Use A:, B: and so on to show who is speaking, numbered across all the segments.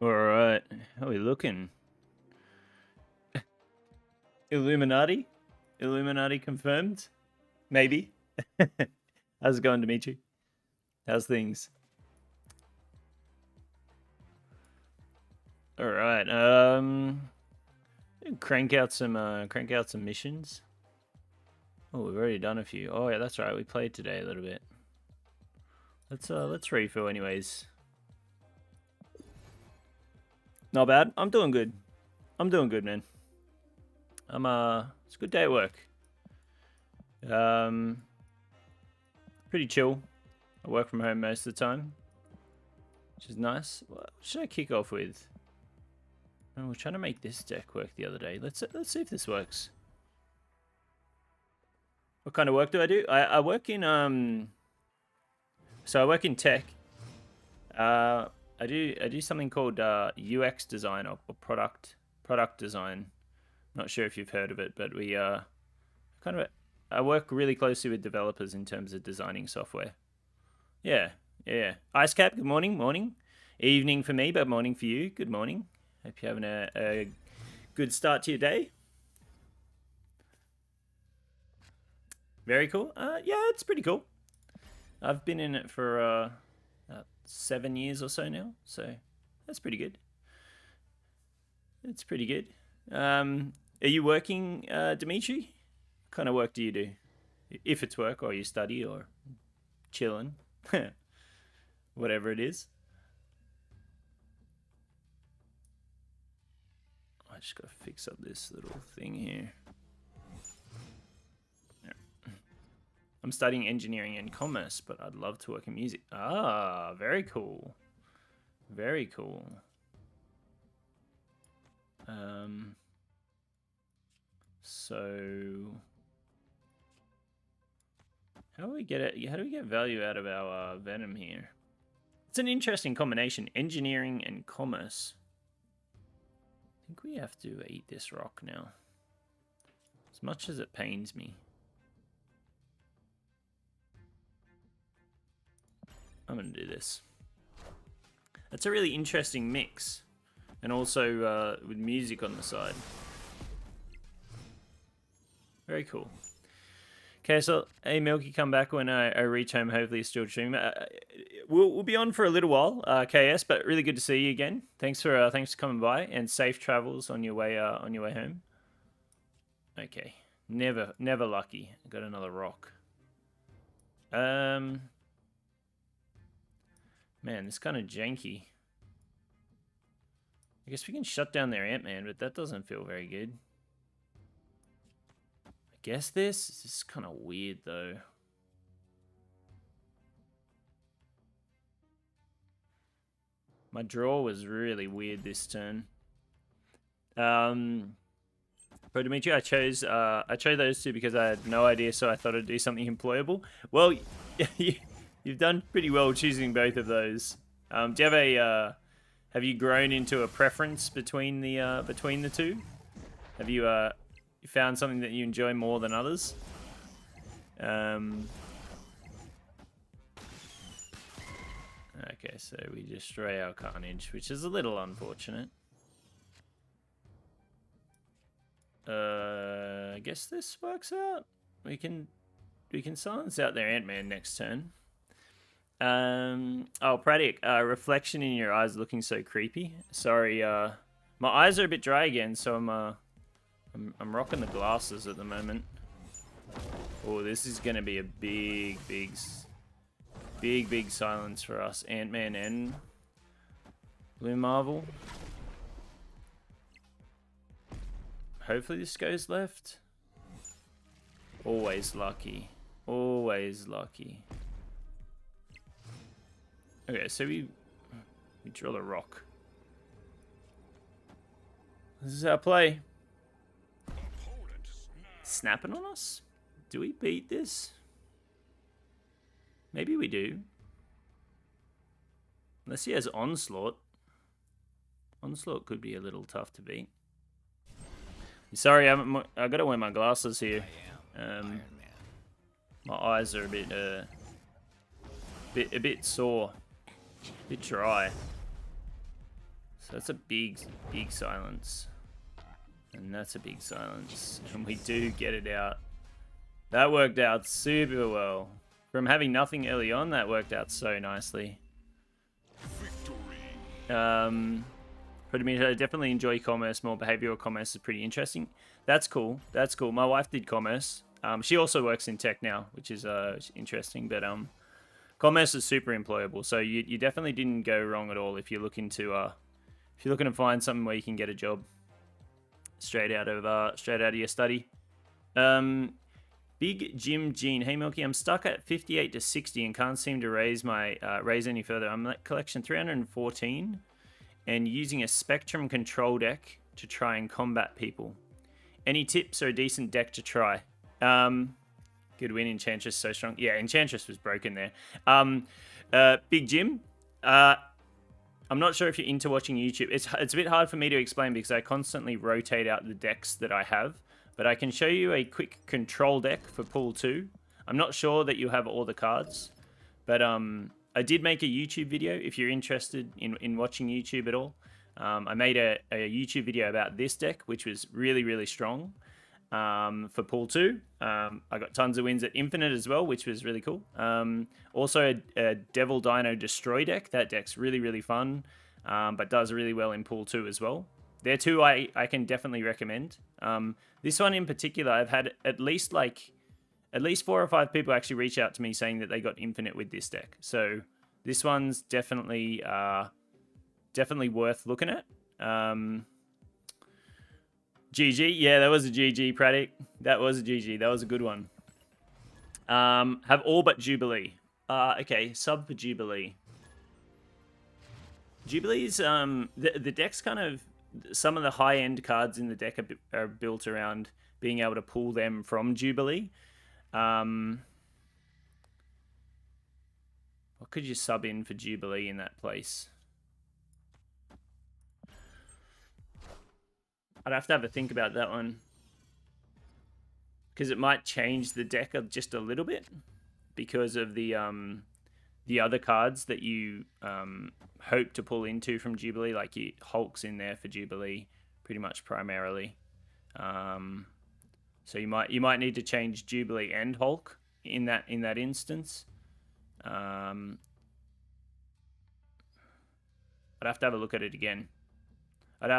A: Alright, how are we looking? Illuminati? Illuminati confirmed? Maybe. How's it going, Dimitri? How's things? Alright, crank out some missions. Oh, we've already done a few. Oh yeah, that's right, we played today a little bit. Let's refill anyways. Not bad. I'm doing good. I'm doing good, man. It's a good day at work. Pretty chill. I work from home most of the time, which is nice. What should I kick off with? I was trying to make this deck work the other day. Let's see if this works. What kind of work do I do? I work in so I work in tech. I do something called UX design or product design. Not sure if you've heard of it, but we I work really closely with developers in terms of designing software. Yeah. Icecap, good morning. Morning. Evening for me, but morning for you. Good morning. Hope you're having a good start to your day. Very cool. Yeah, it's pretty cool. I've been in it for 7 years or so now, so that's pretty good. It's pretty good. Are you working, Dimitri? What kind of work do you do? If it's work, or you study, or chilling, whatever it is. I just gotta fix up this little thing here. I'm studying engineering and commerce, but I'd love to work in music. Ah, very cool. Very cool. So how do we get value out of our Venom here? It's an interesting combination, engineering and commerce. I think we have to eat this rock now, as much as it pains me. I'm gonna do this. That's a really interesting mix, and also with music on the side. Very cool. Okay, so hey Milky, come back when I reach home. Hopefully, it's still streaming. We'll be on for a little while, KS, but really good to see you again. Thanks for coming by, and safe travels on your way home. Okay, never lucky. I got another rock. Man, it's kind of janky. I guess we can shut down their Ant-Man, but that doesn't feel very good. I guess this is kind of weird, though. My draw was really weird this turn. Bro, Dimitri, I chose those two because I had no idea, so I thought I'd do something employable. Well, you've done pretty well choosing both of those. Do you have have you grown into a preference between the two? Have you found something that you enjoy more than others? Okay, so we destroy our Carnage, which is a little unfortunate. I guess this works out. We can silence out their Ant-Man next turn. Oh, Pradik, reflection in your eyes looking so creepy. Sorry, my eyes are a bit dry again, so I'm rocking the glasses at the moment. Oh, this is gonna be a big silence for us, Ant-Man and Blue Marvel. Hopefully this goes left. Always lucky. Always lucky. Okay, so we drill a rock. This is our play. Snapping on us? Do we beat this? Maybe we do. Unless he has Onslaught. Onslaught could be a little tough to beat. Sorry, I gotta wear my glasses here. My eyes are a bit sore, a bit dry. So that's a big silence. And that's a big silence. And we do get it out. That worked out super well. From having nothing early on, that worked out so nicely. But I mean, I definitely enjoy commerce. More behavioral commerce is pretty interesting. That's cool. That's cool. My wife did commerce. She also works in tech now, which is interesting. But commerce is super employable. So you definitely didn't go wrong at all if you're looking to find something where you can get a job straight out of your study. Big Jim Jean. Hey Milky, I'm stuck at 58 to 60 and can't seem to raise any further. I'm at collection 314 and using a Spectrum control deck to try and combat people. Any tips or a decent deck to try? Good win, Enchantress so strong. Yeah, Enchantress was broken there. Big Jim, I'm not sure if you're into watching YouTube. It's a bit hard for me to explain because I constantly rotate out the decks that I have. But I can show you a quick control deck for pool 2. I'm not sure that you have all the cards. But I did make a YouTube video if you're interested in watching YouTube at all. I made a YouTube video about this deck, which was really, really strong for pool 2. I got tons of wins at Infinite as well, which was really cool. Also a Devil Dino Destroy deck. That deck's really, really fun, but does really well in pool 2 as well. They're two I can definitely recommend. This one in particular, I've had at least 4 or 5 people actually reach out to me saying that they got Infinite with this deck. So this one's definitely worth looking at. GG, yeah, that was a GG, Praddick. That was a GG. That was a good one. Have all but Jubilee. Okay, sub for Jubilee. Jubilee's the deck's kind of. Some of the high-end cards in the deck are built around being able to pull them from Jubilee. What could you sub in for Jubilee in that place? I'd have to have a think about that one. Because it might change the deck just a little bit. Because of the other cards that you hope to pull into from Jubilee, like Hulk's in there for Jubilee, pretty much primarily. So you might need to change Jubilee and Hulk in that instance. I'd have to have a look at it again. I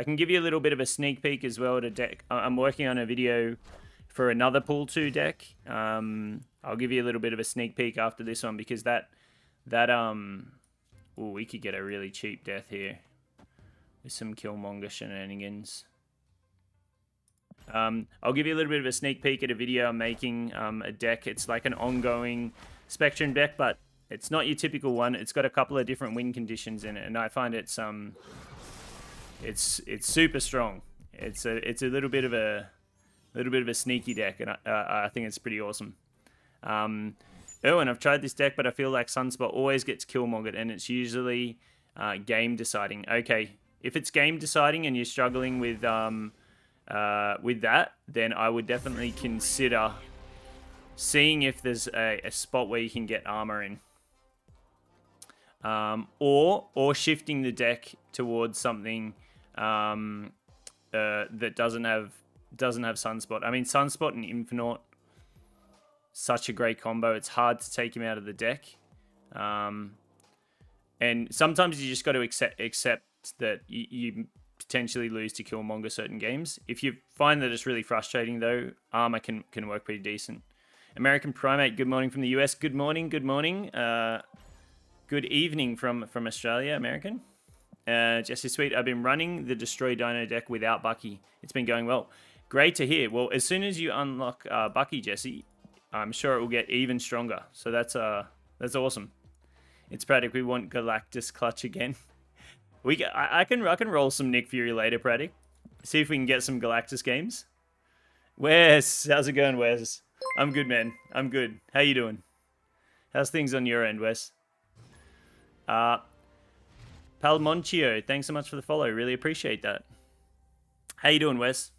A: can give you a little bit of a sneak peek as well to deck. I'm working on a video for another pool 2 deck. I'll give you a little bit of a sneak peek after this one because we could get a really cheap death here with some Killmonger shenanigans. I'll give you a little bit of a sneak peek at a video I'm making, a deck. It's like an ongoing Spectrum deck, but it's not your typical one. It's got a couple of different win conditions in it, and I find it's super strong. It's a little bit of a sneaky deck, and I think it's pretty awesome. And I've tried this deck, but I feel like Sunspot always gets Killmongered, and it's usually game deciding. Okay, if it's game deciding and you're struggling with that, then I would definitely consider seeing if there's a spot where you can get armor in, or shifting the deck towards something that doesn't have Sunspot. I mean, Sunspot and Infinite, such a great combo. It's hard to take him out of the deck. And sometimes you just got to accept that you potentially lose to Killmonger certain games. If you find that it's really frustrating, though, armor can work pretty decent. American Primate, good morning from the US. Good morning, good morning. Good evening from Australia, American. Jesse Sweet, I've been running the Destroy Dino deck without Bucky. It's been going well. Great to hear. Well, as soon as you unlock Bucky, Jesse, I'm sure it will get even stronger. So that's awesome. It's Praddick. We want Galactus clutch again. I can roll some Nick Fury later, Praddick. See if we can get some Galactus games. Wes, how's it going, Wes? I'm good, man. I'm good. How you doing? How's things on your end, Wes? Palmonchio, thanks so much for the follow. Really appreciate that. How you doing, Wes?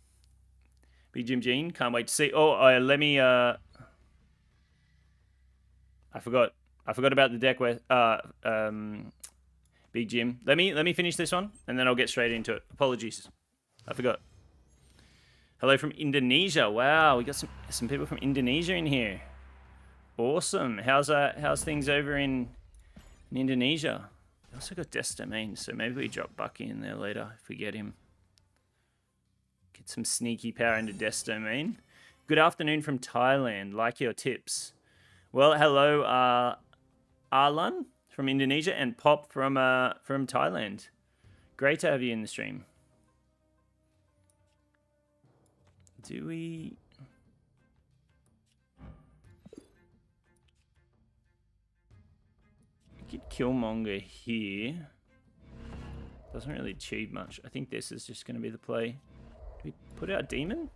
A: Big Jim Jean, can't wait to see. Oh, let me. I forgot about the deck. Wes. Big Jim. Let me finish this one, and then I'll get straight into it. Apologies, I forgot. Hello from Indonesia. Wow, we got some people from Indonesia in here. Awesome. How's things over in Indonesia? We also got Destamine, so maybe we drop Bucky in there later if we get him. Get some sneaky power into Destamine. Good afternoon from Thailand. Like your tips. Well, hello, Arlan from Indonesia and Pop from Thailand. Great to have you in the stream. Do we... Get Killmonger here. Doesn't really achieve much. I think this is just going to be the play. Do we put out Demon?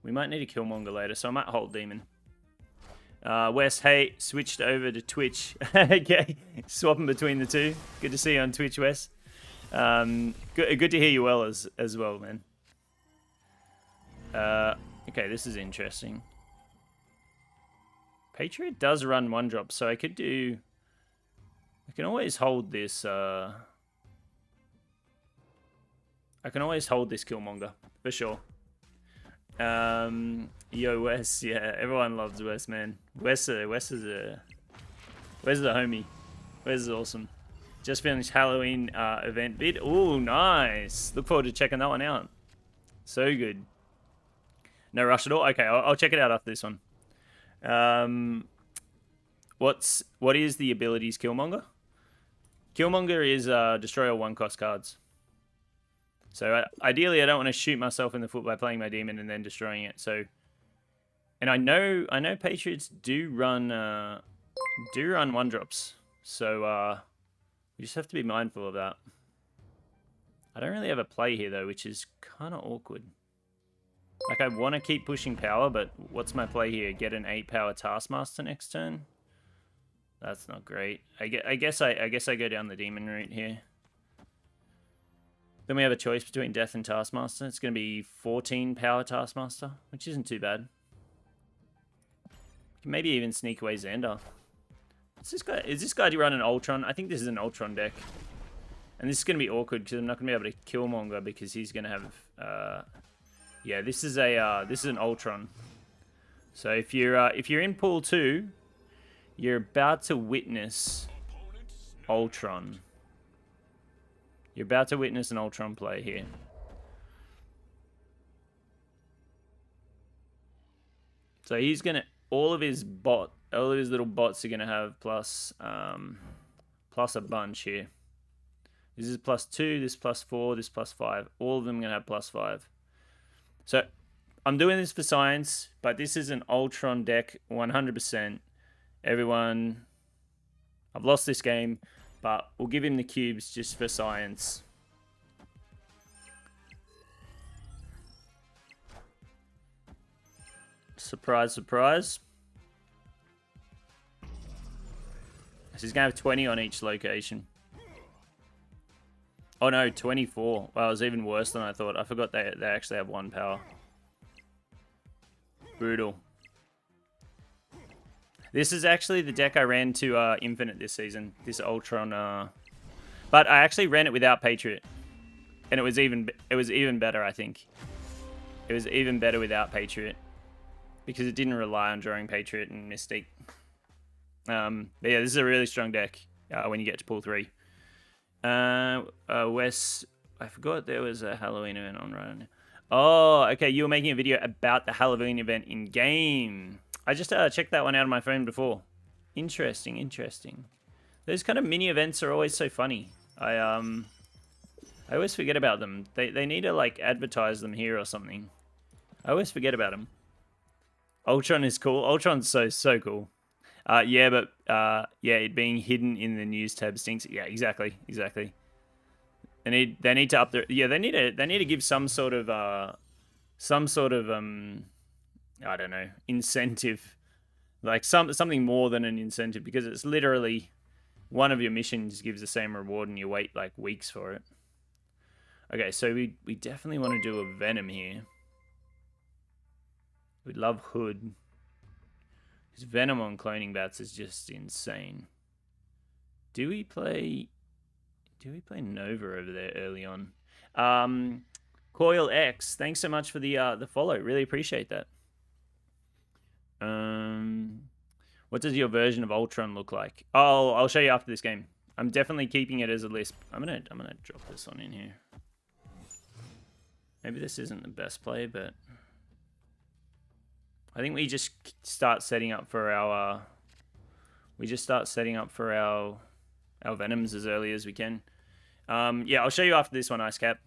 A: We might need a Killmonger later, so I might hold Demon. Wes, hey, switched over to Twitch. Okay, swapping between the two. Good to see you on Twitch, Wes. Good to hear you well as well, man. Okay, this is interesting. Patriot does run one drop, so I could do... I can always hold this... I can always hold this Killmonger, for sure. Yo, Wes, yeah, everyone loves Wes, man. Wes is a homie. Wes is awesome. Just finished Halloween event bid. Ooh, nice. Look forward to checking that one out. So good. No rush at all? Okay, I'll check it out after this one. What is the abilities Killmonger? Killmonger is destroy all 1-cost cards. So ideally, I don't want to shoot myself in the foot by playing my demon and then destroying it. So, and I know Patriots do run 1-drops. So we just have to be mindful of that. I don't really have a play here though, which is kind of awkward. Like, I want to keep pushing power, but what's my play here? Get an 8-power Taskmaster next turn? That's not great. I guess I go down the demon route here. Then we have a choice between Death and Taskmaster. It's going to be 14-power Taskmaster, which isn't too bad. Can maybe even sneak away Xander. What's this guy? Is this guy running Ultron? I think this is an Ultron deck. And this is going to be awkward because I'm not going to be able to kill Monger because he's going to have... yeah, this is an Ultron. So if you're in pool 2, you're about to witness Ultron. You're about to witness an Ultron play here. So he's gonna all of his little bots are gonna have plus a bunch here. This is +2, this +4, this +5. All of them are gonna have +5. So I'm doing this for science, but this is an Ultron deck 100%. Everyone, I've lost this game, but we'll give him the cubes just for science. Surprise, surprise. So he's going to have 20 on each location. Oh no, 24. Wow, it was even worse than I thought. I forgot they actually have 1 power. Brutal. This is actually the deck I ran to Infinite this season. This Ultron. But I actually ran it without Patriot. And it was even better, I think. It was even better without Patriot. Because it didn't rely on drawing Patriot and Mystique. But yeah, this is a really strong deck when you get to pool 3. Wes, I forgot there was a Halloween event on right now. Oh, okay, you were making a video about the Halloween event in game. I just checked that one out on my phone before. Interesting, interesting. Those kind of mini events are always so funny. I always forget about them. They need to like advertise them here or something. I always forget about them. Ultron is cool. Ultron's so cool. Yeah, but yeah, it being hidden in the news tab stinks. Yeah, exactly. They need to up their they need to give some sort of I don't know, incentive, like something more than an incentive, because it's literally one of your missions gives the same reward and you wait like weeks for it. Okay, so we definitely want to do a Venom here. We'd love Hood. Because Venom on cloning bats is just insane. Do we play Nova over there early on? Coil X, thanks so much for the follow. Really appreciate that. What does your version of Ultron look like? Oh, I'll show you after this game. I'm definitely keeping it as a list. I'm gonna drop this on in here. Maybe this isn't the best play, but I think we just start setting up for our our Venoms as early as we can. Yeah, I'll show you after this one, Ice Cap.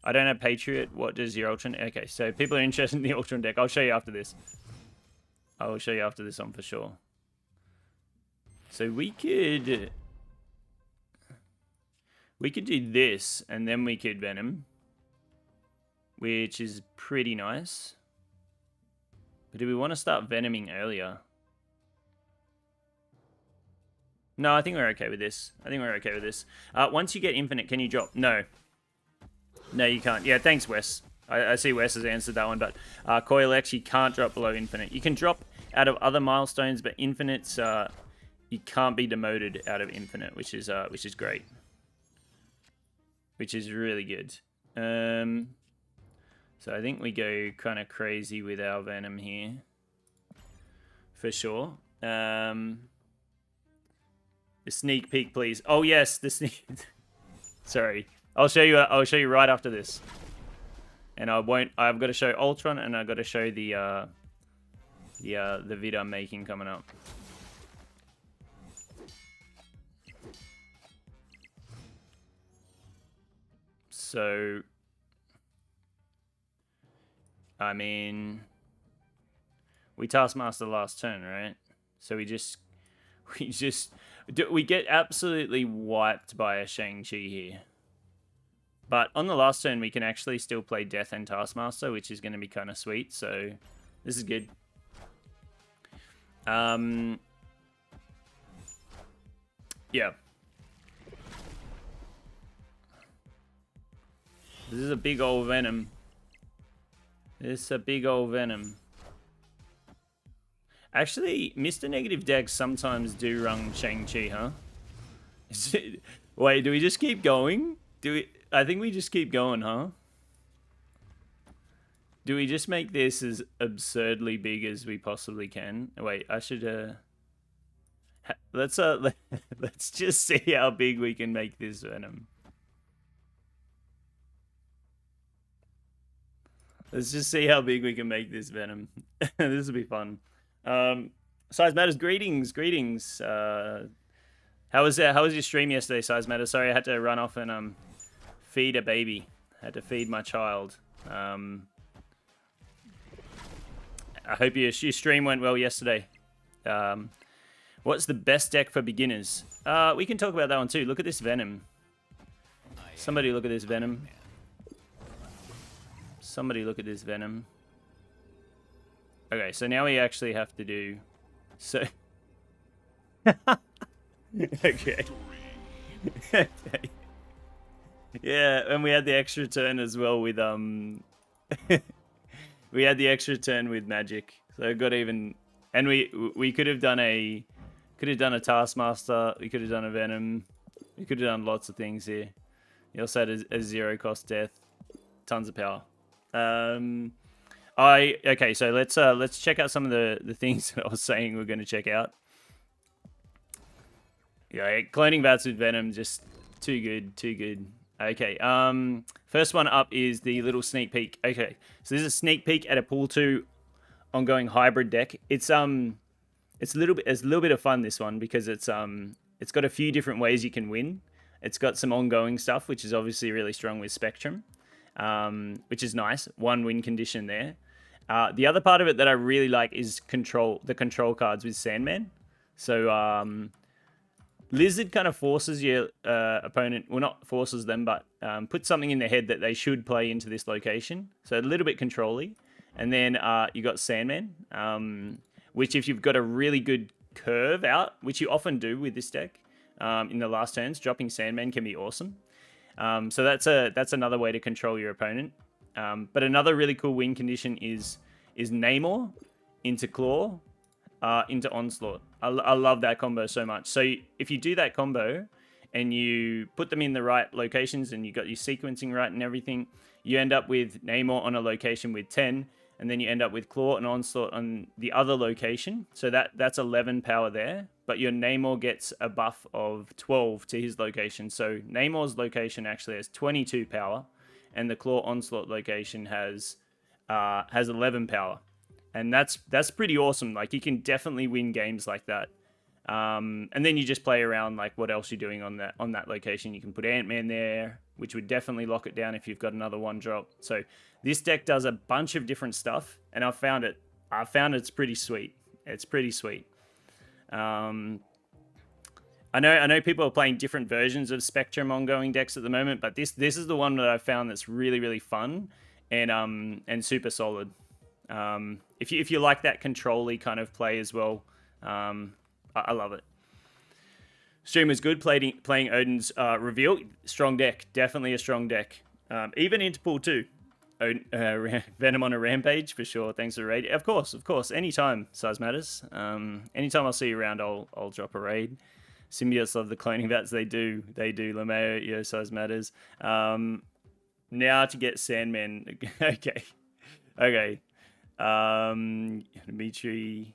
A: I don't have Patriot. What does your Ultron? Okay, so people are interested in the Ultron deck. I'll show you after this. I will show you after this one for sure. So we could do this, and then we could Venom, which is pretty nice. But do we want to start Venoming earlier? No, I think we're okay with this. Once you get Infinite, can you drop? No. No, you can't. Yeah, thanks, Wes. I see Wes has answered that one, but Coil X, you can't drop below Infinite. You can drop out of other milestones, but Infinite's you can't be demoted out of Infinite, which is great. Which is really good. So I think we go kind of crazy with our Venom here. For sure. The sneak peek, please. Oh yes, the sneak. Sorry, I'll show you right after this. And I've got to show Ultron, and I've got to show the vid I'm making coming up. So, I mean, we Taskmaster last turn, right? So we get absolutely wiped by a Shang-Chi here. But on the last turn, we can actually still play Death and Taskmaster, which is going to be kind of sweet. So this is good. Yeah. This is a big old Venom. Actually, Mr. Negative decks sometimes do run Shang-Chi, huh? Wait, do we just keep going? I think we just keep going, huh? Do we just make this as absurdly big as we possibly can? Wait, I should let's just see how big we can make this Venom. Let's just see how big we can make this Venom. This will be fun. Size Matters, greetings. How was your stream yesterday, Size Matters? Sorry, I had to run off and feed a baby. I had to feed my child. I hope your stream went well yesterday. What's the best deck for beginners? We can talk about that one too. Look at this Venom. Somebody look at this Venom. Okay, so now we actually have to do... So... Okay. Okay. Yeah, and we had the extra turn as well with we had the extra turn with Magic, so it got even. And we could have done a Taskmaster. We could have done a Venom. We could have done lots of things here. You also had a 0 cost death, tons of power. Okay, so let's check out some of the things that I was saying we're going to check out. Yeah, cloning bats with Venom, just too good. Okay, first one up is the little sneak peek. Okay, so this is a sneak peek at a pool 2 ongoing hybrid deck. It's a little bit of fun, this one, because it's got a few different ways you can win. It's got some ongoing stuff, which is obviously really strong with Spectrum, which is nice. One win condition there. The other part of it that I really like is the control cards with Sandman. So Lizard kind of forces your opponent, well, not forces them, but puts something in their head that they should play into this location. So a little bit control-y. And then you got Sandman, which if you've got a really good curve out, which you often do with this deck in the last turns, dropping Sandman can be awesome. So that's another way to control your opponent. But another really cool win condition is Namor into Claw. into Onslaught. I love that combo so much. So if you do that combo and you put them in the right locations and you got your sequencing right and everything, you end up with Namor on a location with 10, and then you end up with Claw and Onslaught on the other location. So that's 11 power there, but your Namor gets a buff of 12 to his location. So Namor's location actually has 22 power, and the Claw Onslaught location has 11 power. And that's pretty awesome. Like, you can definitely win games like that. And then you just play around like what else you're doing on that location. You can put Ant-Man there, which would definitely lock it down if you've got another 1-drop. So this deck does a bunch of different stuff, and I found it's pretty sweet. It's pretty sweet. I know people are playing different versions of Spectrum ongoing decks at the moment, but this is the one that I found that's really, really fun and super solid. If you like that control-y kind of play as well, I love it. Stream was good playing Odin's reveal. Strong deck, definitely a strong deck. Even into pool 2. Venom on a rampage for sure. Thanks for the raid. Of course. Anytime, size matters. Anytime I'll see you around, I'll drop a raid. Symbiotes love the cloning bats. They do. LeMayo, yo, size matters. Now to get Sandman. Okay. Dimitri,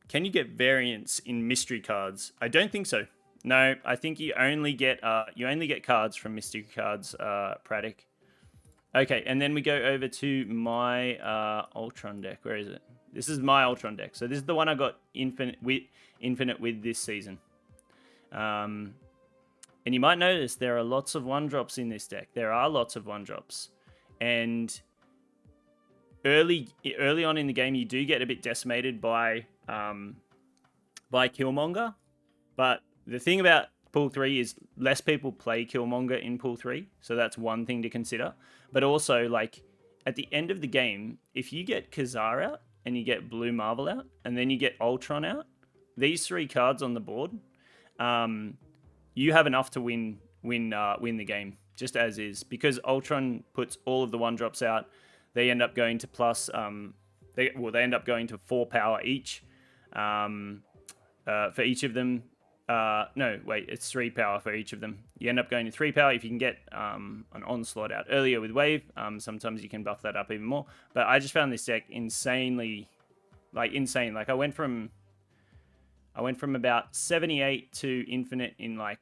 A: can you get variants in mystery cards? I don't think so. No, I think you only get cards from mystery cards, Praddock. Okay, and then we go over to my Ultron deck. Where is it? This is my Ultron deck. So this is the one I got infinite with this season. And you might notice there are lots of 1-drops in this deck. There are lots of 1-drops, and early on in the game, you do get a bit decimated by Killmonger. But the thing about Pool 3 is less people play Killmonger in Pool 3, so that's one thing to consider. But also, like, at the end of the game, if you get Khazar out, and you get Blue Marvel out, and then you get Ultron out, these 3 cards on the board, you have enough to win the game, just as is. Because Ultron puts all of the 1-drops out, they end up going to plus, they end up going to 4 power each, for each of them. No, wait, it's 3 power for each of them. You end up going to 3 power if you can get an Onslaught out earlier with Wave. Sometimes you can buff that up even more. But I just found this deck insane. Like, I went from about 78 to infinite in like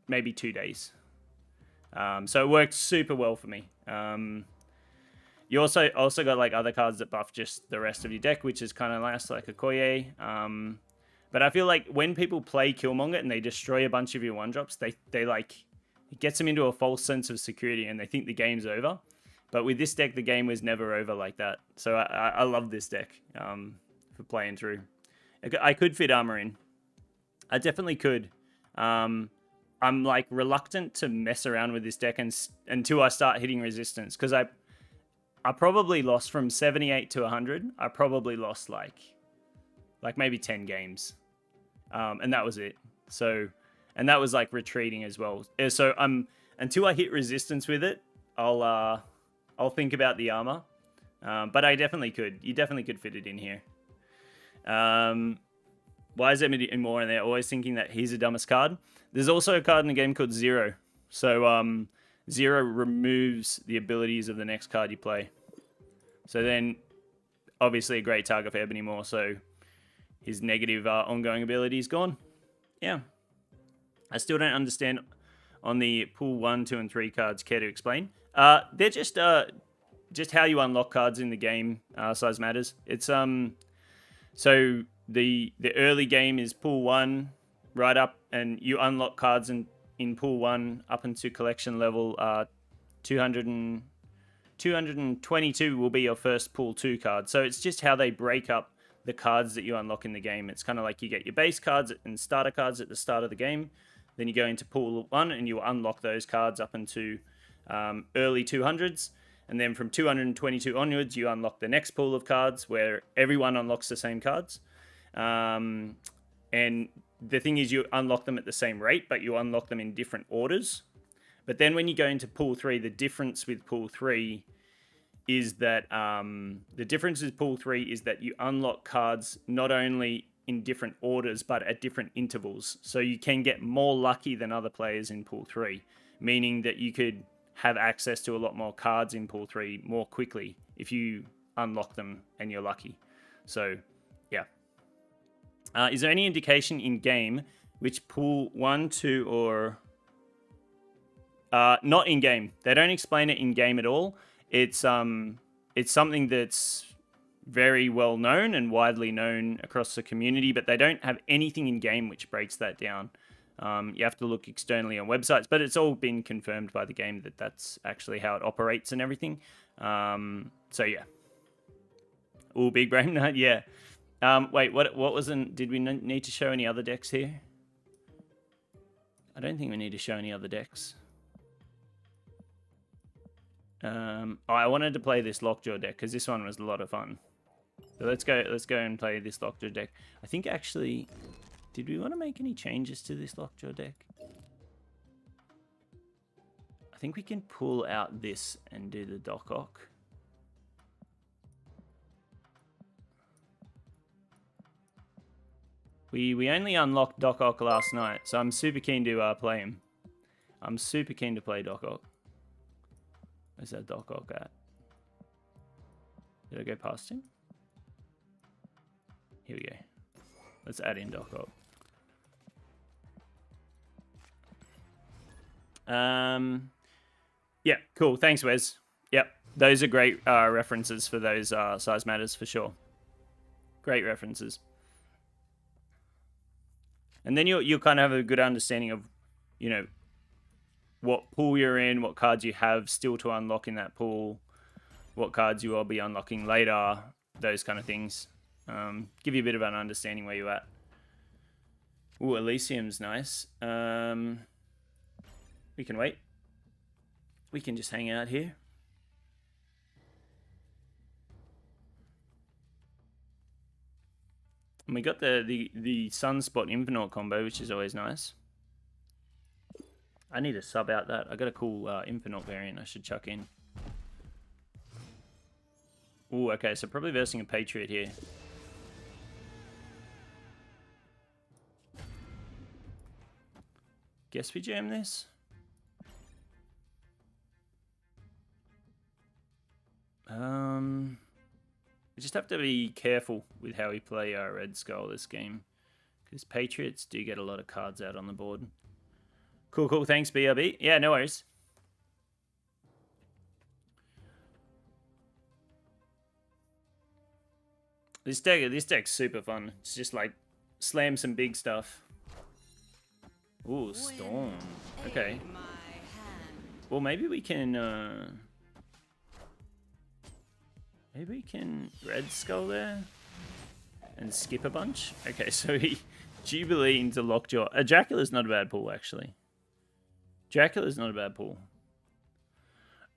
A: maybe 2 days. So it worked super well for me. You also got like other cards that buff just the rest of your deck, which is kind of nice, like Okoye. But I feel like when people play Killmonger and they destroy a bunch of your 1-drops, they like, it gets them into a false sense of security and they think the game's over. But with this deck, the game was never over like that. So I love this deck for playing through. I could fit armor in. I definitely could. I'm like reluctant to mess around with this deck until I start hitting resistance, because I probably lost from 78 to 100. I probably lost like maybe 10 games. And that was it. So, and that was like retreating as well. So until I hit resistance with it, I'll think about the armor. But I definitely could. You definitely could fit it in here. Why is there more in there? Always thinking that he's the dumbest card. There's also a card in the game called Zero. So Zero removes the abilities of the next card you play. So then, obviously a great target for Ebony Maw. So his negative ongoing ability is gone. Yeah. I still don't understand on the pool 1, 2, and 3 cards. Care to explain? They're just how you unlock cards in the game. Size matters. It's so the early game is pool 1 right up, and you unlock cards in pool 1 up into collection level 222 will be your first pool 2 card. So it's just how they break up the cards that you unlock in the game. It's kind of like you get your base cards and starter cards at the start of the game. Then you go into pool 1 and you unlock those cards up into early 200s. And then from 222 onwards, you unlock the next pool of cards where everyone unlocks the same cards. And the thing is, you unlock them at the same rate, but you unlock them in different orders. But then when you go into pool 3, the difference with pool 3 is that the difference with Pool 3 is that you unlock cards not only in different orders, but at different intervals. So you can get more lucky than other players in Pool 3, meaning that you could have access to a lot more cards in Pool 3 more quickly if you unlock them and you're lucky. So, yeah. Is there any indication in game which Pool 1, 2, or... not in game. They don't explain it in game at all. It's something that's very well known and widely known across the community, but they don't have anything in game which breaks that down. You have to look externally on websites, but it's all been confirmed by the game that that's actually how it operates and everything. So yeah. Ooh, big brain nut, yeah. Wait, what wasn't? Did we need to show any other decks here? I don't think we need to show any other decks. I wanted to play this Lockjaw deck because this one was a lot of fun. So let's go and play this Lockjaw deck. I think actually, did we want to make any changes to this Lockjaw deck? I think we can pull out this and do the Doc Ock. We only unlocked Doc Ock last night, so I'm super keen to play him. I'm super keen to play Doc Ock. Where's that Doc Ock at? Did I go past him? Here we go. Let's add in Doc Ock. Yeah, cool. Thanks, Wes. Yep, those are great references for those size matters for sure. Great references. And then you'll kind of have a good understanding of, you know, what pool you're in, what cards you have still to unlock in that pool, what cards you will be unlocking later, those kind of things. Give you a bit of an understanding where you're at. Ooh, Elysium's nice. We can wait. We can just hang out here. And we got the Sunspot Infinite combo, which is always nice. I need to sub out that. I got a cool Infinite variant I should chuck in. Ooh, okay, so probably versing a Patriot here. Guess we jam this? We just have to be careful with how we play our Red Skull this game, because Patriots do get a lot of cards out on the board. Cool, cool. Thanks, BRB. Yeah, no worries. This deck's super fun. It's just like slam some big stuff. Ooh, Storm. Okay. Well, maybe we can maybe we can Red Skull there and skip a bunch. Okay, so he Jubilee into Lockjaw. Dracula's not a bad pull, actually. Dracula's not a bad pull.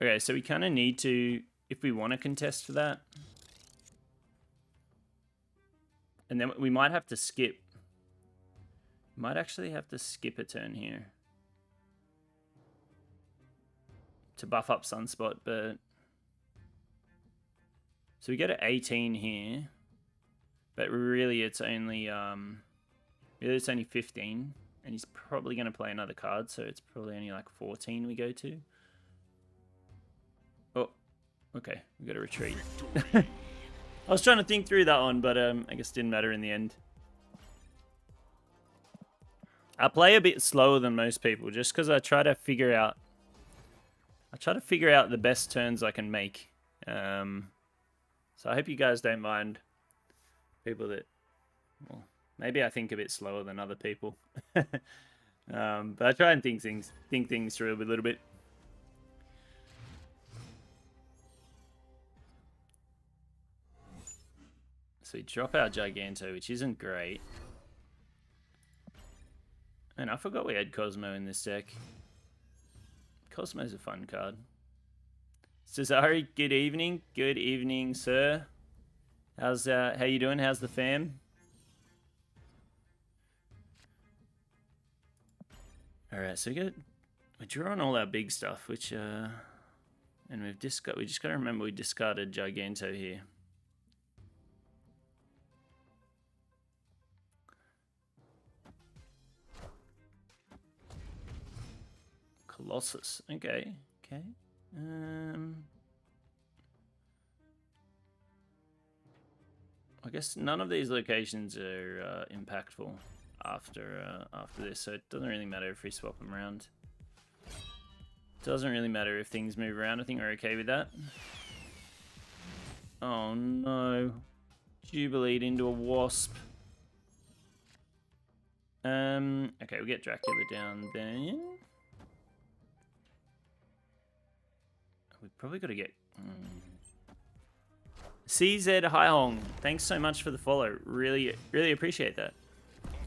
A: Okay, so we kind of need to, if we want to contest for that. And then we might have to skip. Might actually have to skip a turn here to buff up Sunspot, but... So we go to 18 here, but really it's only 15, and he's probably going to play another card, so it's probably only like 14 we go to. Oh, okay, we got to retreat. I was trying to think through that one, but I guess it didn't matter in the end. I play a bit slower than most people, just because I try to figure out the best turns I can make. So I hope you guys don't mind people that, well, maybe I think a bit slower than other people. But I try and think things through a little bit. So we drop our Giganto, which isn't great. And I forgot we had Cosmo in this deck. Cosmo's a fun card. Cesari, good evening. Good evening, sir. How's how you doing? How's the fam? All right, so we're drawing all our big stuff, which And we just got to remember we discarded Giganto here. Colossus. Okay. I guess none of these locations are impactful after this, so it doesn't really matter if we swap them around. Doesn't really matter if things move around. I think we're okay with that. Oh no. Jubileed into a wasp. Okay, we'll get Dracula down there. We've probably got to get... CZ Hi Hong, thanks so much for the follow. Really appreciate that.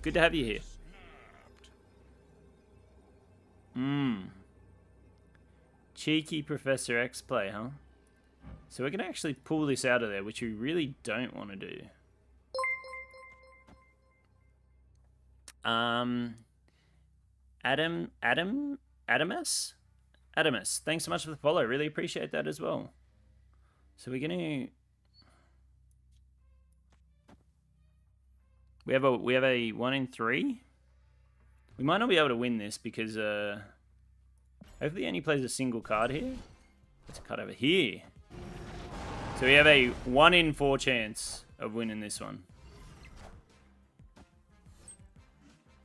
A: Good to have you here. Cheeky Professor X play, huh? So we're going to actually pull this out of there, which we really don't want to do. Adamus, thanks so much for the follow. Really appreciate that as well. So we're going to... We have a 1 in 3. We might not be able to win this because hopefully he only plays a single card here. Let's cut over here. So we have a 1 in 4 chance of winning this one.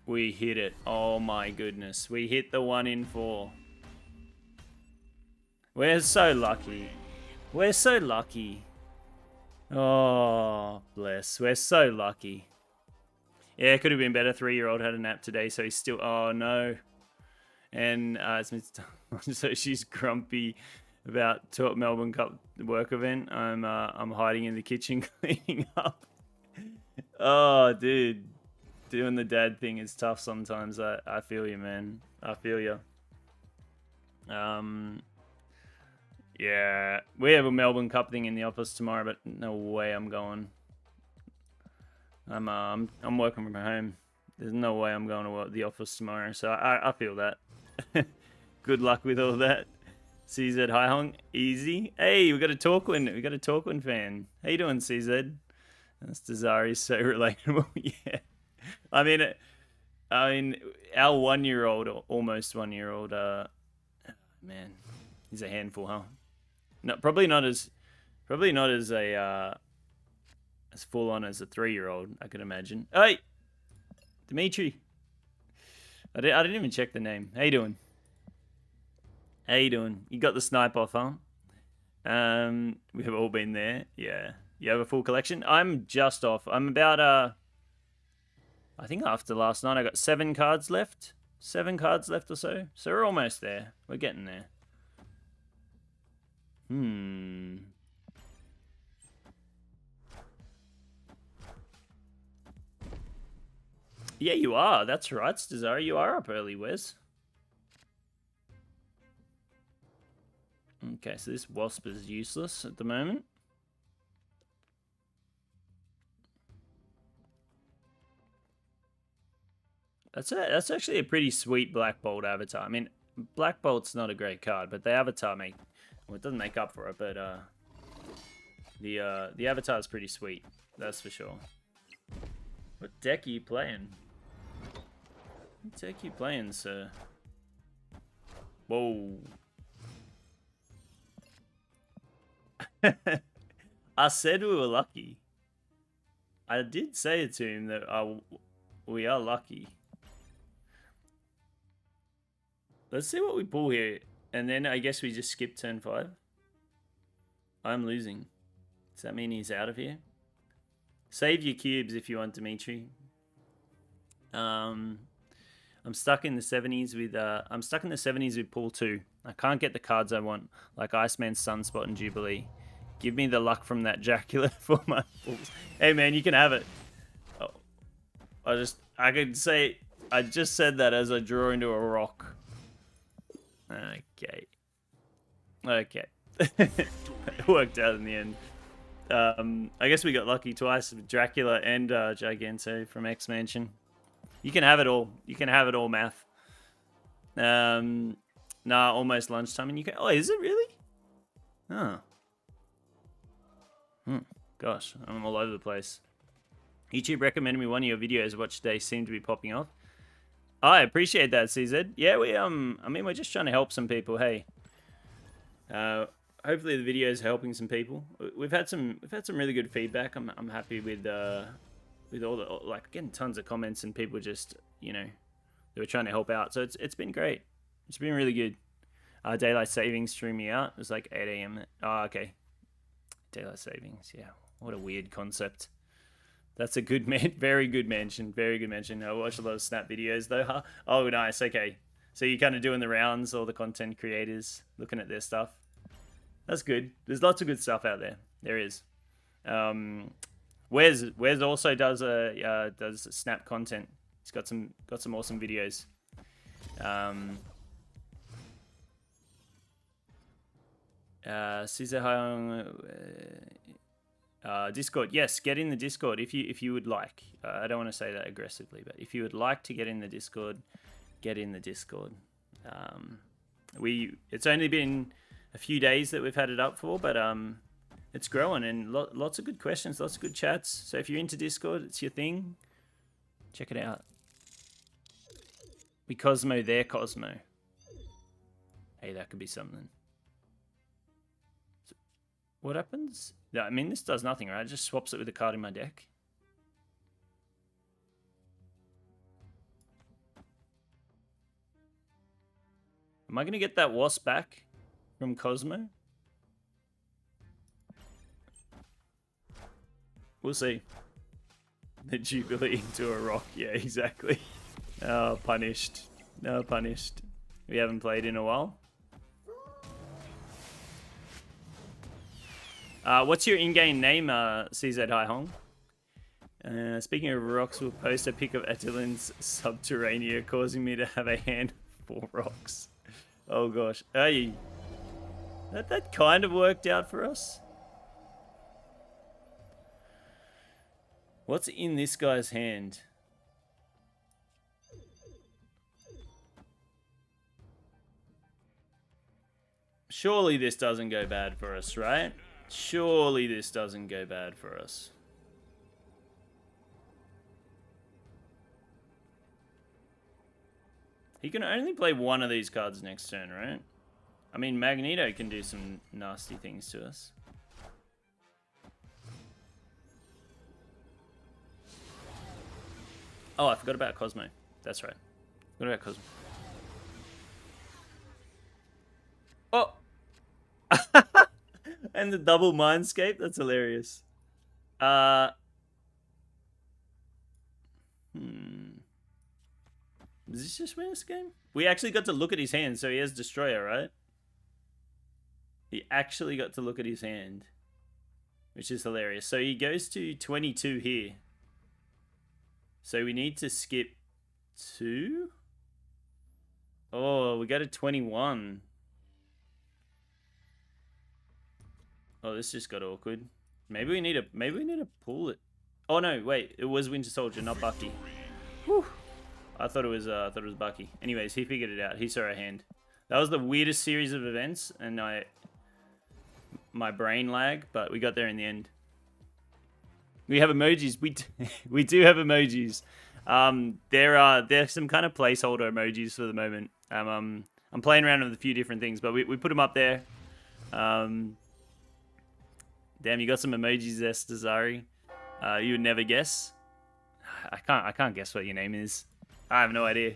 A: We hit it. Oh my goodness. We hit the 1 in 4. We're so lucky. We're so lucky. Oh, bless. We're so lucky. Yeah, it could have been better. 3-year-old had a nap today, so he's still... Oh, no. And so she's grumpy about Melbourne Cup work event. I'm hiding in the kitchen cleaning up. Oh, dude. Doing the dad thing is tough sometimes. I feel you, man. I feel you. Yeah. We have a Melbourne Cup thing in the office tomorrow, but no way I'm going. I'm working from home. There's no way I'm going to the office tomorrow, so I feel that. Good luck with all that. CZ Hi Hong, easy. Hey, we got a Torquin. We got a Torquin fan. How you doing, CZ? That's Dazari, so relatable. Yeah. I mean, our 1-year-old, or almost 1-year-old, man, he's a handful, huh? No, probably not as full on as a 3-year-old, I could imagine. Hey, Dimitri. I didn't even check the name. How you doing? How you doing? You got the snipe off, huh? We have all been there. Yeah. You have a full collection? I'm just off. I'm about, I think after last night I got 7 cards left. 7 cards left or so. So we're almost there. We're getting there. Yeah, you are. That's right, Stazara. You are up early, Wes. Okay, so this wasp is useless at the moment. That's actually a pretty sweet Black Bolt avatar. I mean, Black Bolt's not a great card, but the avatar it doesn't make up for it, but the avatar is pretty sweet. That's for sure. What deck are you playing? What deck are you playing, sir? Whoa. I said we were lucky. I did say it to him that we are lucky. Let's see what we pull here. And then I guess we just skip turn 5. I'm losing. Does that mean he's out of here? Save your cubes if you want, Dimitri. I'm stuck in the 70s with pool 2. I can't get the cards I want, like Iceman, Sunspot, and Jubilee. Give me the luck from that Dracula for my pools. Hey man, you can have it. Oh, I could say I just said that as I draw into a rock. Okay. It worked out in the end. I guess we got lucky twice with Dracula and Giganto from X-Mansion. You can have it all. You can have it all, Math. Nah, almost lunchtime, and you can. Oh, is it really? Oh. Gosh, I'm all over the place. YouTube recommended me one of your videos. Watch they seem to be popping off. I appreciate that, CZ. Yeah, I mean, we're just trying to help some people. Hey, hopefully the video is helping some people. We've had some really good feedback. I'm happy with all the, like, getting tons of comments and people just, you know, they were trying to help out. So it's been great. It's been really good. Daylight savings threw me out. It was like 8 a.m. Oh, okay. Daylight savings. Yeah. What a weird concept. That's a good very good mention. Very good mention. I watch a lot of Snap videos though. Huh? Oh, nice. Okay. So you're kind of doing the rounds, all the content creators, looking at their stuff. That's good. There's lots of good stuff out there. There is. Wes also does Snap content. He's got some awesome videos. Caesar Discord. Yes, get in the Discord if you would like. I don't want to say that aggressively, but if you would like to get in the Discord, get in the Discord. It's only been a few days that we've had it up for, but it's growing and lots of good questions, lots of good chats. So if you're into Discord, it's your thing. Check it out. We Cosmo, they're Cosmo. Hey, that could be something. So, what happens? Yeah, I mean, this does nothing, right? It just swaps it with a card in my deck. Am I going to get that wasp back from Cosmo? We'll see. The Jubilee into a rock. Yeah, exactly. Oh, punished. No, punished. We haven't played in a while. What's your in-game name, CZ Hai Hong? Speaking of rocks, we'll post a pic of Attilan's Subterranea, causing me to have a hand for rocks. Oh gosh. Hey, that kind of worked out for us. What's in this guy's hand? Surely this doesn't go bad for us, right? Surely this doesn't go bad for us. He can only play one of these cards next turn, right? I mean, Magneto can do some nasty things to us. Oh, I forgot about Cosmo. That's right. Forgot about Cosmo. Oh! And the double Mindscape? That's hilarious. Does this just win this game? We actually got to look at his hand, so he has Destroyer, right? He actually got to look at his hand, which is hilarious. So he goes to 22 here. So we need to skip 2? Oh, we go to 21. Oh, this just got awkward. Maybe we need to pull it. Oh no, wait, it was Winter Soldier, not Bucky. Whew. I thought it was Bucky. Anyways, he figured it out. He saw our hand. That was the weirdest series of events, and my brain lag, but we got there in the end. We have emojis. We do have emojis. There's some kind of placeholder emojis for the moment. I'm playing around with a few different things, but we put them up there. Damn, you got some emojis there, Stazari. You would never guess. I can't guess what your name is. I have no idea.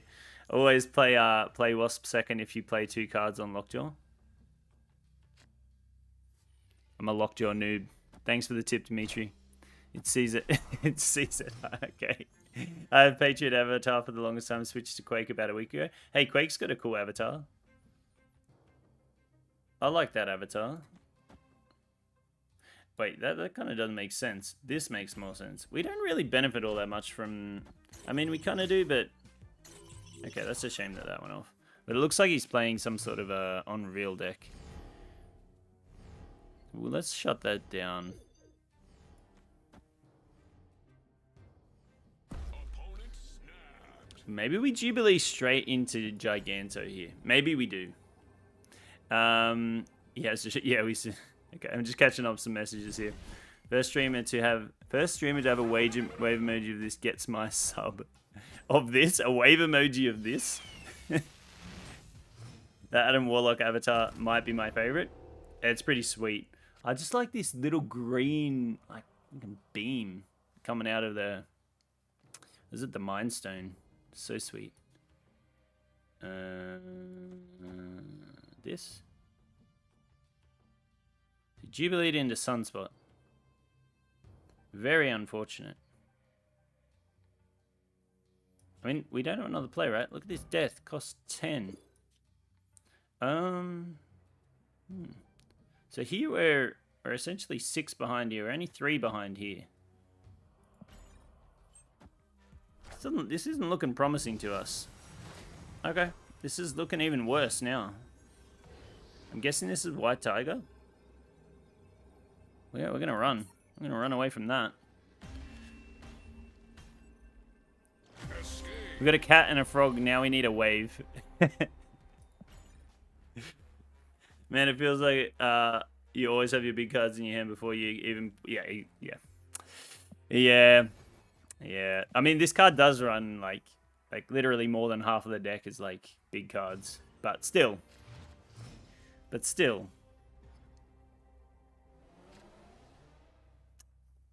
A: Always play Wasp second if you play 2 cards on Lockjaw. I'm a Lockjaw noob. Thanks for the tip, Dimitri. It sees it. It sees it. Okay. I have Patriot Avatar for the longest time. Switched to Quake about a week ago. Hey, Quake's got a cool avatar. I like that avatar. Wait, that kind of doesn't make sense. This makes more sense. We don't really benefit all that much from... I mean, we kind of do, but... Okay, that's a shame that went off. But it looks like he's playing some sort of Unreal deck. Well, let's shut that down. Maybe we Jubilee straight into Giganto here. Maybe we do. Yeah, yeah, we see. Okay, I'm just catching up some messages here. First streamer to have a wave emoji of this gets my sub. Of this? A wave emoji of this? The Adam Warlock avatar might be my favorite. It's pretty sweet. I just like this little green like beam coming out of the... Is it the Mind Stone? So sweet. This? Jubileed into Sunspot. Very unfortunate. I mean, we don't have another play, right? Look at this death. Costs 10. So here we're essentially 6 behind here. We're only 3 behind here. This isn't looking promising to us. Okay. This is looking even worse now. I'm guessing this is White Tiger. Yeah, we're gonna run. I'm gonna run away from that. We got a cat and a frog. Now we need a wave. Man, it feels like you always have your big cards in your hand before you even... Yeah. I mean, this card does run like literally more than half of the deck is like big cards, but still.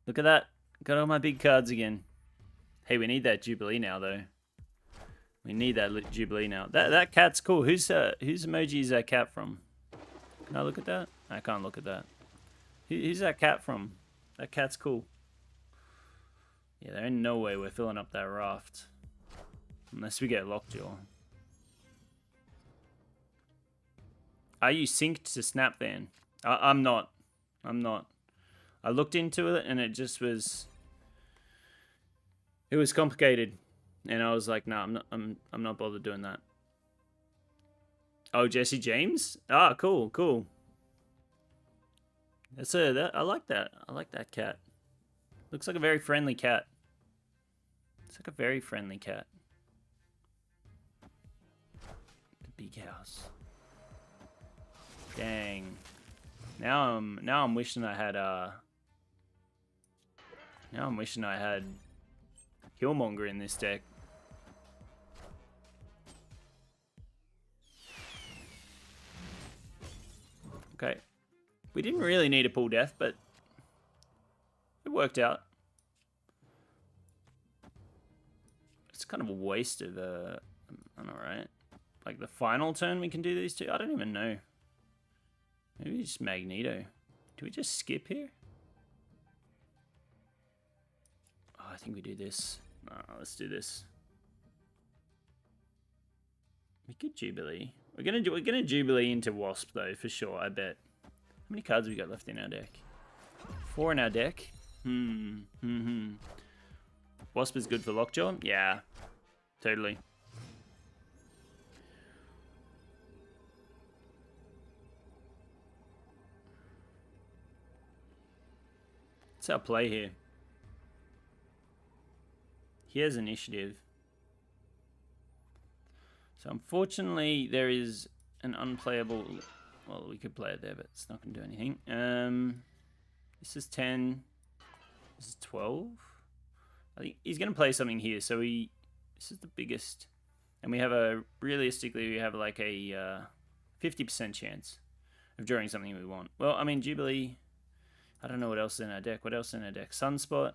A: Look at that. Got all my big cards again. Hey, we need that Jubilee now, though. We need that Jubilee now. That cat's cool. Whose emoji is that cat from? Can I look at that? I can't look at that. Who's that cat from? That cat's cool. Yeah, there ain't no way we're filling up that raft. Unless we get Lockjaw. Are you synced to Snapvan? I'm not. I looked into it and it just was... It was complicated. And I was like, nah, I'm not bothered doing that. Oh, Jesse James? Ah, cool. I like that. I like that cat. Looks like a very friendly cat. The big house. Dang. Now I'm wishing I had Killmonger in this deck. Okay. We didn't really need to pull death, but it worked out. It's kind of a waste of I don't know, right? Like the final turn we can do these two? I don't even know. Maybe just Magneto. Do we just skip here? Oh, I think we do this. Let's do this. We could Jubilee. We're gonna Jubilee into Wasp though, for sure, I bet. How many cards have we got left in our deck? 4 in our deck. Wasp is good for Lockjaw? Yeah. Totally. What's our play here? He has initiative. So unfortunately, there is an unplayable... Well, we could play it there, but it's not going to do anything. This is 10. This is 12. I think he's going to play something here. So this is the biggest. And we have realistically, we have like a 50% chance of drawing something we want. Well, I mean, Jubilee... I don't know what else is in our deck. What else is in our deck? Sunspot,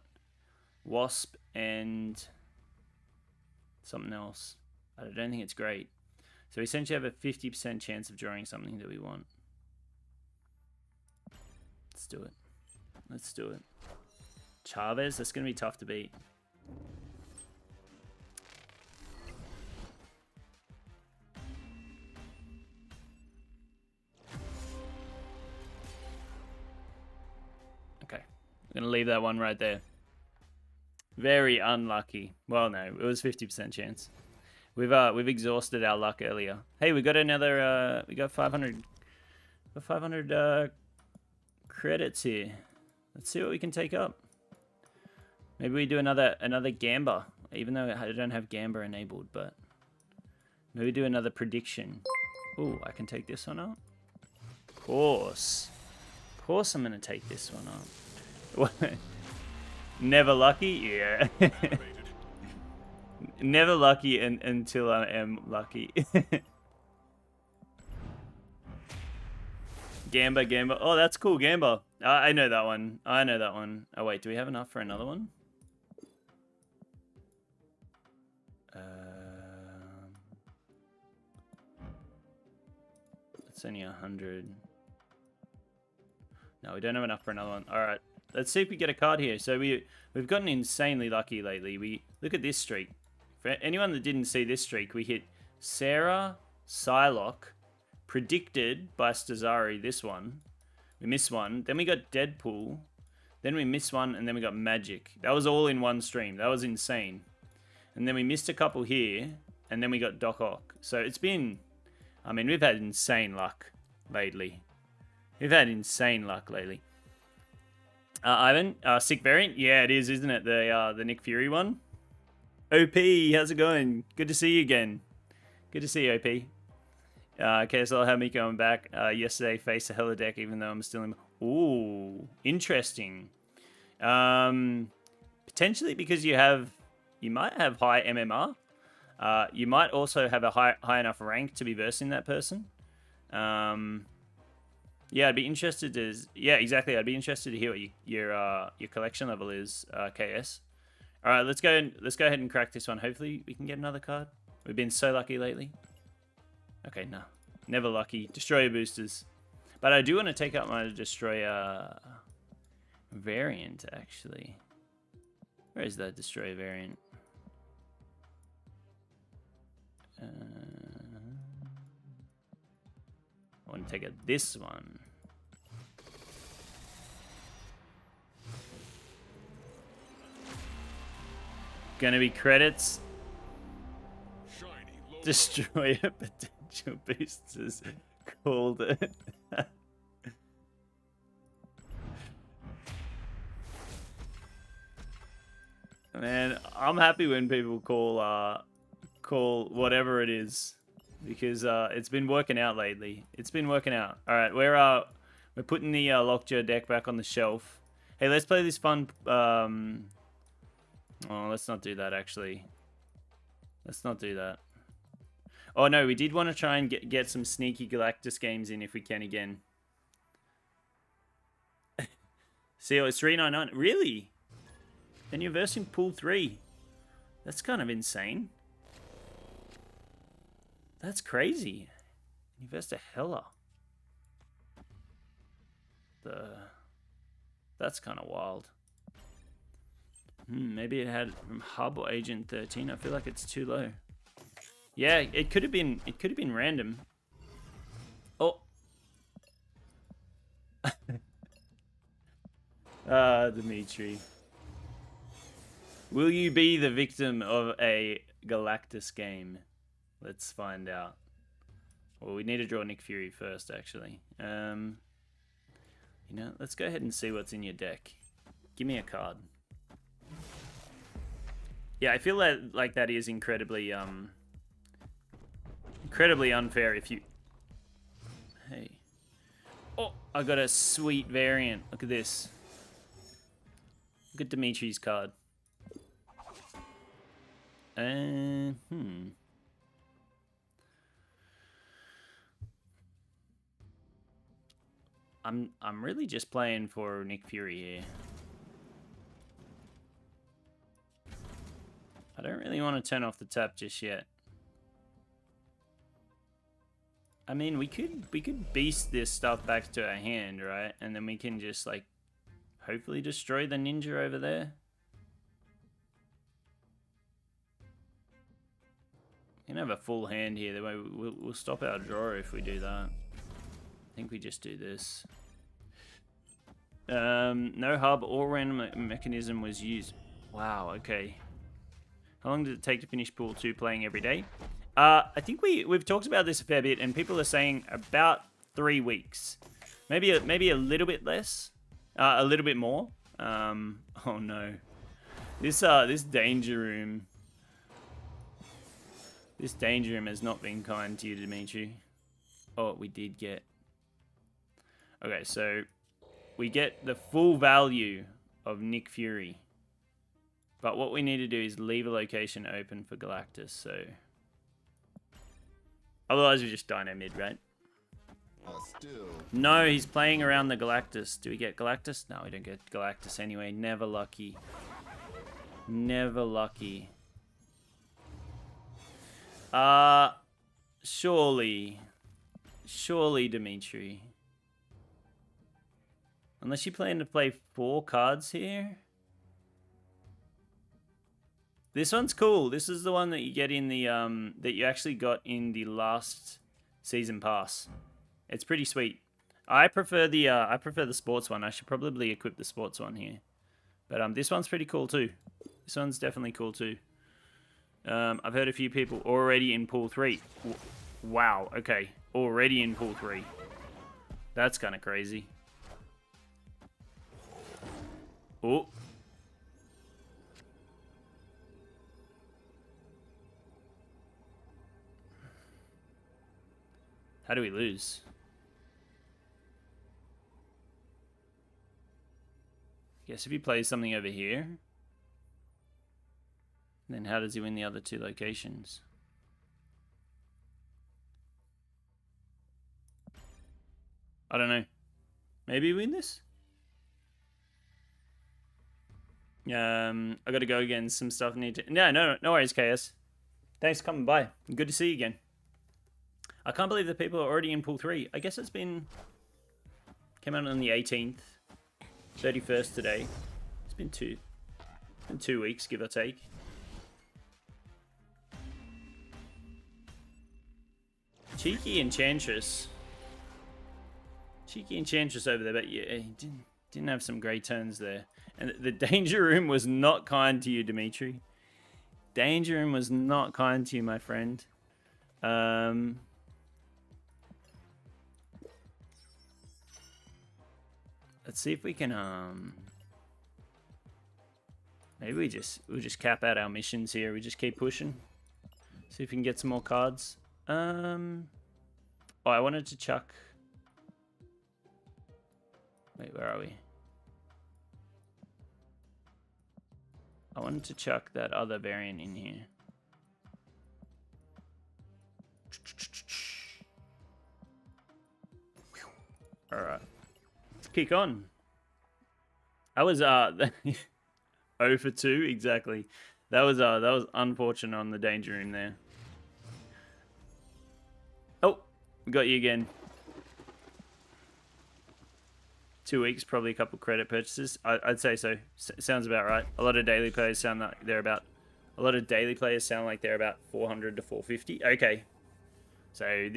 A: Wasp, and something else. I don't think it's great. So we essentially have a 50% chance of drawing something that we want. Let's do it. Chavez, that's going to be tough to beat. Okay, I'm going to leave that one right there. Very unlucky. Well, no, it was 50% chance. We've exhausted our luck earlier. Hey, we got another. We got 500. 500 credits here. Let's see what we can take up. Maybe we do another Gamba, even though I don't have Gamba enabled. But maybe do another prediction. Ooh, I can take this one out. course. Of course I'm going to take this one up. Never lucky? Yeah. Never lucky until I am lucky. Gamba. Oh, that's cool, Gamba. I know that one. Oh, wait, do we have enough for another one? It's only 100. No, we don't have enough for another one. All right, let's see if we get a card here. So we've gotten insanely lucky lately. We look at this streak. For anyone that didn't see this streak, we hit Sarah, Psylocke, predicted by Stazari. This one, we missed one. Then we got Deadpool. Then we missed one, and then we got Magic. That was all in one stream. That was insane. And then we missed a couple here, and then we got Doc Ock. So it's been, I mean, we've had insane luck lately. Ivan, sick variant? Yeah, it is, isn't it? The Nick Fury one. OP, how's it going? Good to see you again. Good to see you, OP. KSL had me going back yesterday. Faced a hella deck, even though I'm still in. Ooh, interesting. Potentially because you might have high MMR. You might also have a high enough rank to be versing that person. Yeah, I'd be interested to. Yeah, exactly. I'd be interested to hear what your collection level is, KS. All right, let's go ahead and crack this one. Hopefully we can get another card. We've been so lucky lately. Okay, no, never lucky. Destroyer boosters, but I do want to take out my Destroyer variant actually. Where is that Destroyer variant? I want to take out this one. Gonna be credits. Destroyer potential boosters. Called it. Man, I'm happy when people call whatever it is, because it's been working out lately. It's been working out. All right, we're putting the Lockjaw deck back on the shelf. Hey, let's play this fun. Oh, let's not do that actually. Let's not do that. Oh no, we did want to try and get some sneaky Galactus games in if we can again. See, it's 399. Really? And you're versing pool 3. That's kind of insane. That's crazy. You versed a hella. That's kind of wild. Maybe it had from Hub or Agent 13. I feel like it's too low. Yeah, it could have been random. Oh. Dimitri. Will you be the victim of a Galactus game? Let's find out. Well, we need to draw Nick Fury first, actually. You know, let's go ahead and see what's in your deck. Give me a card. Yeah, I feel like that is incredibly unfair if you... Hey. Oh, I got a sweet variant. Look at this. Look at Dimitri's card. I'm really just playing for Nick Fury here. I don't really want to turn off the tap just yet. I mean, we could beast this stuff back to our hand, right? And then we can just like hopefully destroy the ninja over there. We can have a full hand here. That way we'll stop our draw if we do that. I think we just do this. No hub or random mechanism was used. Wow, okay. How long did it take to finish pool 2 playing every day? I think we've talked about this a fair bit, and people are saying about 3 weeks. Maybe a little bit less. A little bit more. Oh no. This danger room. This danger room has not been kind to you, Dimitri. Oh, we did get... Okay, so we get the full value of Nick Fury. But what we need to do is leave a location open for Galactus, so... Otherwise we just dino mid, right? No, he's playing around the Galactus. Do we get Galactus? No, we don't get Galactus anyway. Never lucky. Never lucky. Surely. Surely, Dimitri. Unless you plan to play 4 cards here. This one's cool. This is the one that you get in the that you actually got in the last season pass. It's pretty sweet. I prefer the sports one. I should probably equip the sports one here. But this one's pretty cool too. This one's definitely cool too. I've heard a few people already in pool 3. Wow, okay. Already in pool 3. That's kind of crazy. Oh. How do we lose? Guess if he plays something over here, then how does he win the other 2 locations? I don't know. Maybe win this? I gotta go again. Some stuff need to... No worries, KS. Thanks for coming by. Good to see you again. I can't believe that people are already in pool 3. I guess it's been... Came out on the 18th. 31st today. It's been 2 weeks, give or take. Cheeky Enchantress. Cheeky Enchantress over there, but yeah, he didn't have some great turns there. And the Danger Room was not kind to you, Dimitri. Danger Room was not kind to you, my friend. Let's see if we can, maybe we'll just cap out our missions here. We just keep pushing. See if we can get some more cards. Oh, I wanted to chuck... Wait, where are we? I wanted to chuck that other variant in here. Alright. Let's kick on. I was 0 for 2, exactly. That was unfortunate on the Danger Room there. Oh, we got you again. 2 weeks, probably a couple credit purchases. I'd say so. Sounds about right. A lot of daily players sound like they're about... A lot of daily players sound like they're about 400 to 450. Okay. So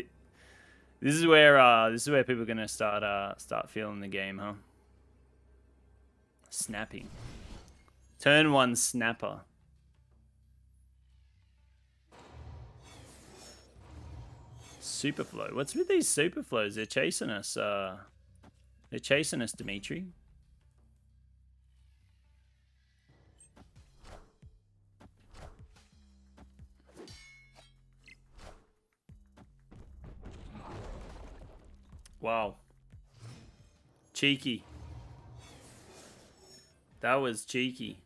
A: this is where people are gonna start feeling the game, huh? Snapping. Turn 1 snapper. Superflow. What's with these superflows? They're chasing us. They're chasing us, Dimitri. Wow. Cheeky. That was cheeky.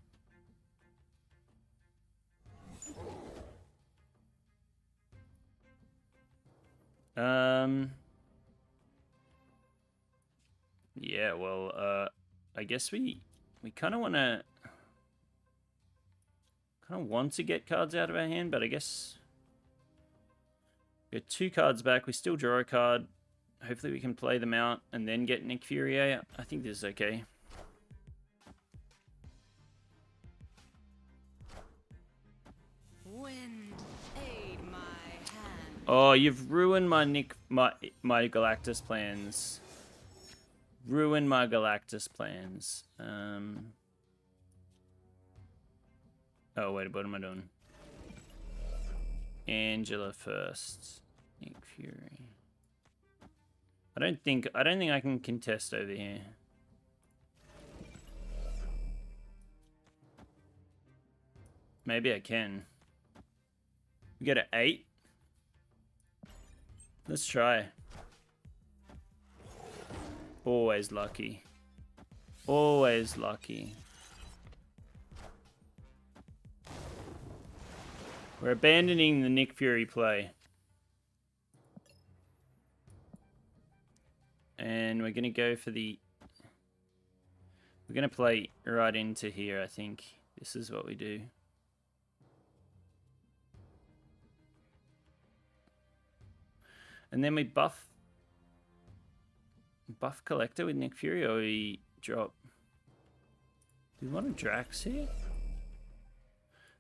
A: Yeah, well, I guess we kind of want to get cards out of our hand, but I guess we got 2 cards back. We still draw a card. Hopefully we can play them out and then get Nick Fury. I think this is okay.
B: Wind, aid my hand.
A: Oh, you've ruined my my Galactus plans. Ruined my Galactus plans. Oh wait, what am I doing? Angela first. Nick Fury. I don't think I can contest over here. Maybe I can. We get an 8. Let's try. Always lucky. Always lucky. We're abandoning the Nick Fury play. And we're going to go for the... We're going to play right into here, I think. This is what we do. And then we buff Collector with Nick Fury, or we drop... Do we want a Drax here?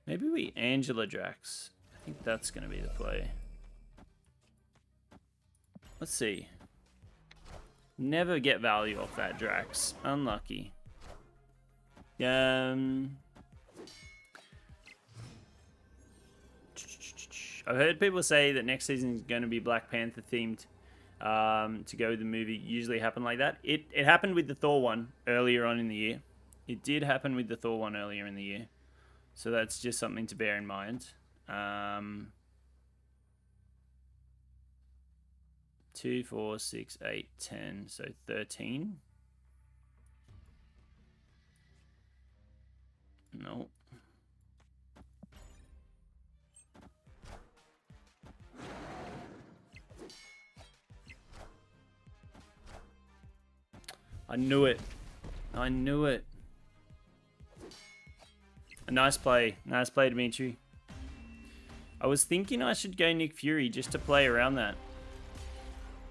A: Maybe we Angela Drax. I think that's going to be the play. Let's see. Never get value off that Drax. Unlucky. I've heard people say that next season is going to be Black Panther themed to go with the movie. Usually happen like that. It happened with the Thor one earlier on in the year. It did happen with the Thor one earlier in the year. So that's just something to bear in mind. 2, 4, 6, 8, 10. So 13. No. I knew it. I knew it. A nice play. Nice play, Dimitri. I was thinking I should go Nick Fury just to play around that.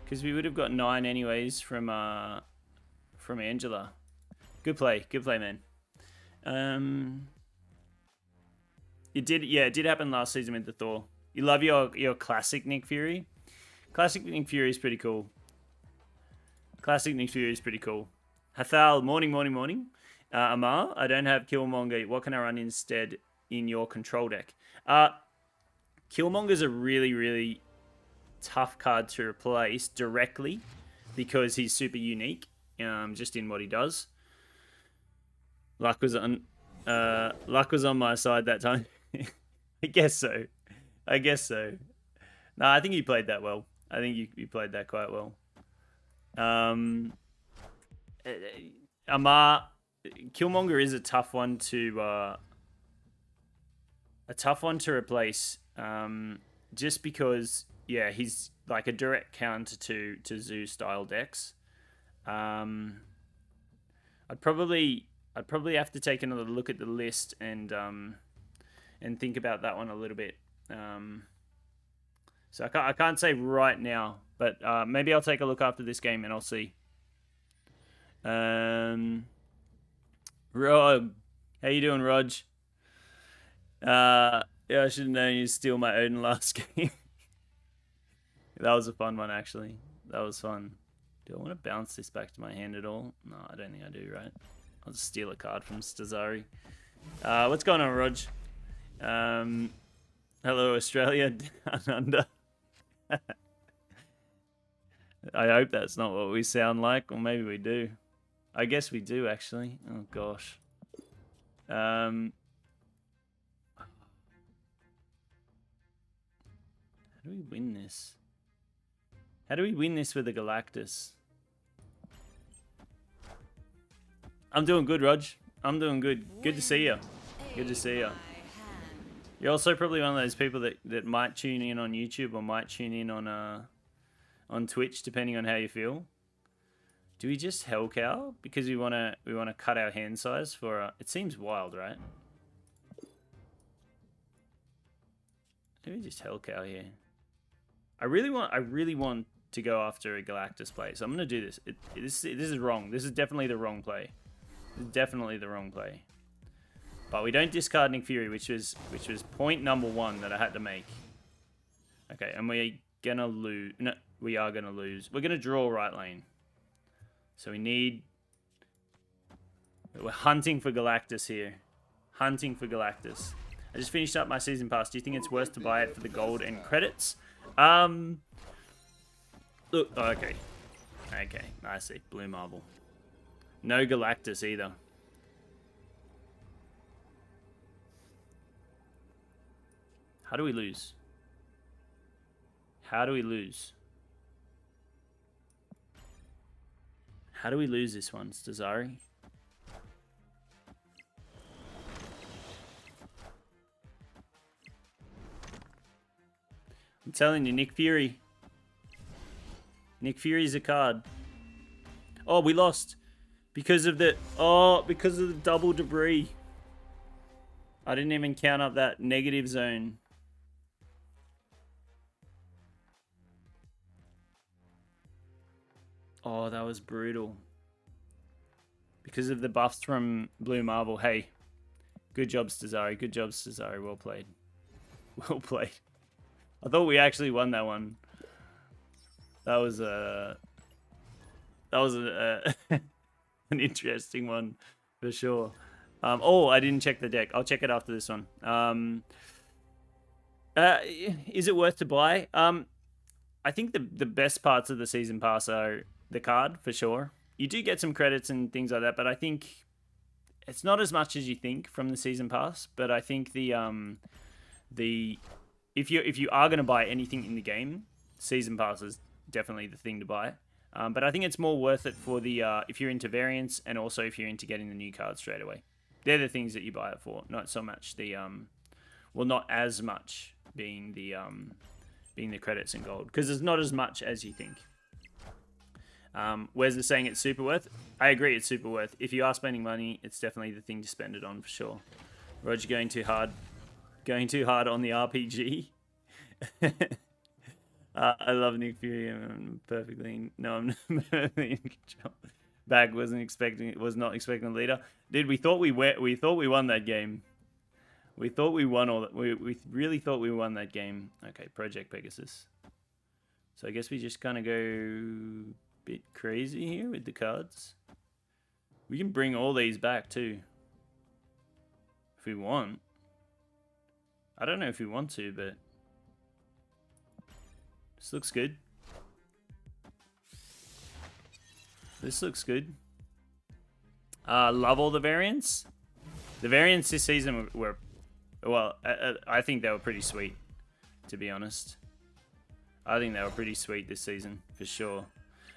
A: Because we would have got 9 anyways from Angela. Good play, man. It did happen last season with the Thor. You love your classic Nick Fury. Classic Nick Fury is pretty cool. Classic Nick Fury is pretty cool. Hathal, morning. Amar, I don't have Killmonger. What can I run instead in your control deck? Killmonger's a really, really tough card to replace directly because he's super unique, just in what he does. Luck was on my side that time. I guess so. No, I think you played that well. I think you played that quite well. Amar, Killmonger is a tough one to replace. Just because, yeah, he's like a direct counter to Zoo style decks. I'd probably have to take another look at the list and think about that one a little bit. So I can't say right now, but maybe I'll take a look after this game and I'll see. Rog, how you doing, Rog? Yeah, I should have known you'd steal my Odin last game. That was a fun one, actually. That was fun. Do I want to bounce this back to my hand at all? No, I don't think I do, right? I'll just steal a card from Stazari. What's going on, Rog? Hello, Australia. Down under. I hope that's not what we sound like, or maybe we do. I guess we do, actually. Oh, gosh. How do we win this? How do we win this with a Galactus? I'm doing good, Rog. I'm doing good. Good to see you. Good to see you. You're also probably one of those people that might tune in on YouTube or might tune in on Twitch, depending on how you feel. Do we just Hellcow because we wanna cut our hand size for? It seems wild, right? Maybe just Hellcow here. I really want to go after a Galactus play, so I'm gonna do this. This is wrong. This is definitely the wrong play. This is definitely the wrong play. But we don't discard Nick Fury, which was point number 1 that I had to make. Okay, and we're gonna lose. No, we are gonna lose. We're gonna draw right lane. So we're hunting for Galactus here. Hunting for Galactus. I just finished up my season pass. Do you think it's worth to buy it for the gold and credits? Look, oh, okay. Okay, I see. Blue marble. No Galactus either. How do we lose? How do we lose? How do we lose this one, Stazari? I'm telling you, Nick Fury. Nick Fury's a card. Oh, we lost. Because of the double debris. I didn't even count up that negative zone. Oh, that was brutal. Because of the buffs from Blue Marvel. Hey, good job, Stazari. Good job, Stazari. Well played. Well played. I thought we actually won that one. That was an interesting one for sure. Oh, I didn't check the deck. I'll check it after this one. Is it worth to buy? I think the best parts of the season pass are the card for sure. You do get some credits and things like that, but I think it's not as much as you think from the season pass. But I think if you are going to buy anything in the game, season pass is definitely the thing to buy. But I think it's more worth it for the if you're into variants and also if you're into getting the new cards straight away. They're the things that you buy it for, not so much the well, not as much being the credits and gold, because there's not as much as you think. Where's the saying it's super worth? I agree, it's super worth. If you are spending money, it's definitely the thing to spend it on for sure. Roger going too hard on the RPG. I love Nick Fury. I'm perfectly I'm perfectly in control. Bag was not expecting the leader. Dude, we thought we won that game. We thought we won all that. We really thought we won that game. Okay, Project Pegasus. So I guess we just kind of go a bit crazy here with the cards. We can bring all these back too, if we want. I don't know if we want to, but this looks good. This looks good. Love all the variants. The variants this season were well, I think they were pretty sweet, to be honest. I think they were pretty sweet this season, for sure.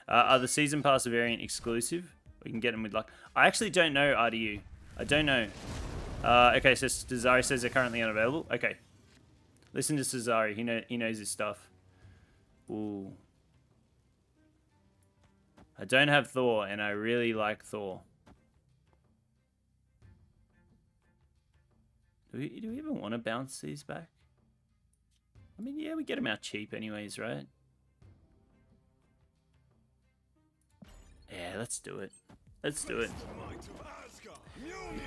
A: Are the Season Pass variant exclusive? We can get them with luck. I actually don't know, RDU. I don't know. Okay, so Stazari says they're currently unavailable. Okay. Listen to Stazari. He knows his stuff. Ooh. I don't have Thor, and I really like Thor. Do we even want to bounce these back? I mean, yeah, we get them out cheap anyways, right? Yeah, let's do it. Let's do it.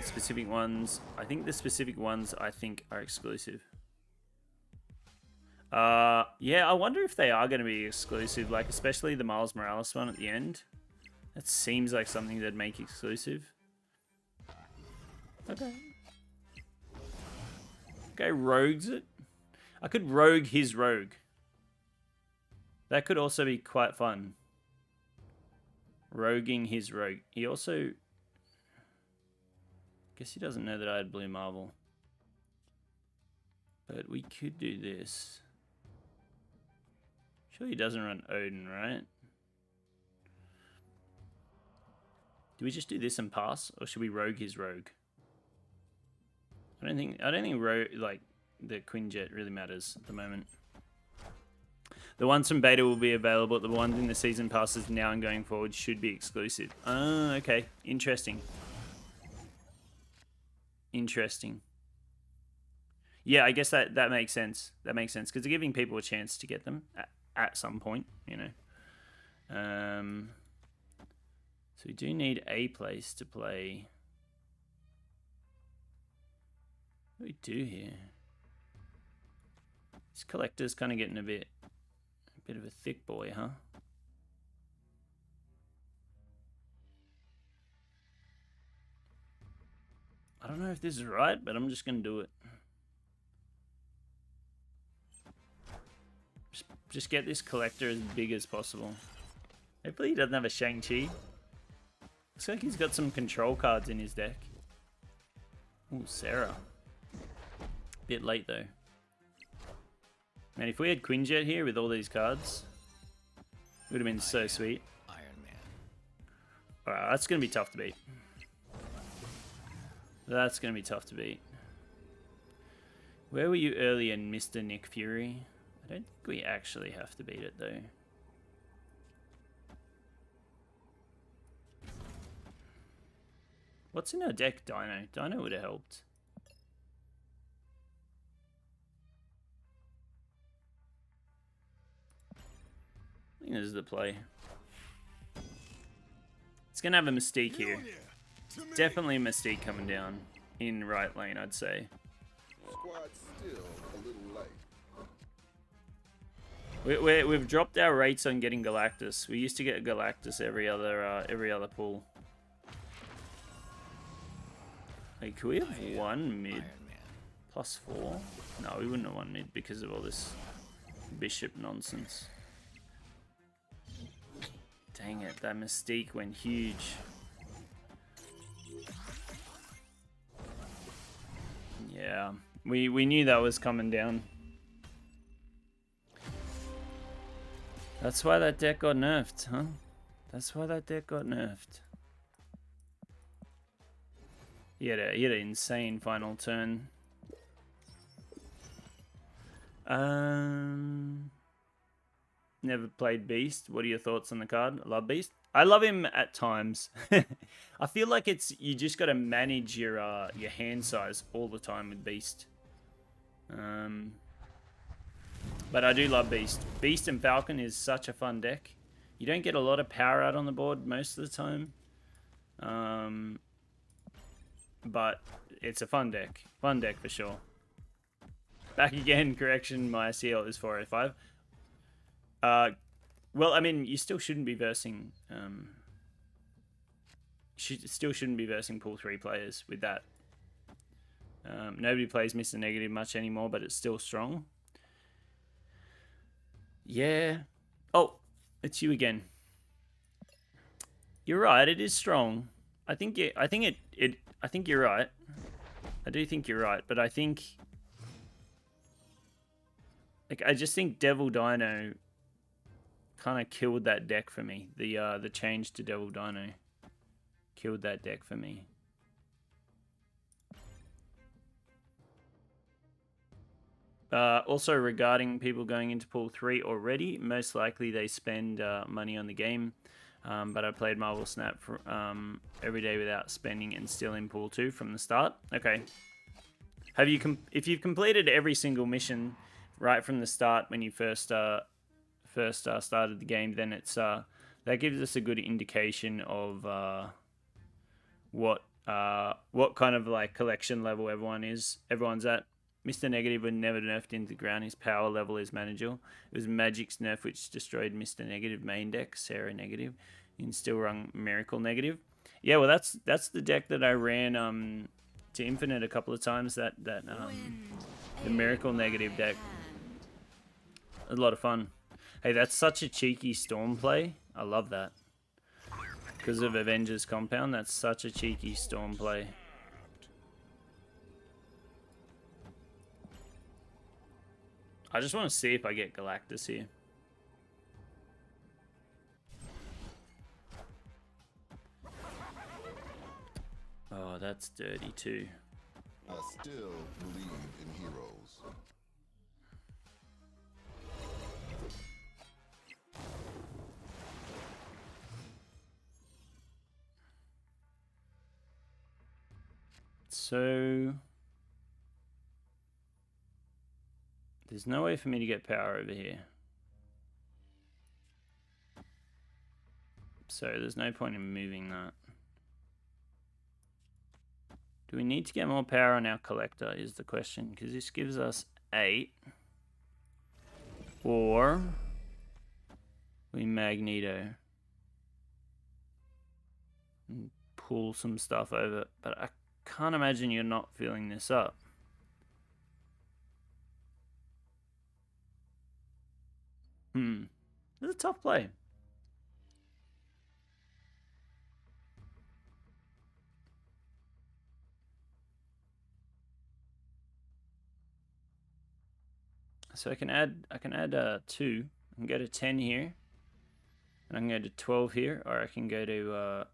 A: Specific ones. I think the specific ones are exclusive. Yeah, I wonder if they are going to be exclusive, like especially the Miles Morales one at the end. That seems like something they'd make exclusive. Okay. Okay, rogues it. I could rogue his rogue. That could also be quite fun. Roguing his rogue. He also... guess he doesn't know that I had Blue Marvel. But we could do this. Sure he doesn't run Odin, right? Do we just do this and pass? Or should we rogue his rogue? I don't think rogue, like the Quinjet really matters at the moment. The ones from beta will be available. The ones in the season passes now and going forward should be exclusive. Oh, okay. Interesting. Interesting. Yeah, I guess that makes sense. That makes sense because they're giving people a chance to get them at some point, you know. So we do need a place to play. What do we do here? This collector's kind of getting a bit of a thick boy, huh? I don't know if this is right, but I'm just gonna do it. Just get this collector as big as possible. Hopefully he doesn't have a Shang-Chi. Looks like he's got some control cards in his deck. Ooh, Sarah. Bit late though. Man, if we had Quinjet here with all these cards, it would have been so sweet.
C: Iron Man.
A: Alright, that's going to be tough to beat. That's going to be tough to beat. Where were you earlier, Mr. Nick Fury? I don't think we actually have to beat it, though. What's in our deck, Dino? Dino would have helped. I think this is the play. It's going to have a Mystique here. Definitely a Mystique coming down in right lane, I'd say.
C: Squad's still a little light.
A: We've dropped our rates on getting Galactus. We used to get Galactus every other pull. Hey, could we have one mid +4? No, we wouldn't have one mid because of all this bishop nonsense. Dang it, that Mystique went huge. Yeah, we knew that was coming down. That's why that deck got nerfed, huh? That's why that deck got nerfed. He had an insane final turn. Never played Beast. What are your thoughts on the card? I love Beast. I love him at times. I feel like you just got to manage your hand size all the time with Beast. But I do love Beast. Beast and Falcon is such a fun deck. You don't get a lot of power out on the board most of the time. But it's a fun deck. Fun deck for sure. Back again, correction, my CL is 405. Well, I mean, you still shouldn't be versing... still shouldn't be versing pool 3 players with that. Nobody plays Mr. Negative much anymore, but it's still strong. Yeah. Oh, it's you again. You're right, it is strong. I think you're right. I do think you're right, but I think... Like, I just think Devil Dino kind of killed that deck for me. The change to Devil Dino killed that deck for me. Also, regarding people going into pool 3 already, most likely they spend money on the game. But I played Marvel Snap for, every day without spending and still in pool 2 from the start. Okay. If you've completed every single mission right from the start when you first started the game, then it's that gives us a good indication of what kind of like collection level everyone's at. Mr. Negative was never nerfed into the ground. His power level is manageable. It was Magic's nerf which destroyed Mr. Negative main deck, Sarah Negative. You can still run Miracle Negative. Yeah, well that's the deck that I ran to Infinite a couple of times. The Miracle Negative deck. A lot of fun. Hey, that's such a cheeky Storm play. I love that. Because of Avengers Compound, that's such a cheeky Storm play. I just want to see if I get Galactus here. Oh, that's dirty too.
C: I still believe in heroes.
A: So there's no way for me to get power over here. So there's no point in moving that. Do we need to get more power on our collector is the question, because this gives us 8. Or we Magneto and pull some stuff over, but I can't imagine you're not filling this up. It's a tough play. So I can add 2. I can go to 10 here, and I can go to 12 here, or I can go to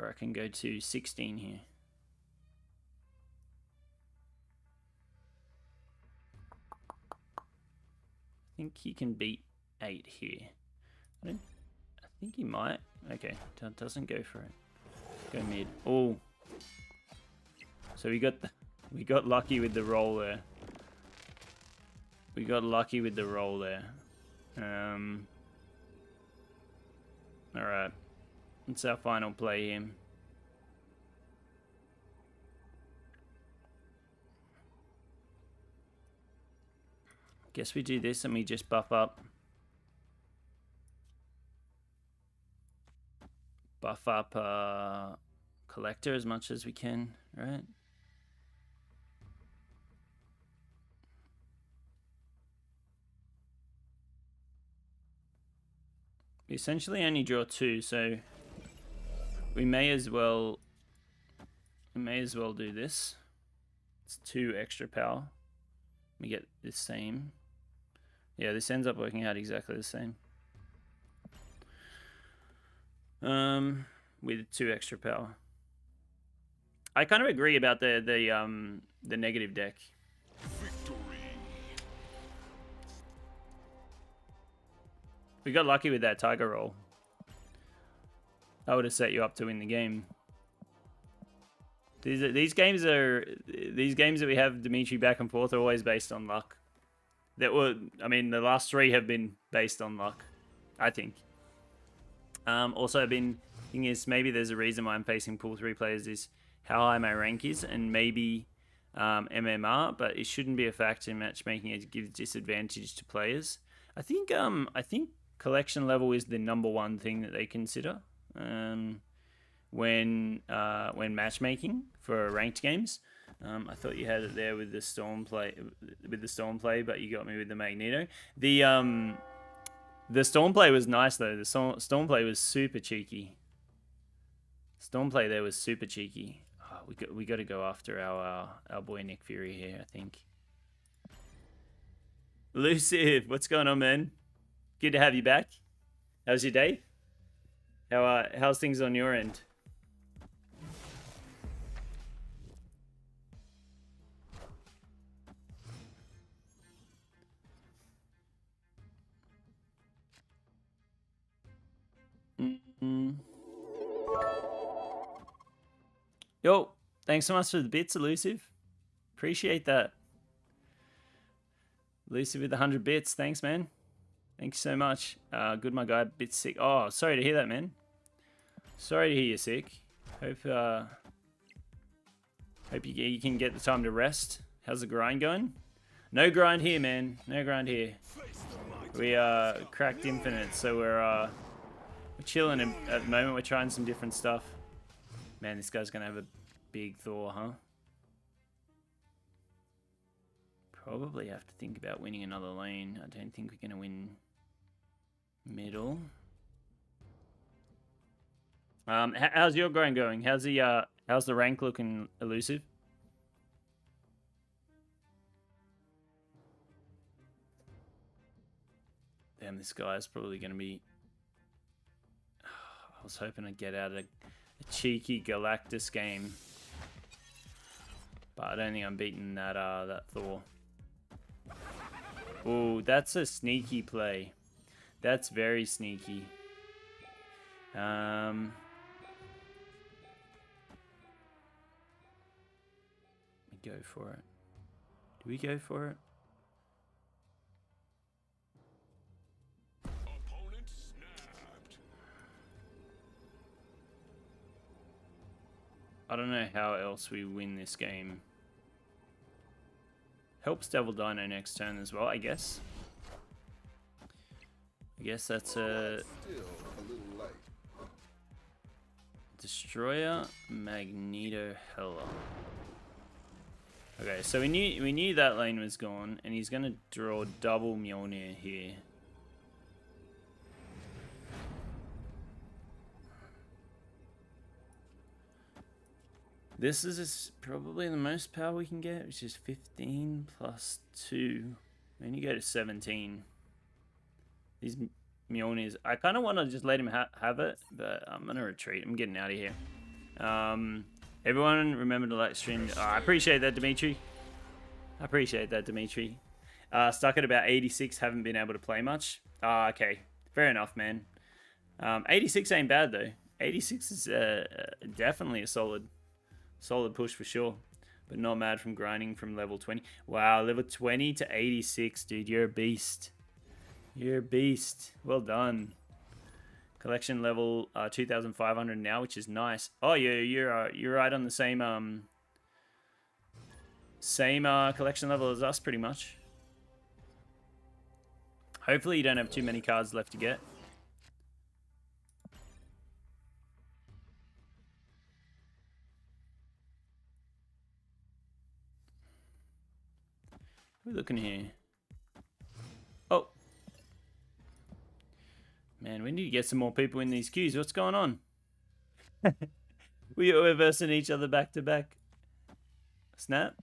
A: Or I can go to 16 here. I think he can beat 8 here. I think he might. Okay, doesn't go for it. Go mid. Oh. So we got lucky with the roll there. We got lucky with the roll there. Alright. It's our final play here. Guess we do this and we just buff up. Buff up Collector as much as we can, right? We essentially only draw 2, so we may as well do this. It's 2 extra power. We get the same. Yeah, this ends up working out exactly the same. With 2 extra power. I kind of agree about the negative deck. We got lucky with that Tiger roll. I would have set you up to win the game. These games that we have Dimitri back and forth are always based on luck. I mean, the last 3 have been based on luck, I think. Also, thing is, maybe there's a reason why I'm facing pool 3 players is how high my rank is, and maybe MMR, but it shouldn't be a factor in matchmaking. It gives disadvantage to players. I think collection level is the #1 thing that they consider when matchmaking for ranked games. I thought you had it there with the storm play, but you got me with the Magneto. The storm play was nice though. The storm play was super cheeky. Storm play there was super cheeky. Oh, we got to go after our boy Nick Fury here, I think. Elusive, what's going on, man? Good to have you back. How's your day? How's things on your end? Yo, thanks so much for the bits, Elusive. Appreciate that. Elusive with 100 bits. Thanks, man. Thanks so much. Good, my guy. Bit sick. Oh, sorry to hear that, man. Sorry to hear you're sick. Hope you can get the time to rest. How's the grind going? No grind here, man. No grind here. We cracked Infinite, so we're chilling at the moment. We're trying some different stuff. Man, this guy's gonna have a big Thor, huh? Probably have to think about winning another lane. I don't think we're gonna win middle. How's your grind going? How's the rank looking, Elusive? Damn, this guy's probably gonna be. I was hoping to get out a cheeky Galactus game, but I don't think I'm beating that Thor. Oh, that's a sneaky play. That's very sneaky. We go for it. Do we go for it?
C: Opponent snapped.
A: I don't know how else we win this game. Helps Devil Dino next turn as well, I guess. I guess that's a
C: Still a little light.
A: Destroyer, Magneto, Hella. Okay, so we knew that lane was gone, and he's gonna draw double Mjolnir here. This is probably the most power we can get, which is 15 plus 2. Then you go to 17. These Mjolnirs, I kind of want to just let him have it, but I'm going to retreat. I'm getting out of here. Everyone remember to like stream. Oh, I appreciate that, Dimitri. I appreciate that, Dimitri. Stuck at about 86, haven't been able to play much. Okay. Fair enough, man. 86 ain't bad, though. 86 is definitely a solid push for sure. But not mad from grinding from level 20. Wow, level 20 to 86, dude. You're a beast. You're a beast. Well done. Collection level 2,500 now, which is nice. Oh, you're right on the same collection level as us, pretty much. Hopefully you don't have too many cards left to get. What are we looking here? Oh. Man, we need to get some more people in these queues. What's going on? We're versing each other back to back. Snap.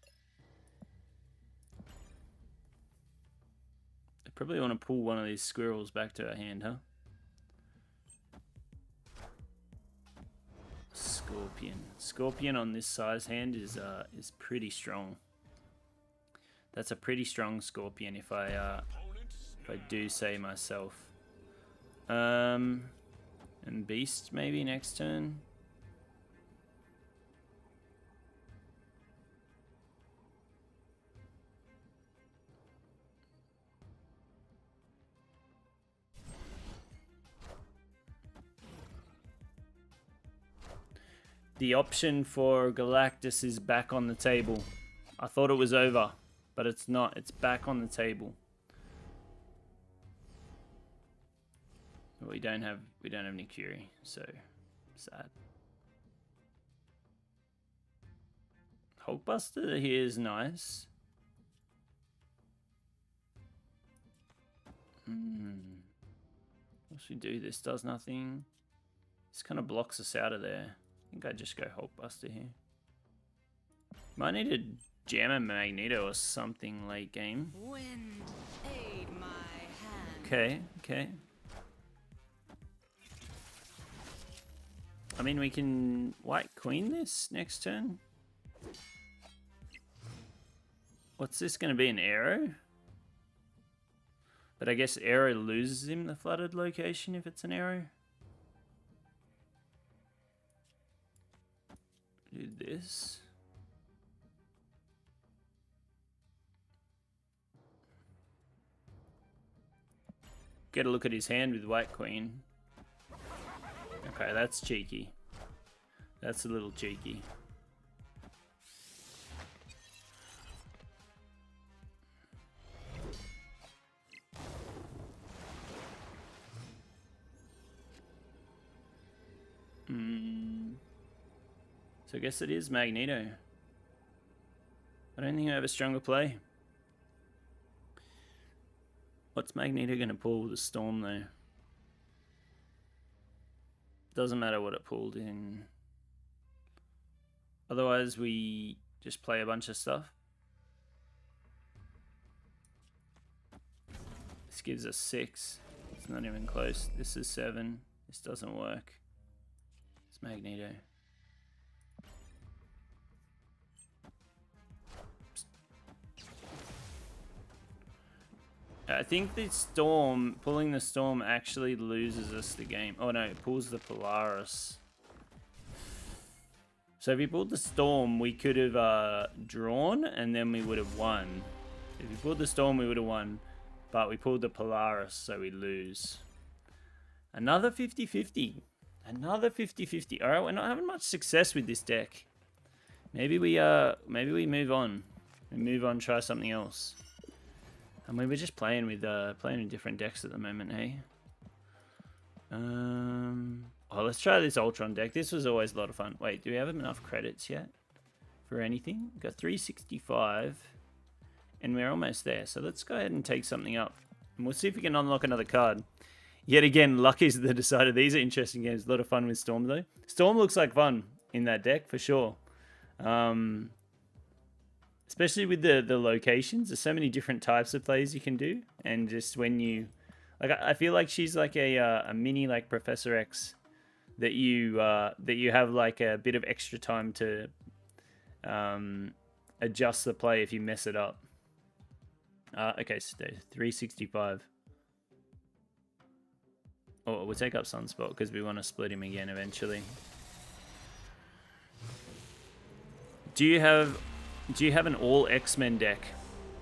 A: I probably want to pull one of these squirrels back to our hand, huh? Scorpion. Scorpion on this size hand is pretty strong. That's a pretty strong scorpion if I do say myself. And beast maybe next turn. The option for Galactus is back on the table. I thought it was over, but it's not. It's back on the table. We don't have Nick Fury, so sad. Hulkbuster here is nice. Once we do this, does nothing. This kind of blocks us out of there. I think I'd just go Hulkbuster here. Might need to jam a Magneto or something late game.
B: Wind, aid my hand.
A: Okay, okay. I mean, we can White Queen this next turn. What's this going to be, an arrow? But I guess arrow loses him the flooded location if it's an arrow. Do this. Get a look at his hand with White Queen. Okay, that's cheeky. That's a little cheeky. So I guess it is Magneto. I don't think I have a stronger play. What's Magneto going to pull? The Storm, though. Doesn't matter what it pulled in. Otherwise, we just play a bunch of stuff. This gives us 6. It's not even close. This is 7. This doesn't work. It's Magneto. I think the Storm, pulling the Storm actually loses us the game. Oh no, it pulls the Polaris. So if we pulled the Storm, we could have drawn and then we would have won. If we pulled the Storm, we would have won. But we pulled the Polaris, so we lose. Another 50-50. Another 50-50. Alright, we're not having much success with this deck. Maybe we move on. We move on, try something else. I mean, we're just playing with different decks at the moment, hey? Oh, let's try this Ultron deck. This was always a lot of fun. Wait, do we have enough credits yet for anything? We've got 365, and we're almost there. So let's go ahead and take something up, and we'll see if we can unlock another card. Yet again, luck is the decider. These are interesting games. A lot of fun with Storm, though. Storm looks like fun in that deck, for sure. Especially with the locations. There's so many different types of plays you can do. And just when you... like, I feel like she's like a mini, like, Professor X that you have like a bit of extra time to adjust the play if you mess it up. Okay, so 365. Oh, we'll take up Sunspot because we want to split him again eventually. Do you have an all X-Men deck?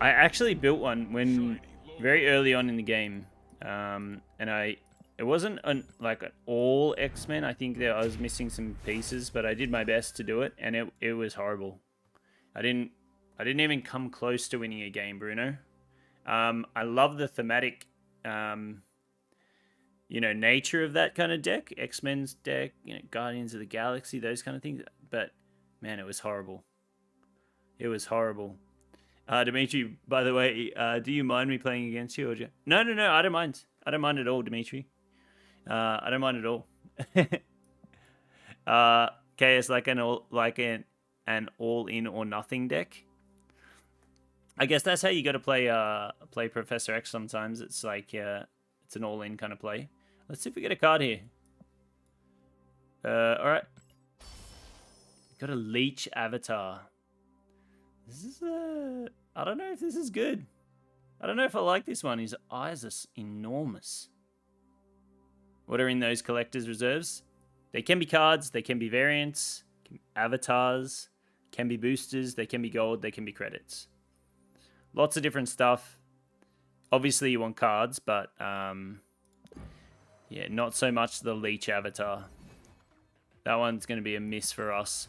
A: I actually built one when very early on in the game, and it wasn't like an all X-Men. I think that I was missing some pieces, but I did my best to do it, and it was horrible. I didn't even come close to winning a game, Bruno. I love the thematic, nature of that kind of deck, X-Men's deck, Guardians of the Galaxy, those kind of things. But man, it was horrible. It was horrible. Dimitri, by the way, do you mind me playing against you? Or No, I don't mind. I don't mind at all, Dimitri. I don't mind at all. Okay, it's like an all in or nothing deck. I guess that's how you got to play Professor X sometimes. It's like it's an all in kind of play. Let's see if we get a card here. All right. Got a Leech Avatar. This is I don't know if this is good. I don't know if I like this one. His eyes are enormous. What are in those collector's reserves? They can be cards, they can be variants, avatars, can be boosters, they can be gold, they can be credits. Lots of different stuff. Obviously you want cards, but yeah, not so much the Leech Avatar. That one's going to be a miss for us.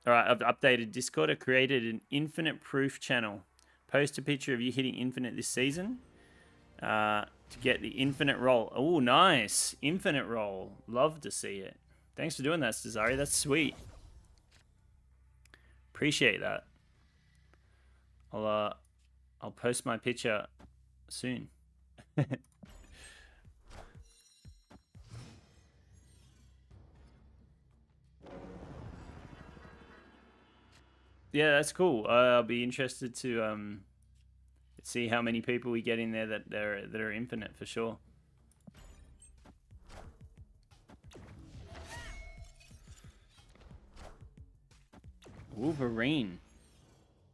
A: Alright, I've updated Discord. I created an infinite proof channel. Post a picture of you hitting infinite this season to get the infinite roll. Oh, nice. Infinite roll. Love to see it. Thanks for doing that, Cesare. That's sweet. Appreciate that. I'll post my picture soon. Yeah, that's cool. I'll be interested to see how many people we get in there that are infinite for sure. Wolverine.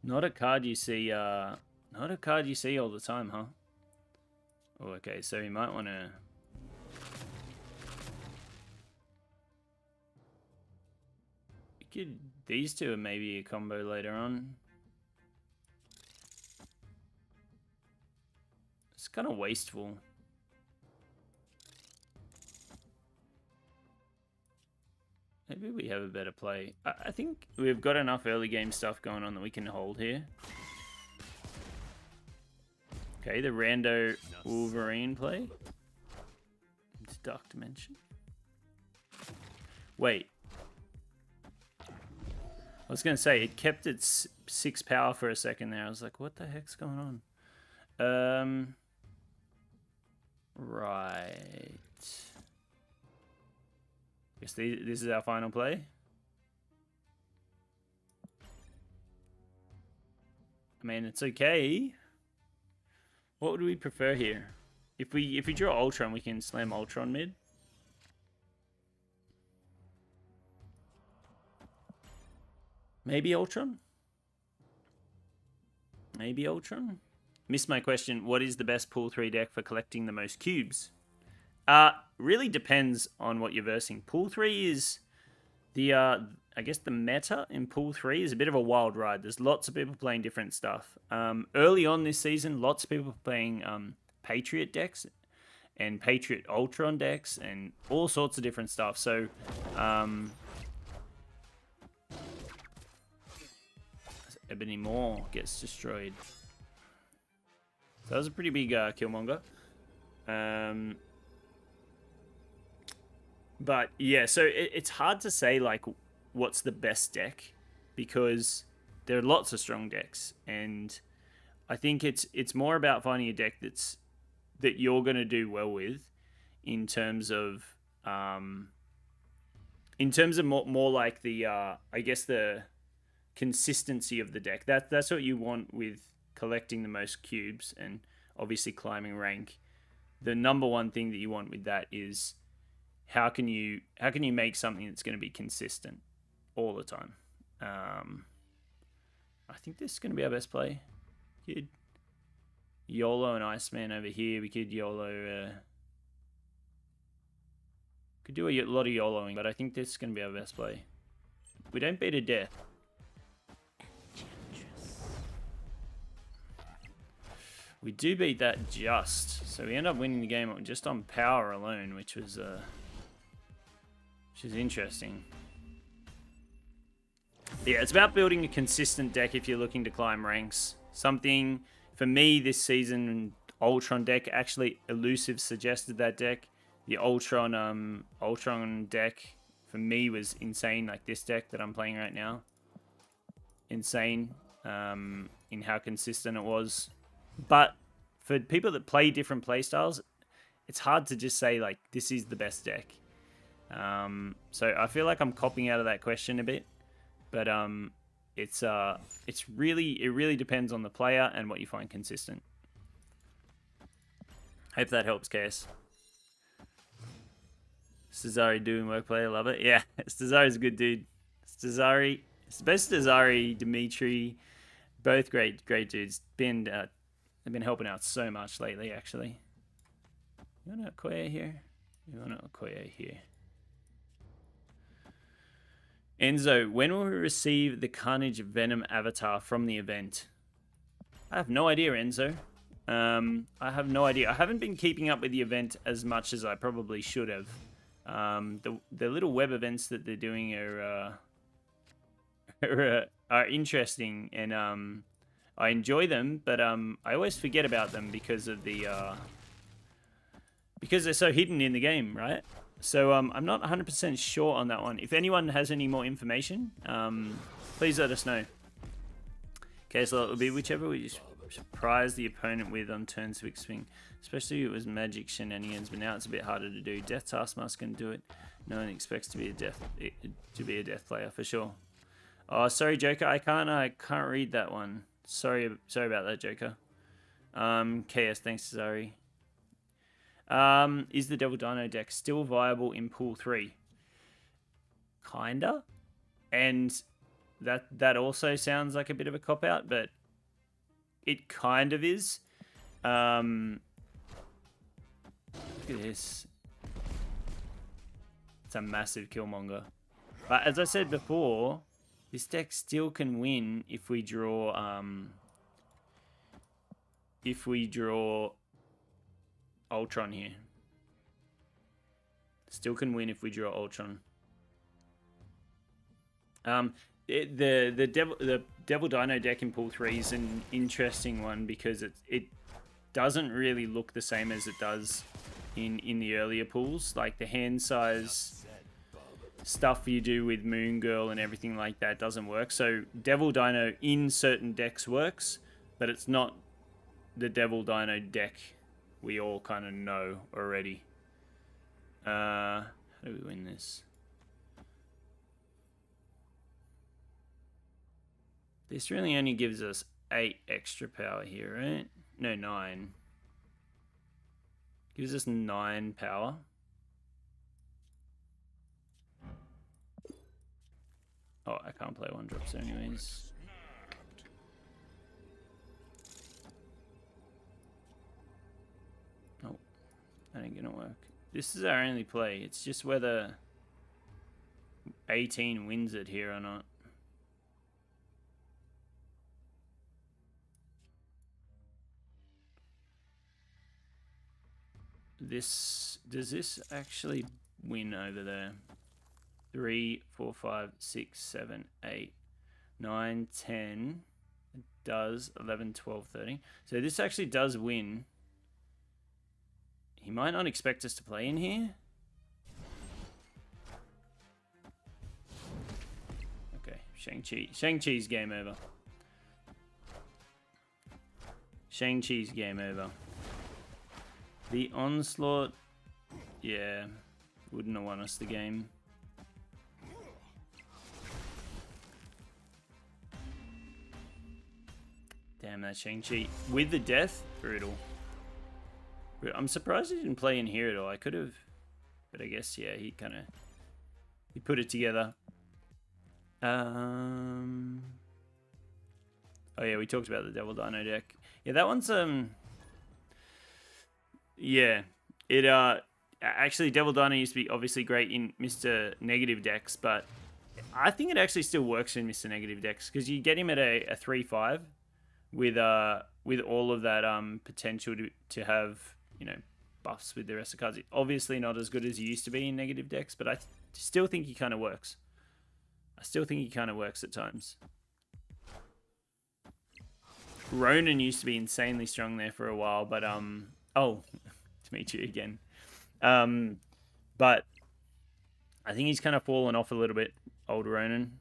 A: Not a card you see all the time, huh? Oh, okay, so you might want to these two are maybe a combo later on. It's kind of wasteful. Maybe we have a better play. I think we've got enough early game stuff going on that we can hold here. Okay, the rando Wolverine play. Into Dark Dimension. Wait. I was going to say, it kept its 6 power for a second there. I was like, what the heck's going on? Right. Guess this is our final play. I mean, it's okay. What would we prefer here? If we draw Ultron, we can slam Ultron mid. Maybe Ultron? Maybe Ultron? Missed my question. What is the best pool 3 deck for collecting the most cubes? Really depends on what you're versing. Pool 3 is the, I guess the meta in Pool 3 is a bit of a wild ride. There's lots of people playing different stuff. Early on this season, lots of people playing Patriot decks and Patriot Ultron decks and all sorts of different stuff. So, Ebony Maw gets destroyed. So that was a pretty big Killmonger. But yeah, so it's hard to say like what's the best deck because there are lots of strong decks, and I think it's more about finding a deck that you're going to do well with in terms of more like the I guess the consistency of the deck. That's what you want with collecting the most cubes and obviously climbing rank. The number one thing that you want with that is how can you make something that's going to be consistent all the time? I think this is going to be our best play. Could YOLO and Iceman over here. We could YOLO. Could do a lot of YOLOing, but I think this is going to be our best play. We don't beat a death. We do beat that just. So we end up winning the game just on power alone, which is interesting. Yeah, it's about building a consistent deck if you're looking to climb ranks. Something, for me, this season, Ultron deck, actually Elusive suggested that deck. The Ultron deck, for me, was insane, like this deck that I'm playing right now. Insane in how consistent it was. But for people that play different playstyles, it's hard to just say, like, this is the best deck. So I feel like I'm copying out of that question a bit. But it really depends on the player and what you find consistent. Hope that helps, Case. Stazari doing work play, I love it. Yeah, Stazari's a good dude. Stazari, both Stazari, Dimitri, both great dudes. They've been helping out so much lately, actually. You want to Okoye here? You want to Okoye here? Enzo, when will we receive the Carnage Venom avatar from the event? I have no idea, Enzo. I have no idea. I haven't been keeping up with the event as much as I probably should have. The little web events that they're doing are interesting, and I enjoy them, but I always forget about them because of because they're so hidden in the game, right? So I'm not 100% sure on that one. If anyone has any more information, please let us know. Okay, so it will be whichever we surprise the opponent with on turn 6 swing. Especially if it was magic shenanigans, but now it's a bit harder to do. Death Taskmaster can do it. No one expects to be a death player for sure. Oh, sorry, Joker. I can't read that one. Sorry about that, Joker. KS, thanks, Zari. Is the Devil Dino deck still viable in Pool 3? Kinda. And that also sounds like a bit of a cop-out, but it kind of is. Look at this. It's a massive Killmonger. But as I said before, this deck still can win if we draw Ultron here. Still can win if we draw Ultron. The Devil Dino deck in Pool 3 is an interesting one because it doesn't really look the same as it does in the earlier pools. Like the hand size stuff you do with Moon Girl and everything like that doesn't work. So Devil Dino in certain decks works, but it's not the Devil Dino deck we all kind of know already. How do we win this? This really only gives us 8 extra power here, right? No, 9. Gives us 9 power. Oh, I can't play 1-drops anyways. Oh, that ain't gonna work. This is our only play. It's just whether 18 wins it here or not. Does this actually win over there? 3, 4, 5, 6, 7, 8, 9, 10. It does 11, 12, 13. So this actually does win. He might not expect us to play in here. Okay, Shang-Chi. Shang-Chi's game over. Shang-Chi's game over. The Onslaught, yeah, wouldn't have won us the game. Damn, that Shang-Chi. With the death, brutal. I'm surprised he didn't play in here at all. I could have But I guess, yeah, he put it together. Oh yeah, we talked about the Devil Dino deck. Yeah, that one's yeah, it actually Devil Dino used to be obviously great in Mr. Negative decks, but I think it actually still works in Mr. Negative decks because you get him at a 3/5 with all of that potential to have, you know, buffs with the rest of the cards. Obviously not as good as he used to be in negative decks, but I still think he kind of works. I still think he kind of works at times. Ronan used to be insanely strong there for a while, but oh, to meet you again. But I think he's kind of fallen off a little bit, old Ronan.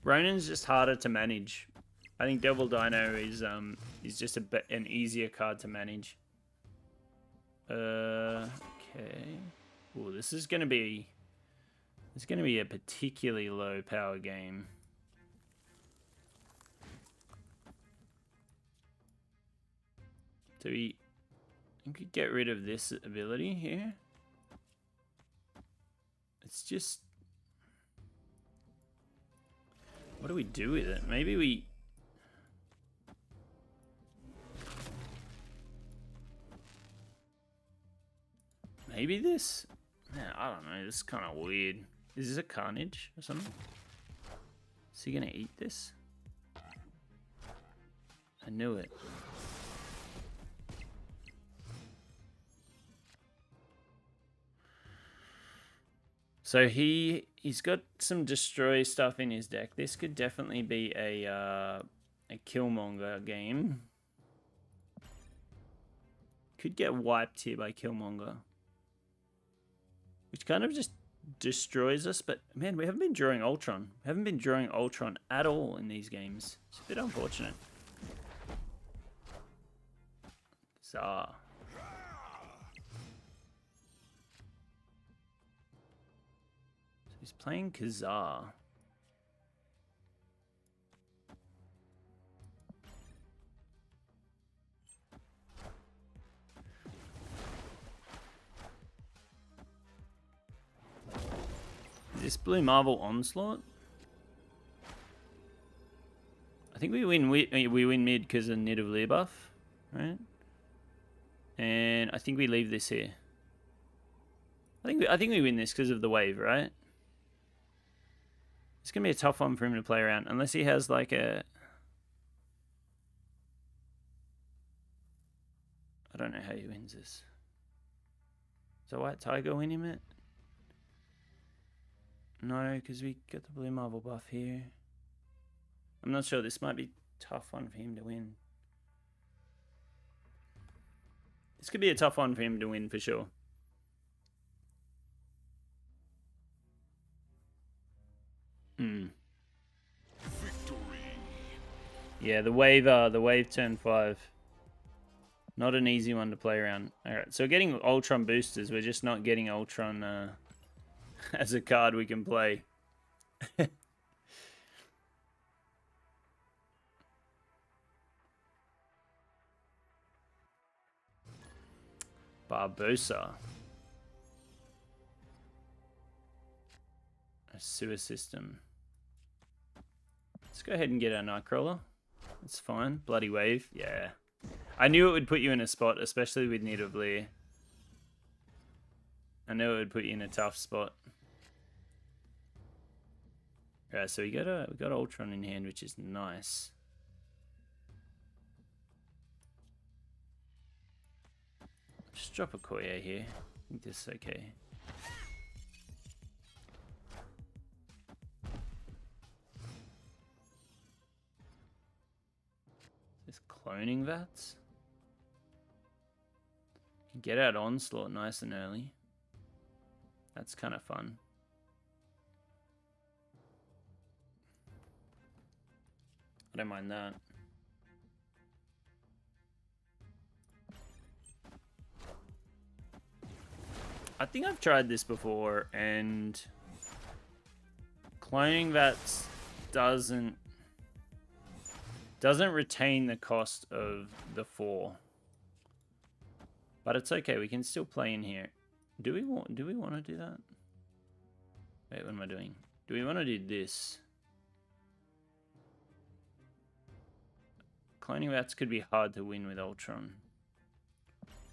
A: Ronan's just harder to manage. I think Devil Dino is just an easier card to manage. Okay. Ooh, this is gonna be a particularly low power game. Do we could get rid of this ability here? It's just, what do we do with it? Maybe we... Maybe this? Man, I don't know. This is kind of weird. Is this a Carnage or something? Is he gonna eat this? I knew it. So he's got some destroy stuff in his deck. This could definitely be a Killmonger game. Could get wiped here by Killmonger, which kind of just destroys us. But man, we haven't been drawing Ultron. We haven't been drawing Ultron at all in these games. It's a bit unfortunate. Zah. He's playing Kazar. Is this Blue Marvel Onslaught? I think we win mid because of Nid of Leer buff, right? And I think we leave this here. I think we win this because of the wave, right? It's going to be a tough one for him to play around. Unless he has like a... I don't know how he wins this. Does a White Tiger win him it? No, because we got the Blue Marvel buff here. I'm not sure. This might be a tough one for him to win. This could be a tough one for him to win for sure. Yeah, the wave turn 5. Not an easy one to play around. Alright, so getting Ultron boosters, we're just not getting Ultron as a card we can play. Barbosa. A sewer system. Let's go ahead and get our Nightcrawler. That's fine. Bloody wave. Yeah. I knew it would put you in a spot, especially with Nid of Leer. I knew it would put you in a tough spot. Alright, so we got Ultron in hand, which is nice. Just drop a Koye here. I think this is okay. This cloning vats. Can get out Onslaught nice and early. That's kind of fun. I don't mind that. I think I've tried this before, and cloning vats doesn't Doesn't retain the cost of the 4. But it's okay, we can still play in here. Do we want to do that? Wait, what am I doing? Do we want to do this? Cloning bats could be hard to win with Ultron.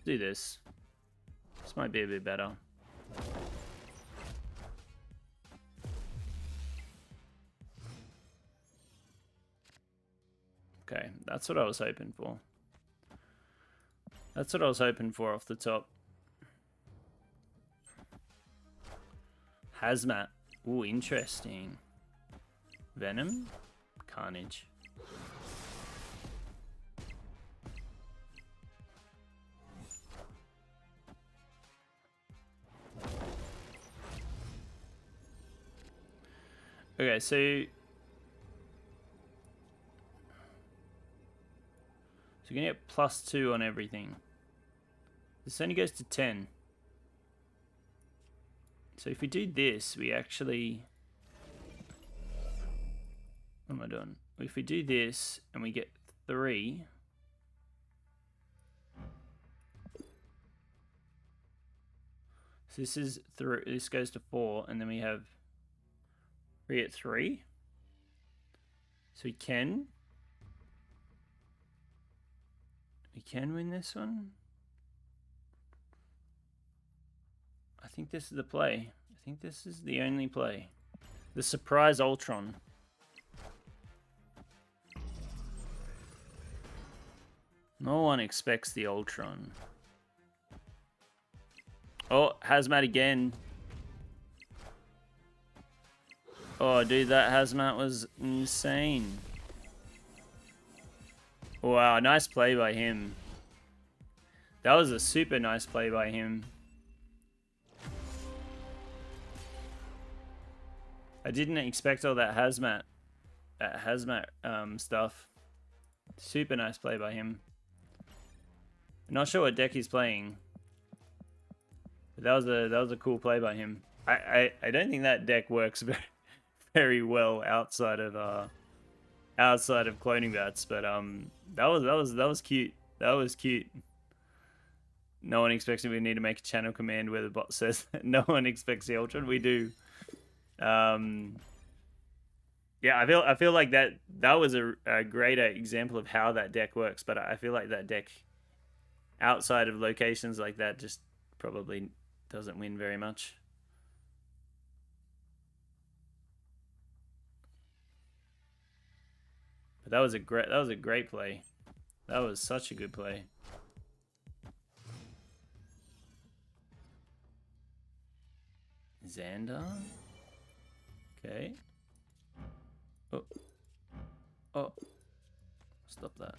A: Do this. This might be a bit better. Okay, that's what I was hoping for. That's what I was hoping for off the top. Hazmat. Ooh, interesting. Venom? Carnage. Okay, so you're gonna get +2 on everything. This only goes to 10. So if we do this, we actually... What am I doing? If we do this and we get 3... So this is 3. This goes to 4, and then we have 3 at 3. So we can win this one. I think this is the play. I think this is the only play. The surprise Ultron. No one expects the Ultron. Oh, Hazmat again. Oh, dude, that Hazmat was insane. Wow, nice play by him. That was a super nice play by him. I didn't expect all that hazmat stuff. Super nice play by him. I'm not sure what deck he's playing, but that was a cool play by him. I don't think that deck works very well outside of cloning bats, but that was cute. That was cute. No one expects we need to make a channel command where the bot says that no one expects the Ultron. We do. Yeah, I feel like that was a greater example of how that deck works, but I feel like that deck outside of locations like that just probably doesn't win very much. But that was a great play. That was such a good play. Xander. Okay. Oh. Oh. Stop that.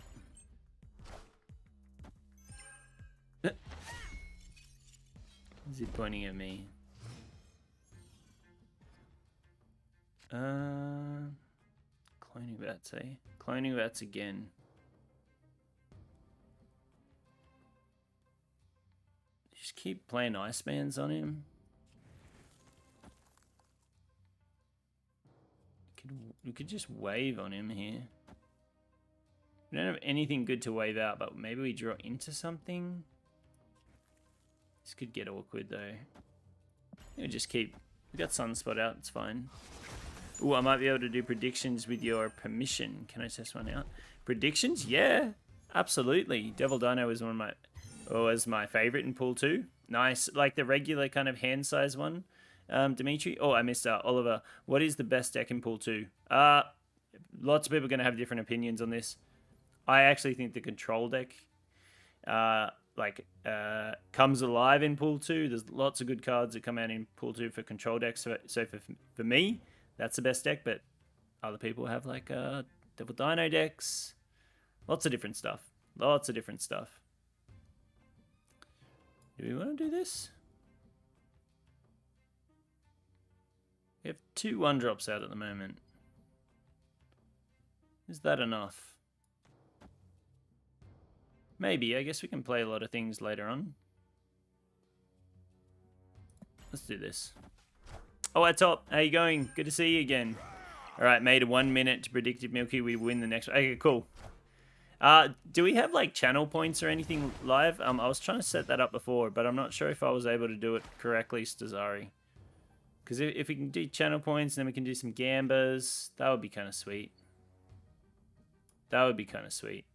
A: Is he pointing at me? Cloning bats, eh? Cloning bats again. Just keep playing Icebans on him. We could just wave on him here. We don't have anything good to wave out, but maybe we draw into something. This could get awkward though. We'll just keep. We got Sunspot out. It's fine. Ooh, I might be able to do predictions with your permission. Can I test one out? Predictions? Yeah, absolutely. Devil Dino was was my favorite in pool 2. Nice, like the regular kind of hand size one. Dimitri. Oh, I missed out. Oliver, what is the best deck in pool 2? Lots of people are going to have different opinions on this. I actually think the control deck comes alive in pool 2. There's lots of good cards that come out in pool 2 for control decks. So for me, that's the best deck, but other people have like Devil Dino decks. Lots of different stuff. Lots of different stuff. Do we want to do this? We have 2 1-drops out at the moment. Is that enough? Maybe. I guess we can play a lot of things later on. Let's do this. Oh, at top. How you going? Good to see you again. All right, made 1 minute to predict if Milky we win the next one. Okay, cool. Do we have like channel points or anything live? I was trying to set that up before, but I'm not sure if I was able to do it correctly, Stazari. Because if we can do channel points, then we can do some gambas. That would be kind of sweet. That would be kind of sweet.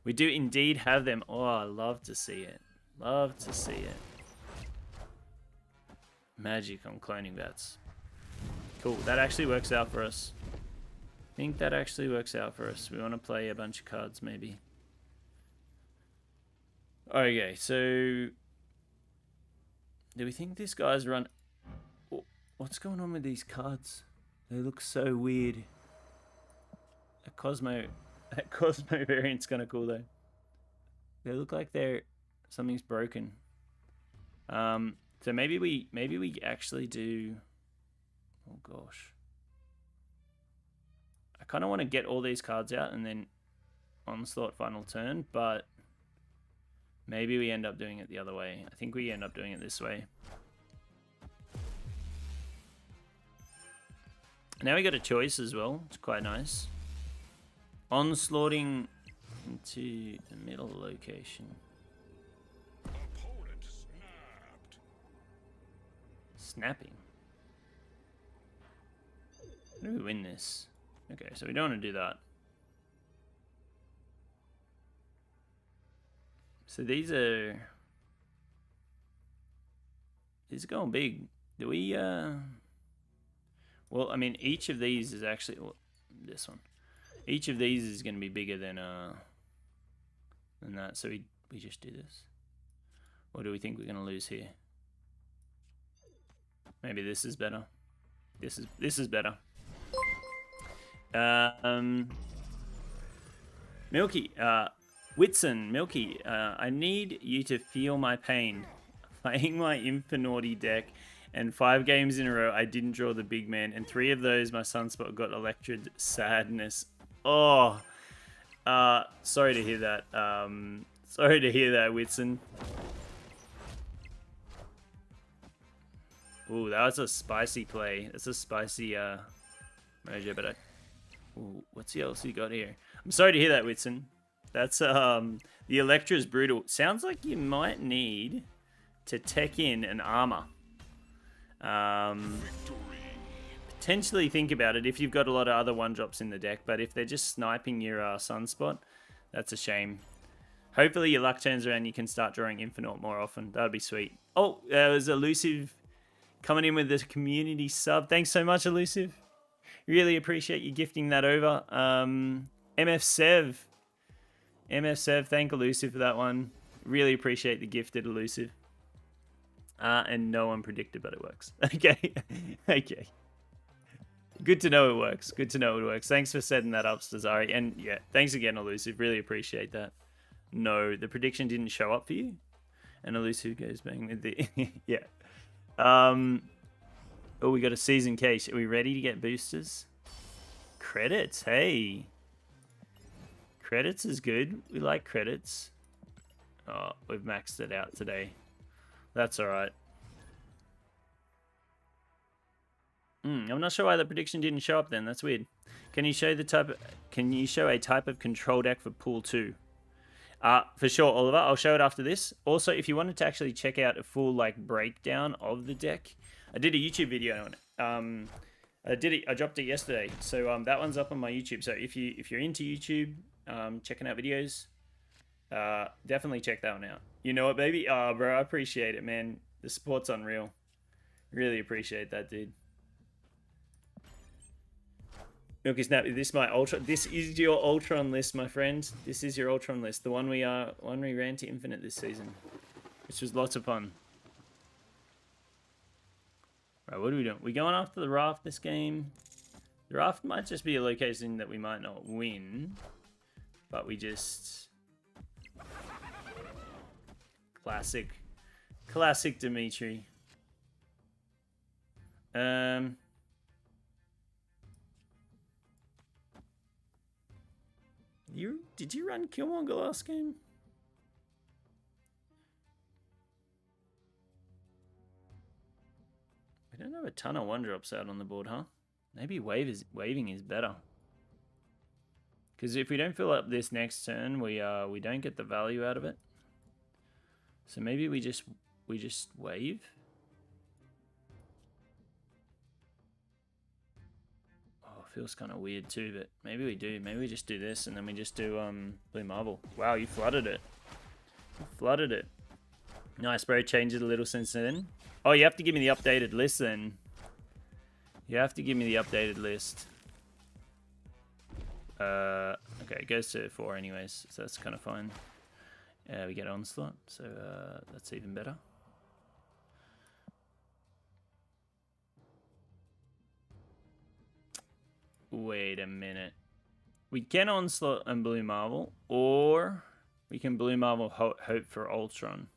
A: We do indeed have them. Oh, I love to see it. Love to see it. Magic on cloning bats. Cool. That actually works out for us. I think that actually works out for us. We want to play a bunch of cards, maybe. Okay, so... do we think this guy's run... what's going on with these cards? They look so weird. That Cosmo variant's kind of cool, though. They look like something's broken. So maybe we actually do... oh, gosh. I kind of want to get all these cards out and then Onslaught final turn, but maybe we end up doing it the other way. I think we end up doing it this way. Now we got a choice as well. It's quite nice. Onslaughting into the middle location.
C: Opponent snapped.
A: Snapping. How do we win this? Okay, so we don't want to do that. So these are going big. Do we well, I mean, each of these is actually... well, this one. Each of these is going to be bigger than that. So we just do this. Or do we think we're going to lose here? Maybe this is better. This is better. Milky, Whitson, Milky, I need you to feel my pain. Playing my Infinity deck, and 5 games in a row I didn't draw the big man, and 3 of those my Sunspot got elected. Sadness. Oh, sorry to hear that. Sorry to hear that, Whitson. Ooh, that was a spicy play. That's a spicy merger, but ooh, what's else you got here? I'm sorry to hear that, Whitson. That's the Electra's brutal. Sounds like you might need to tech in an armor. Potentially think about it if you've got a lot of other 1-drops in the deck, but if they're just sniping your Sunspot, that's a shame. Hopefully your luck turns around, you can start drawing Infinite more often. That would be sweet. Oh, it was Elusive coming in with the community sub. Thanks so much, Elusive. Really appreciate you gifting that over. MF Sev, thank Elusive for that one. Really appreciate the gifted, Elusive. And no one predicted, but it works. Okay. Okay. Good to know it works. Good to know it works. Thanks for setting that up, Stazari. And yeah, thanks again, Elusive. Really appreciate that. No, the prediction didn't show up for you. And Elusive goes bang with the... yeah. Oh, we got a season case. Are we ready to get boosters? Credits, hey. Credits is good. We like credits. Oh, we've maxed it out today. That's alright. I'm not sure why the prediction didn't show up then. That's weird. Can you show a type of control deck for pool 2? For sure, Oliver. I'll show it after this. Also, if you wanted to actually check out a full breakdown of the deck, I did a YouTube video on it. I dropped it yesterday, so that one's up on my YouTube. So if you're into YouTube, checking out videos, definitely check that one out. You know what, baby? Oh, bro, I appreciate it, man. The support's unreal. Really appreciate that, dude. Milky Snap, this is your Ultron list, my friend. This is your Ultron list. The one we ran to Infinite this season, which was lots of fun. Right, what are we doing? We going after the raft this game? The raft might just be a location that we might not win, but we just... Classic Dimitri. Did you run Killmonger last game? We don't have a ton of 1-drops out on the board, huh? Maybe waving is better. Because if we don't fill up this next turn, we don't get the value out of it. So maybe we just wave. Oh, feels kind of weird too, but maybe we do. Maybe we just do this and then we just do Blue Marble. Wow, you flooded it. You flooded it. Nice, bro. Changed it a little since then. Oh, you have to give me the updated list then. You have to give me the updated list. Okay, it goes to 4 anyways, so that's kind of fine. We get Onslaught, so that's even better. Wait a minute. We can Onslaught and Blue Marvel, or we can Blue Marvel hope for Ultron.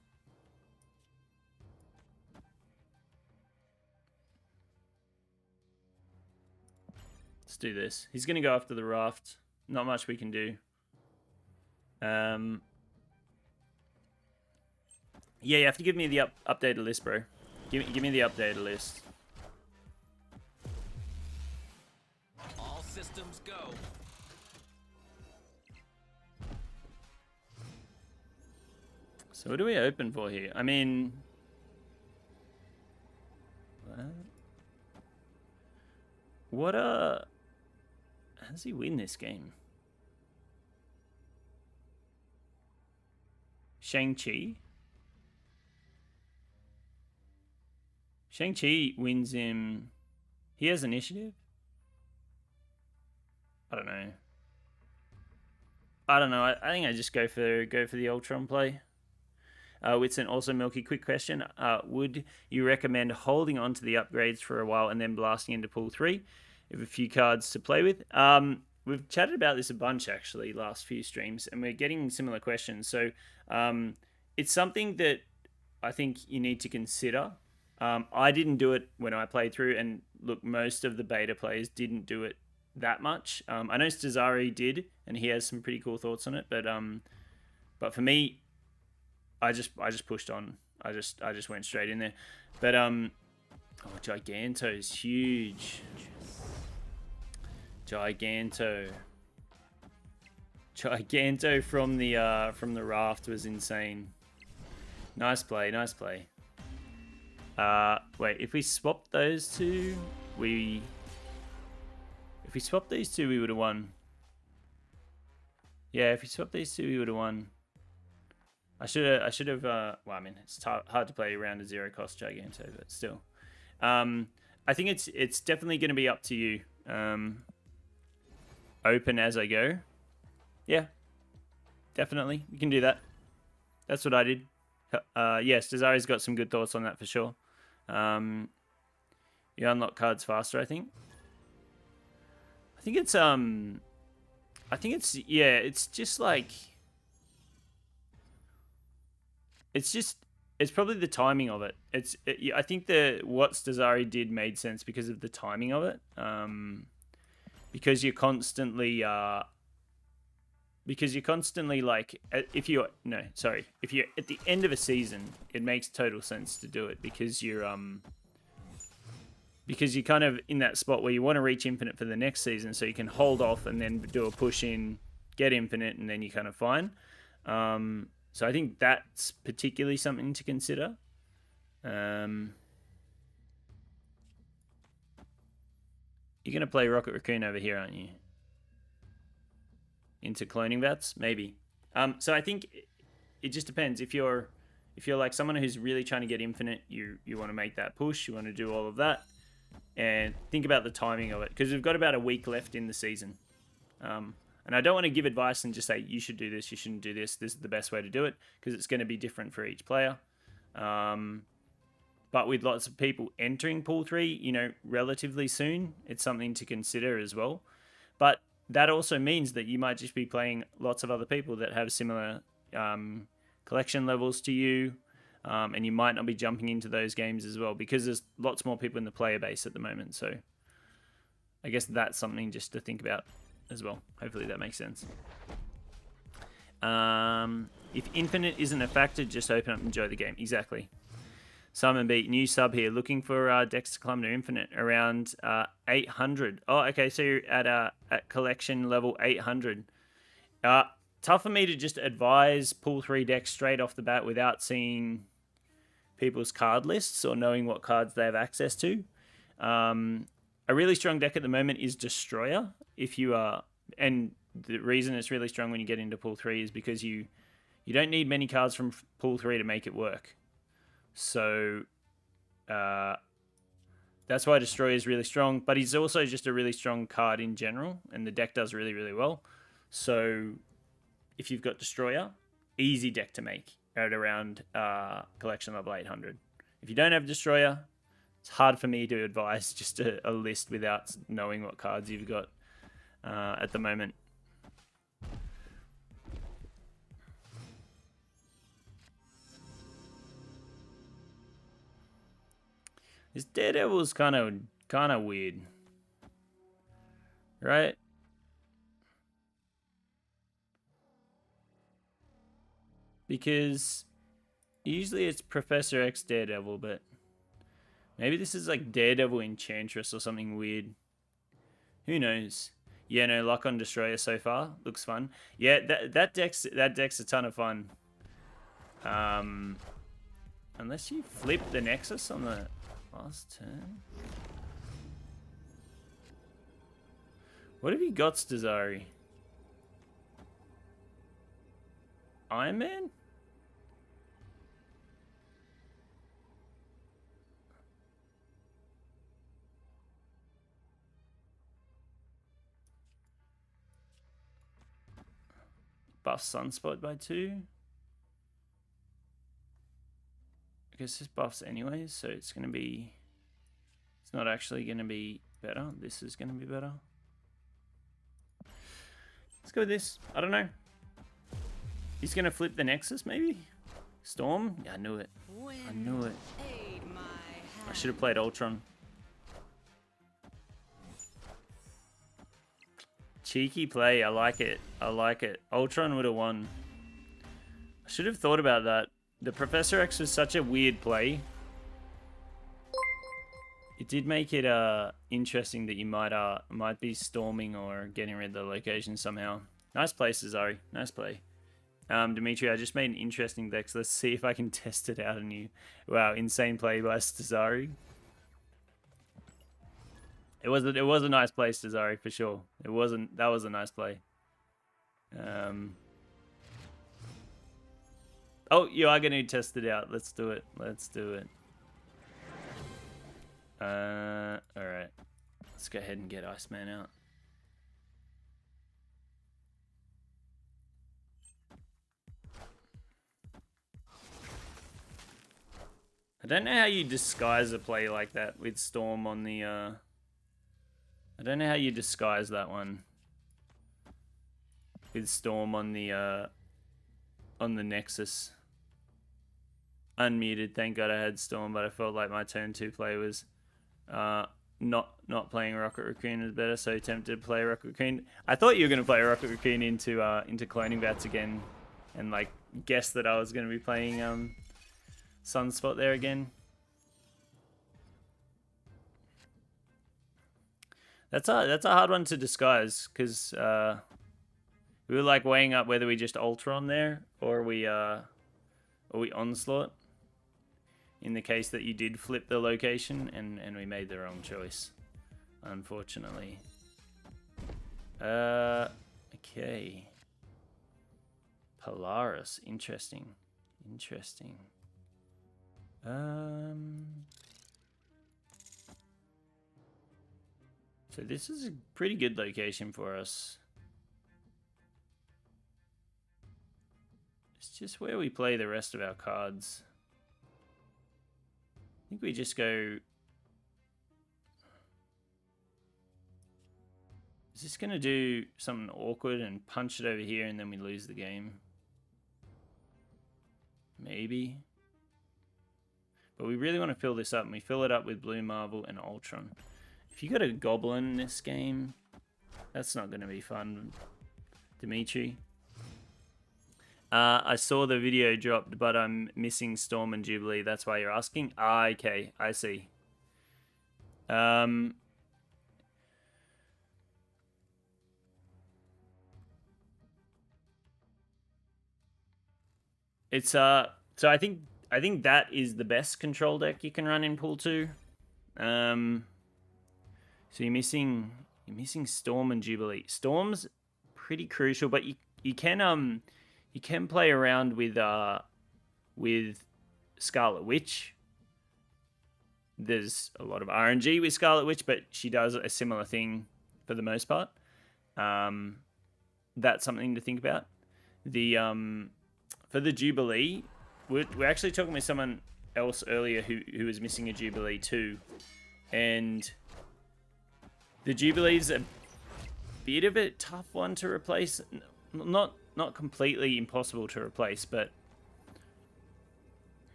A: Let's do this. He's going to go after the raft. Not much we can do. Yeah, you have to give me the updated list, bro. Give me the updated list.
D: All systems go.
A: So what do we open for here? I mean... What how does he win this game? Shang-Chi? Shang-Chi wins him... He has initiative? I don't know. I think I just go for the Ultron play. Whitson, also Milky, quick question. Would you recommend holding on to the upgrades for a while and then blasting into pool 3? If a few cards to play with. We've chatted about this a bunch actually last few streams, and we're getting similar questions. So it's something that I think you need to consider. I didn't do it when I played through, and look, most of the beta players didn't do it that much. I know Stazari did, and he has some pretty cool thoughts on it, but for me, I just pushed on. I just went straight in there. But oh, Giganto's huge. Giganto from the raft was insane. Nice play. Wait, if we swap those two, we would have won. Yeah, if we swap these two, we would have won. I should have. Well, I mean, it's hard to play around a zero cost Giganto, but still. I think it's definitely going to be up to you. Open as I go. Yeah, definitely. You can do that. That's what I did. Yes, Desari's got some good thoughts on that for sure. You unlock cards faster, I think. I think it's it's just like... It's probably the timing of it. I think what Stazari did made sense because of the timing of it. Because you're constantly like, if you're at the end of a season, it makes total sense to do it because you're kind of in that spot where you want to reach infinite for the next season, so you can hold off and then do a push in, get infinite, and then you're kind of fine. So I think that's particularly something to consider. You're going to play Rocket Raccoon over here, aren't you? Into cloning bats? Maybe. So I think it just depends. If you're like someone who's really trying to get infinite, you want to make that push, you want to do all of that, and think about the timing of it, because we've got about a week left in the season. And I don't want to give advice and just say, you should do this, you shouldn't do this, this is the best way to do it, because it's going to be different for each player. But with lots of people entering Pool 3, relatively soon, it's something to consider as well. But that also means that you might just be playing lots of other people that have similar collection levels to you, and you might not be jumping into those games as well, because there's lots more people in the player base at the moment. So I guess that's something just to think about as well. Hopefully that makes sense. If infinite isn't a factor, just open up and enjoy the game. Exactly. Simon Beat, new sub here, looking for decks to climb to infinite around 800. Oh, okay, so you're at collection level 800. Tough for me to just advise pull 3 decks straight off the bat without seeing people's card lists or knowing what cards they have access to. A really strong deck at the moment is Destroyer. If you are, and the reason it's really strong when you get into pull 3 is because you don't need many cards from pull 3 to make it work. So that's why Destroyer is really strong, but he's also just a really strong card in general, and the deck does really, really well. So if you've got Destroyer, easy deck to make at around collection level 800. If you don't have Destroyer, it's hard for me to advise just a list without knowing what cards you've got at the moment. This Daredevil's kind of weird, right? Because usually it's Professor X Daredevil, but maybe this is like Daredevil Enchantress or something weird. Who knows? Yeah, no, luck on Destroyer so far. Looks fun. Yeah, that deck's a ton of fun. Unless you flip the Nexus on the last turn. What have you got, Stazari? Iron Man? Buff Sunspot by 2. I guess this buffs anyways, so it's going to be... It's not actually going to be better. This is going to be better. Let's go with this. I don't know. He's going to flip the Nexus, maybe? Storm? Yeah, I knew it. I knew it. I should have played Ultron. Cheeky play. I like it. I like it. Ultron would have won. I should have thought about that. The Professor X was such a weird play. It did make it interesting that you might be storming or getting rid of the location somehow. Nice play, Cesari. Nice play. Dimitri, I just made an interesting deck, so let's see if I can test it out on you. Wow, insane play by Stazari. It was a nice play, Stazari, for sure. That was a nice play. Oh, you are going to test it out. Let's do it. Let's do it. Alright. Let's go ahead and get Iceman out. I don't know how you disguise a play like that with Storm on the, I don't know how you disguise that one. With Storm on the Nexus. Unmuted, thank God I had Storm, but I felt like my turn 2 play was not playing Rocket Raccoon was better, so tempted to play Rocket Raccoon. I thought you were going to play Rocket Raccoon into Cloning Bats again, and like guess that I was going to be playing Sunspot there again. That's a hard one to disguise, because we were like weighing up whether we just Ultron there or we Onslaught. In the case that you did flip the location, and we made the wrong choice, unfortunately. Okay. Polaris, interesting. Interesting. So this is a pretty good location for us. It's just where we play the rest of our cards. I think we just go... Is this going to do something awkward and punch it over here and then we lose the game? Maybe. But we really want to fill this up, and we fill it up with Blue Marvel and Ultron. If you got a Goblin in this game, that's not going to be fun, Dimitri. I saw the video dropped, but I'm missing Storm and Jubilee. That's why you're asking. Ah, okay, I see. It's so I think that is the best control deck you can run in pool 2. So you're missing Storm and Jubilee. Storm's pretty crucial, but you can play around with Scarlet Witch. There's a lot of RNG with Scarlet Witch, but she does a similar thing for the most part. That's something to think about. The for the Jubilee, we're actually talking with someone else earlier who was missing a Jubilee too, and the Jubilee's a bit of a tough one to replace. Not completely impossible to replace, but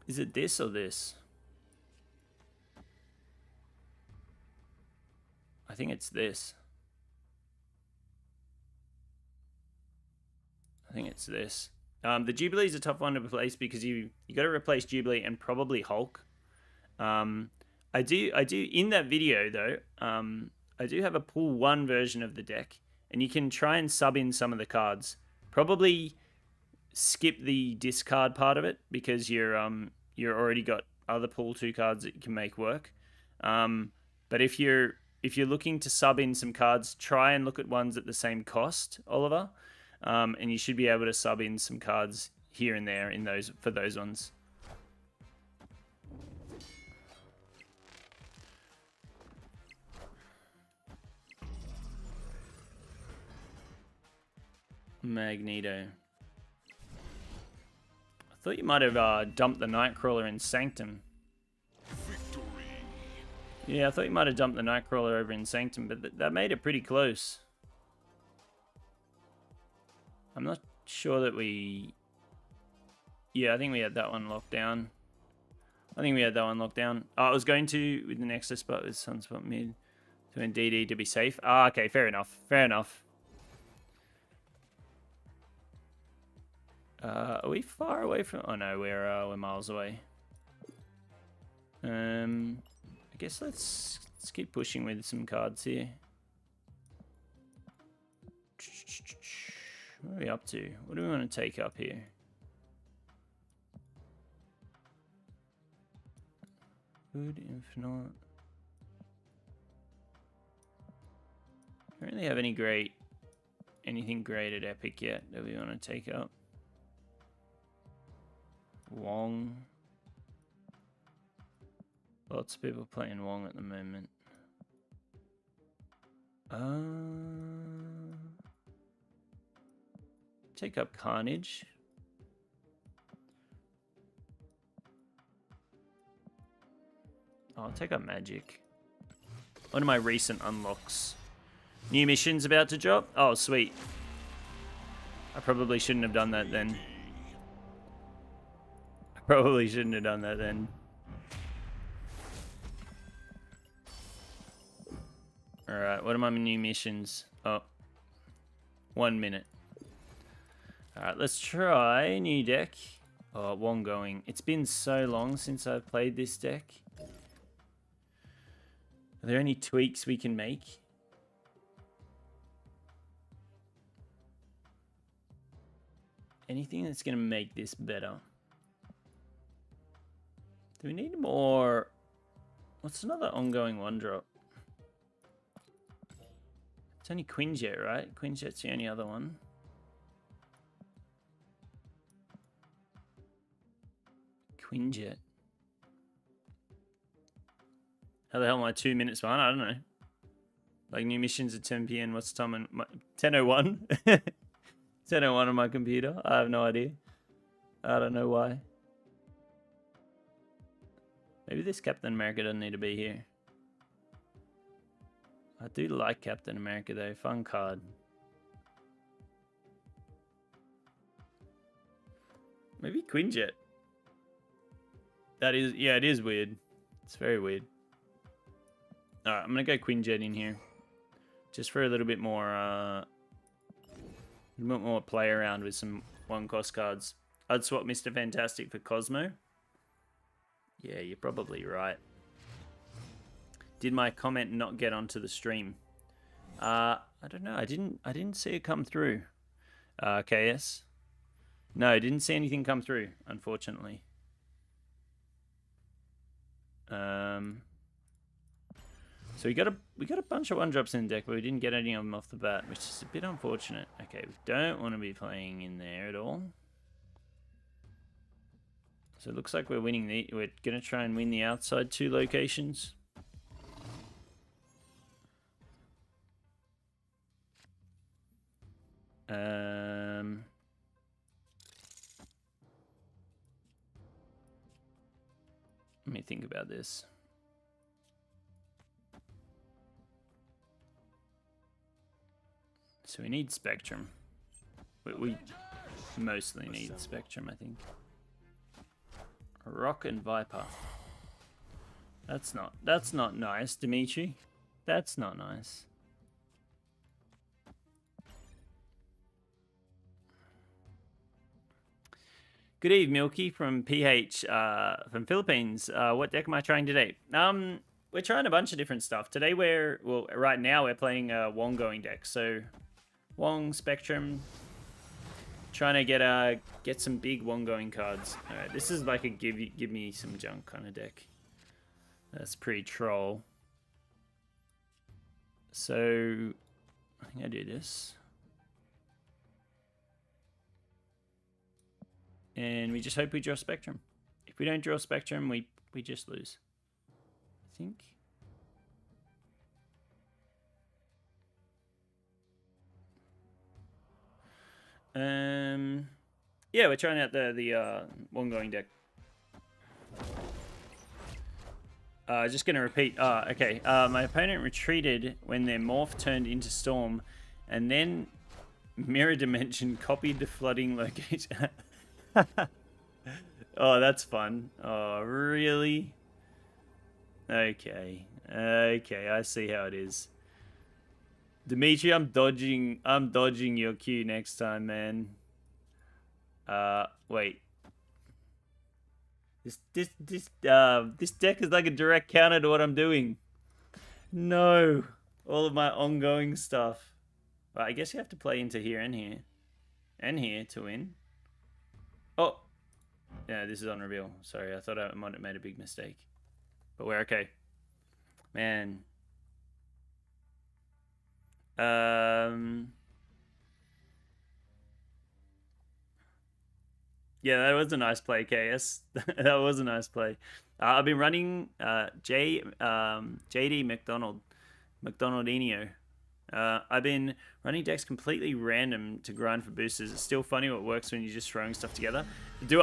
A: is it this or this? I think it's this. I think it's this. The Jubilee is a tough one to replace because you got to replace Jubilee and probably Hulk. I do in that video though. I do have a pool 1 version of the deck, and you can try and sub in some of the cards. Probably skip the discard part of it because you're already got other pool 2 cards that you can make work. But if you're looking to sub in some cards, try and look at ones at the same cost, Oliver. And you should be able to sub in some cards here and there in for those ones. Magneto. I thought you might have dumped the Nightcrawler in Sanctum.
C: Victory.
A: Yeah, I thought you might have dumped the Nightcrawler over in Sanctum, but that made it pretty close. I'm not sure that we... Yeah, I think we had that one locked down. Oh, I was going to with the Nexus, but with Sunspot mid to DD to be safe. Ah, okay, fair enough. Are we far away from... Oh no, we're miles away. I guess let's keep pushing with some cards here. What are we up to? What do we want to take up here? Good, if not. Don't really have anything great at Epic yet that we want to take up. Wong. Lots of people playing Wong at the moment. Take up Carnage. I'll take up Magic. One of my recent unlocks. New missions about to drop. Oh, sweet. I probably shouldn't have done that then. Alright, what are my new missions? Oh, 1 minute. Alright, let's try new deck. Oh, Wong going. It's been so long since I've played this deck. Are there any tweaks we can make? Anything that's going to make this better? Do we need more? What's another ongoing 1-drop? It's only Quinjet, right? Quinjet's the only other one. Quinjet. How the hell am I 2 minutes behind? I don't know. Like new missions at 10 p.m. What's the time? 10:01? 10:01 on my computer. I have no idea. I don't know why. Maybe this Captain America doesn't need to be here. I do like Captain America though. Fun card. Maybe Quinjet. That is, yeah, it is weird. It's very weird. Alright, I'm gonna go Quinjet in here. just for a little bit more play around with some 1-cost cards. I'd swap Mr. Fantastic for Cosmo. Yeah, you're probably right. Did my comment not get onto the stream? I don't know. I didn't see it come through. KS. No, I didn't see anything come through, unfortunately. So we got a bunch of 1-drops in the deck, but we didn't get any of them off the bat, which is a bit unfortunate. Okay, we don't want to be playing in there at all. So it looks like we're winning we're gonna try and win the outside 2 locations. Let me think about this. So we need Spectrum. We mostly need Spectrum, I think. Rock and Viper. That's not nice, Dimitri. That's not nice. Good eve, Milky from PH, from Philippines. What deck am I trying today? We're trying a bunch of different stuff. Today right now we're playing a Wong going deck. So Wong, Spectrum, trying to get some big Wong going cards. All right, this is like a give me some junk kind of deck. That's pretty troll. So I think I do this. And we just hope we draw Spectrum. If we don't draw Spectrum, we just lose, I think. Yeah, we're trying out the ongoing deck. Just gonna repeat. Okay. My opponent retreated when their morph turned into Storm, and then Mirror Dimension copied the flooding location. Oh, that's fun. Oh, really? Okay. Okay, I see how it is. Dimitri, I'm dodging your Q next time, man. Wait. This deck is like a direct counter to what I'm doing. No. All of my ongoing stuff. Well, I guess you have to play into here and here. And here to win. Oh, yeah, this is on reveal. Sorry, I thought I might have made a big mistake. But we're okay. Man. Yeah, that was a nice play, KS. That was a nice play. I've been running JD McDonaldinho. I've been running decks completely random to grind for boosters. It's still funny what works when you're just throwing stuff together.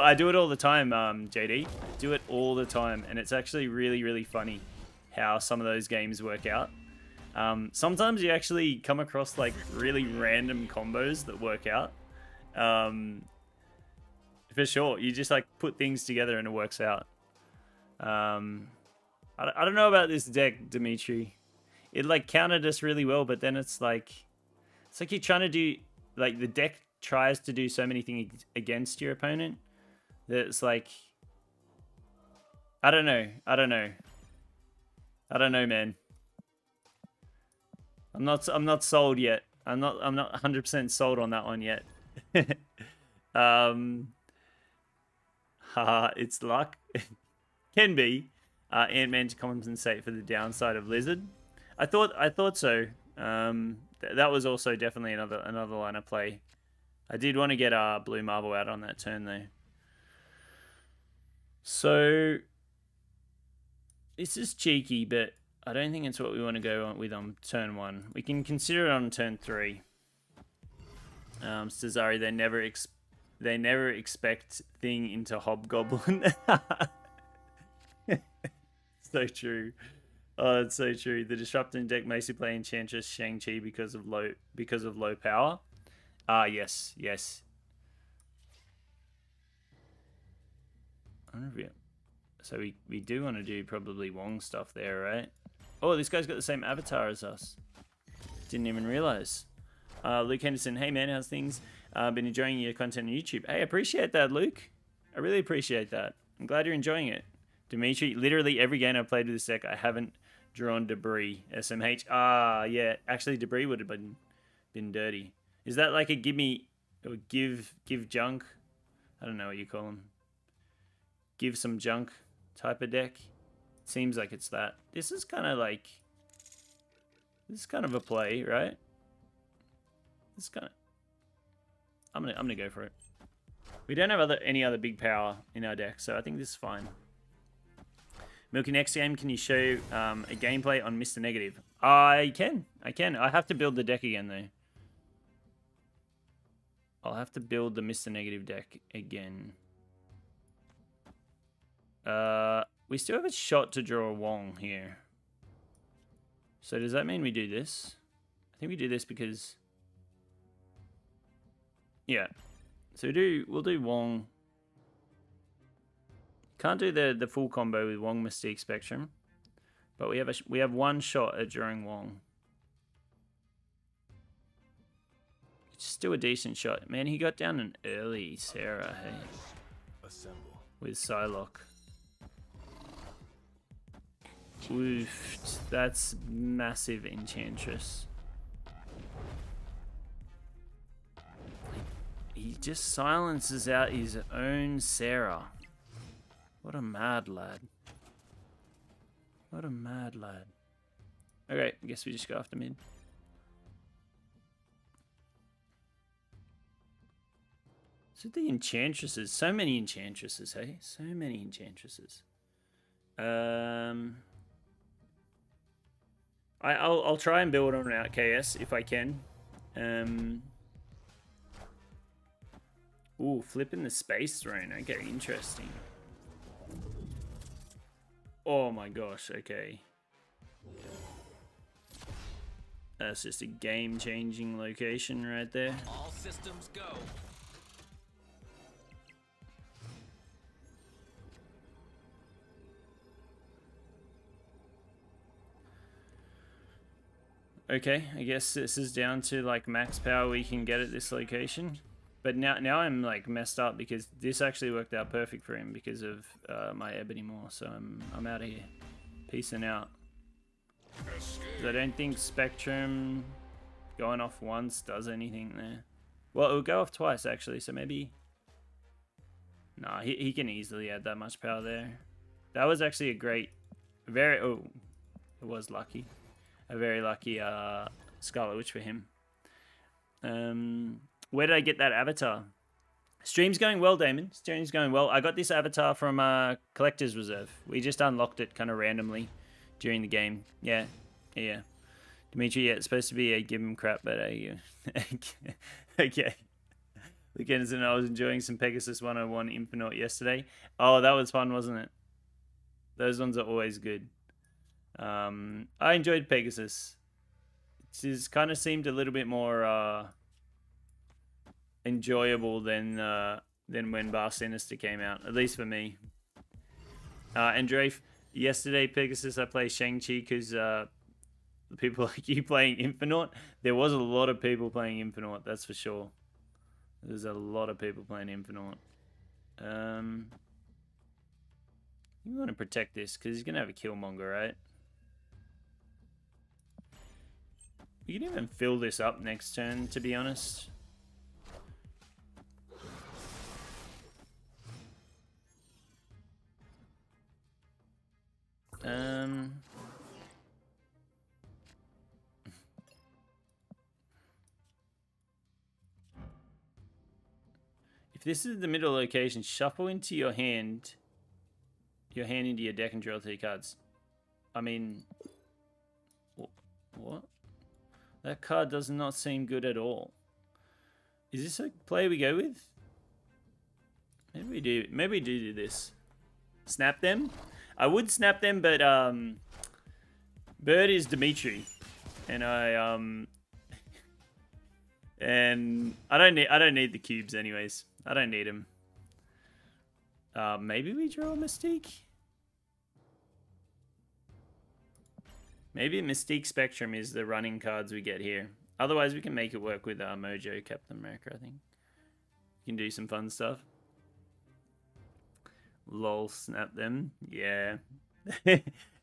A: I do it all the time, JD. Do it all the time, and it's actually really, really funny how some of those games work out. Sometimes you actually come across like really random combos that work out. For sure, you just like put things together and it works out. I don't know about this deck, Dimitri. It like countered us really well, but then it's like you're trying to do, like, the deck tries to do so many things against your opponent that it's like, I don't know, man. I'm not sold yet. I'm not 100% sold on that one yet. It's luck. Can be. Ant-Man to compensate for the downside of Lizard. I thought so. That was also definitely another line of play. I did want to get Blue Marvel out on that turn though. So this is cheeky, but I don't think it's what we want to go on with on turn 1. We can consider it on turn 3. Cesare, they never expect thing into Hobgoblin. So true. Oh, that's so true. The Disrupting deck makes you play Enchantress Shang-Chi because of low power. Yes. So we do want to do probably Wong stuff there, right? Oh, this guy's got the same avatar as us. Didn't even realize. Luke Henderson, hey man, how's things? Been enjoying your content on YouTube. Hey, I appreciate that, Luke. I really appreciate that. I'm glad you're enjoying it. Dimitri, literally every game I've played with this deck, I haven't drawn debris. SMH. Ah, yeah. Actually, debris would have been dirty. Is that like a give me or give junk? I don't know what you call them. Give some junk type of deck. Seems like it's that. This is kind of like. This is kind of a play, right? This is kind of. I'm gonna go for it. We don't have any other big power in our deck, so I think this is fine. Milky, next game, can you show a gameplay on Mr. Negative? I can. I have to build the deck again, though. I'll have to build the Mr. Negative deck again. We still have a shot to draw a Wong here. So does that mean we do this? I think we do this because... Yeah. So we'll do Wong. Can't do the full combo with Wong Mystique Spectrum, but we have one shot at drawing Wong. It's still a decent shot. Man, he got down an early Sarah, hey.
E: Assemble.
A: With Psylocke. Oof, that's massive Enchantress. He just silences out his own Sarah. What a mad lad. What a mad lad. Okay, I guess we just go after mid. So the Enchantresses. So many Enchantresses, hey? So many Enchantresses. I'll try and build on out KS if I can. Ooh, flipping the Space Throne. Okay, interesting. Oh my gosh, okay. That's just a game-changing location right there.
D: All systems go.
A: Okay, I guess this is down to like max power we can get at this location. But now I'm like messed up because this actually worked out perfect for him because of my Ebony Maw. So I'm out of here. Peacing out. 'Cause I don't think Spectrum going off once does anything there. Well, it'll go off twice actually, so maybe... Nah, he can easily add that much power there. That was actually a great... Oh, it was lucky. A very lucky Scarlet Witch for him. Where did I get that avatar? Stream's going well, Damon. Stream's going well. I got this avatar from Collector's Reserve. We just unlocked it kind of randomly during the game. Yeah. Dimitri, yeah, it's supposed to be a give him crap, but okay. Look, Anderson, I was enjoying some Pegasus 101 Infinite yesterday. Oh, that was fun, wasn't it? Those ones are always good. I enjoyed Pegasus. It just kind of seemed a little bit more enjoyable than when Bar Sinister came out, at least for me. And Drafe, yesterday Pegasus I played Shang-Chi because people like you playing Infinite. There was a lot of people playing Infinite, that's for sure. There's a lot of people playing Infinite. You want to protect this because he's gonna have a Killmonger, right? You can even fill this up next turn, to be honest. If this is the middle location, shuffle into your hand into your deck and draw 3 cards. I mean, what? That card does not seem good at all. Is this a play we go with? Maybe we do. Maybe we do this. Snap them. I would snap them, but Bird is Dimitri, and and I don't need the cubes anyways. I don't need them. Maybe we draw a Mystique. Maybe Mystique Spectrum is the running cards we get here. Otherwise, we can make it work with Mojo Captain America, I think. We can do some fun stuff. Lol, snap them. Yeah.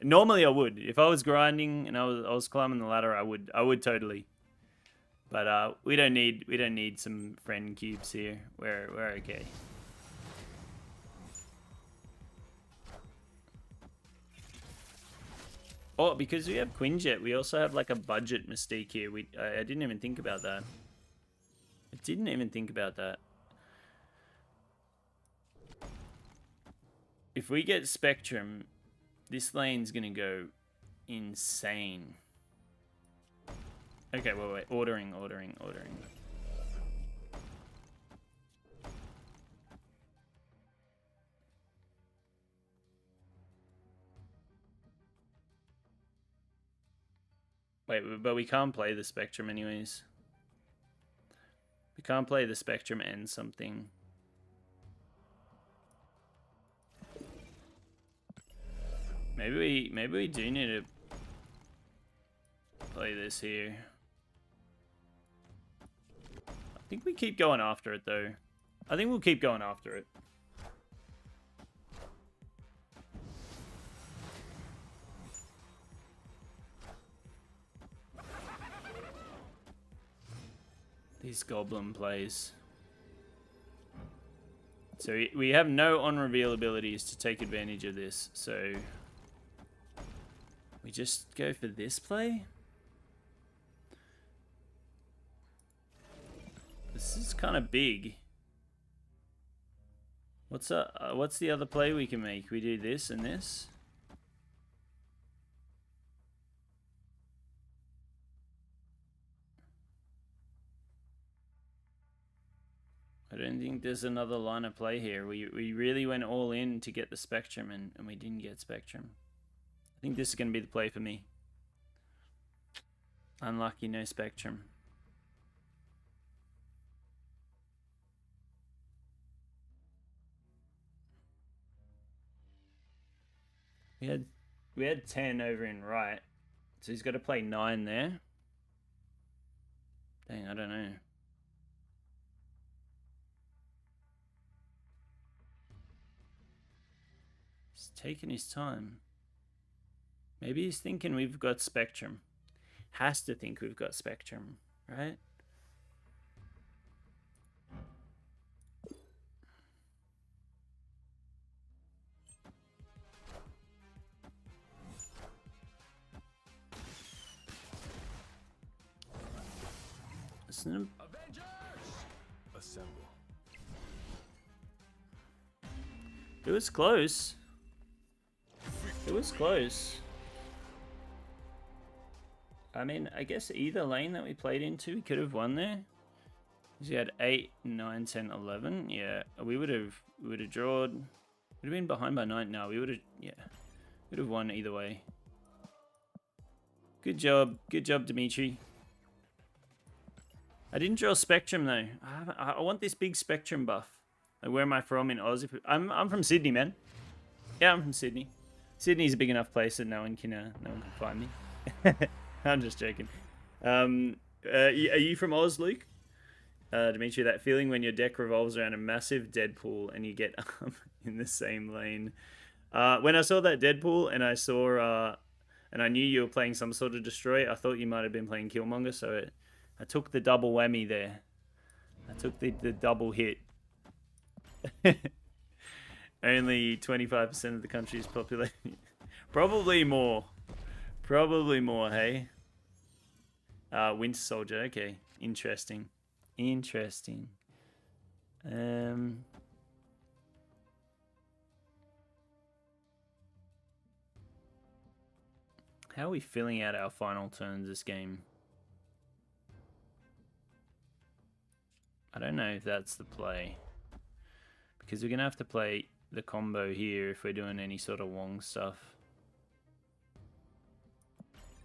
A: Normally I would. If I was grinding and I was climbing the ladder, I would totally. But we don't need some friend cubes here. We're okay. Oh, because we have Quinjet, we also have like a budget Mystique here. I didn't even think about that. I didn't even think about that. If we get Spectrum, this lane's gonna go insane. Okay, wait. Ordering. Wait, but we can't play the Spectrum anyways. We can't play the Spectrum and something. Maybe we do need to play this here. I think we keep going after it though. I think we'll keep going after it. These goblin plays. So we have no on-reveal abilities to take advantage of this, so we just go for this play? This is kind of big. What's the other play we can make? We do this and this. I don't think there's another line of play here. We really went all in to get the Spectrum and we didn't get Spectrum. I think this is going to be the play for me. Unlucky, no Spectrum. We had 10 over in right. So he's got to play 9 there. Dang, I don't know. He's taking his time. Maybe he's thinking we've got Spectrum. Has to think we've got Spectrum, right? Listen.
E: Avengers! Assemble.
A: It was close. It was close. I mean, I guess either lane that we played into, we could have won there. Because we had 8, 9, 10, 11. Yeah, we would have drawn. Would have been behind by 9. No, we would have. Yeah, would have won either way. Good job, Dimitri. I didn't draw Spectrum though. I want this big Spectrum buff. Like, where am I from in Oz? I'm from Sydney, man. Yeah, I'm from Sydney. Sydney's a big enough place that no one can find me. I'm just joking. Are you from Oz, Luke? Dimitri, that feeling when your deck revolves around a massive Deadpool and you get in the same lane. When I saw that Deadpool and I saw and I knew you were playing some sort of destroy, I thought you might have been playing Killmonger, so I took the double whammy there. I took the double hit. Only 25% of the country's population. Probably more. Probably more, hey? Winter Soldier, okay. Interesting. Interesting. How are we filling out our final turns this game? I don't know if that's the play. Because we're going to have to play the combo here if we're doing any sort of Wong stuff.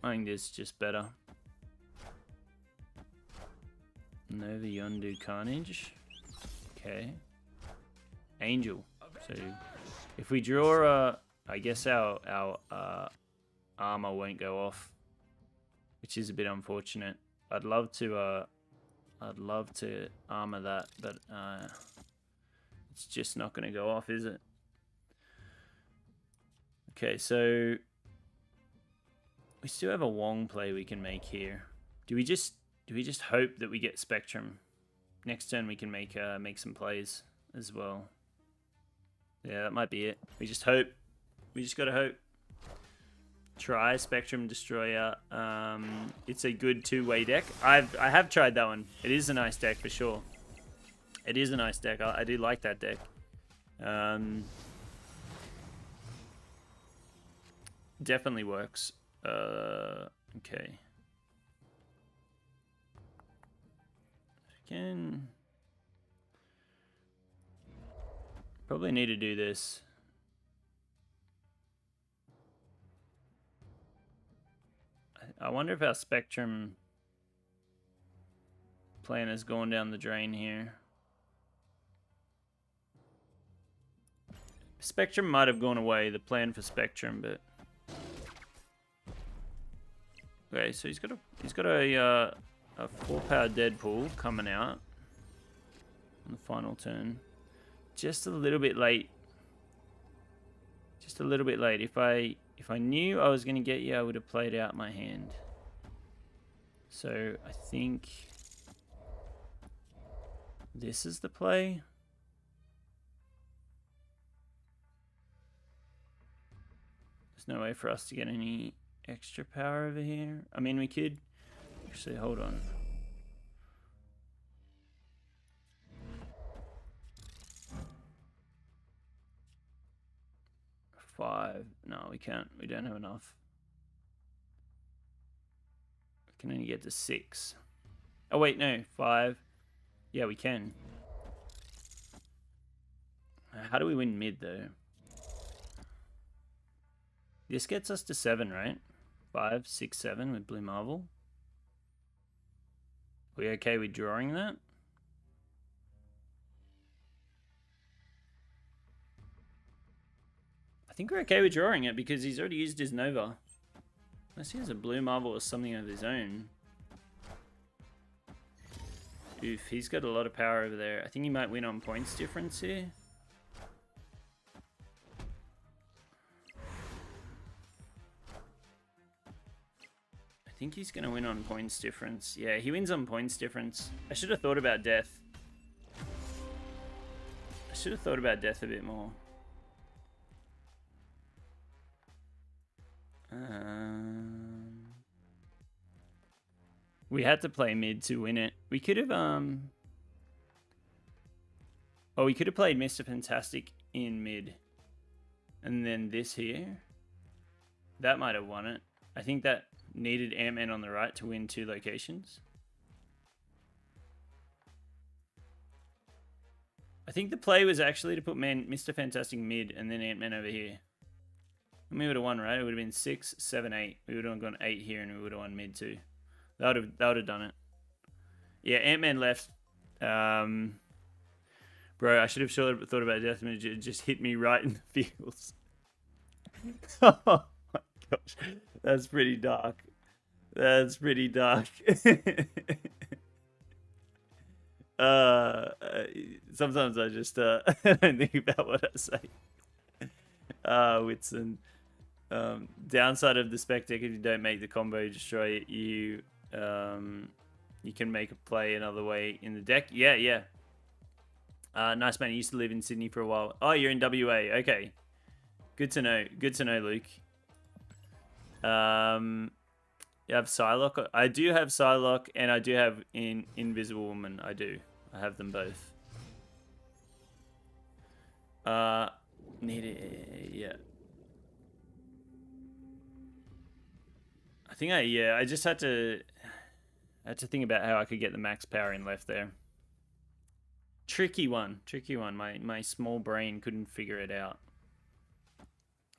A: I think this is just better. Nova Yondu Carnage. Okay. Angel. So if we draw I guess our armor won't go off, which is a bit unfortunate. I'd love to armor that, but it's just not going to go off, is it? Okay, so we still have a Wong play we can make here. Do we just hope that we get Spectrum? Next turn we can make some plays as well. Yeah, that might be it. We just hope. We just gotta hope. Try Spectrum Destroyer. It's a good two-way deck. I have tried that one. It is a nice deck for sure. It is a nice deck. I do like that deck. Definitely works. Okay. Can probably need to do this. I wonder if our Spectrum plan has gone down the drain here. Spectrum might have gone away, the plan for Spectrum, but okay, so he's got a 4-power Deadpool coming out on the final turn. Just a little bit late. Just a little bit late. If I knew I was going to get you, I would have played out my hand. So I think this is the play. There's no way for us to get any extra power over here. I mean, we could actually, hold on. Five. No, we can't. We don't have enough. We can only get to 6. Oh, wait, no. 5. Yeah, we can. How do we win mid, though? This gets us to 7, right? 5, 6, 7 with Blue Marvel. Are we okay with drawing that? I think we're okay with drawing it because he's already used his Nova. Unless he has a Blue Marvel or something of his own. Oof, he's got a lot of power over there. I think he might win on points difference here. I think he's going to win on points difference. Yeah, he wins on points difference. I should have thought about death. I should have thought about death a bit more. We had to play mid to win it. We could have oh, we could have played Mr. Fantastic in mid. And then this here. That might have won it. I think that needed Ant-Man on the right to win 2 locations. I think the play was actually to put Mr. Fantastic mid and then Ant-Man over here. And we would have won, right? It would have been 6, 7, 8. We would have gone 8 here and we would have won mid too. That would have done it. Yeah, Ant-Man left. Bro, I should have thought about death. It just hit me right in the feels. Oh my gosh. That's pretty dark. That's pretty dark. Sometimes I just I don't think about what I say. Whitson. Downside of the spec deck, if you don't make the combo destroy it, you can make a play another way in the deck. Yeah. Nice man, you used to live in Sydney for a while. Oh, you're in WA. Okay. Good to know. Good to know, Luke. You have Psylocke. I do have Psylocke, and I do have Invisible Woman. I do. I have them both. Need it. Yeah. I think I just had to think about how I could get the max power in left there. Tricky one. My small brain couldn't figure it out.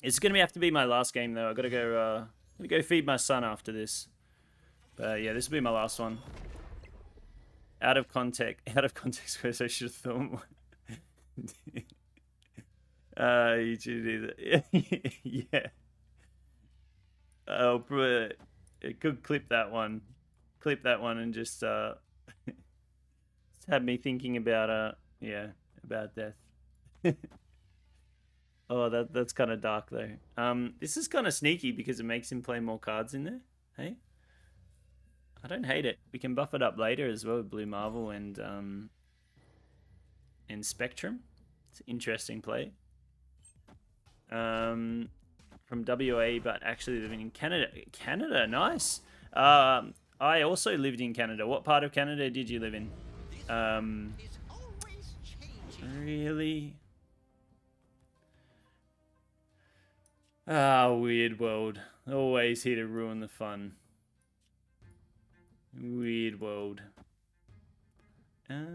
A: It's gonna have to be my last game though. I gotta go feed my son after this. But yeah, this will be my last one. Out of context, Chris, I should have thought. You should do that. Yeah. It could clip that one. Clip that one and just had me thinking about yeah, about death. Oh, that's kind of dark though. This is kind of sneaky because it makes him play more cards in there. Hey, I don't hate it. We can buff it up later as well with Blue Marvel and Spectrum. It's an interesting play. From WA, but actually living in Canada. Canada, nice. I also lived in Canada. What part of Canada did you live in? Really? Ah, Weird World. Always here to ruin the fun. Weird World. Maybe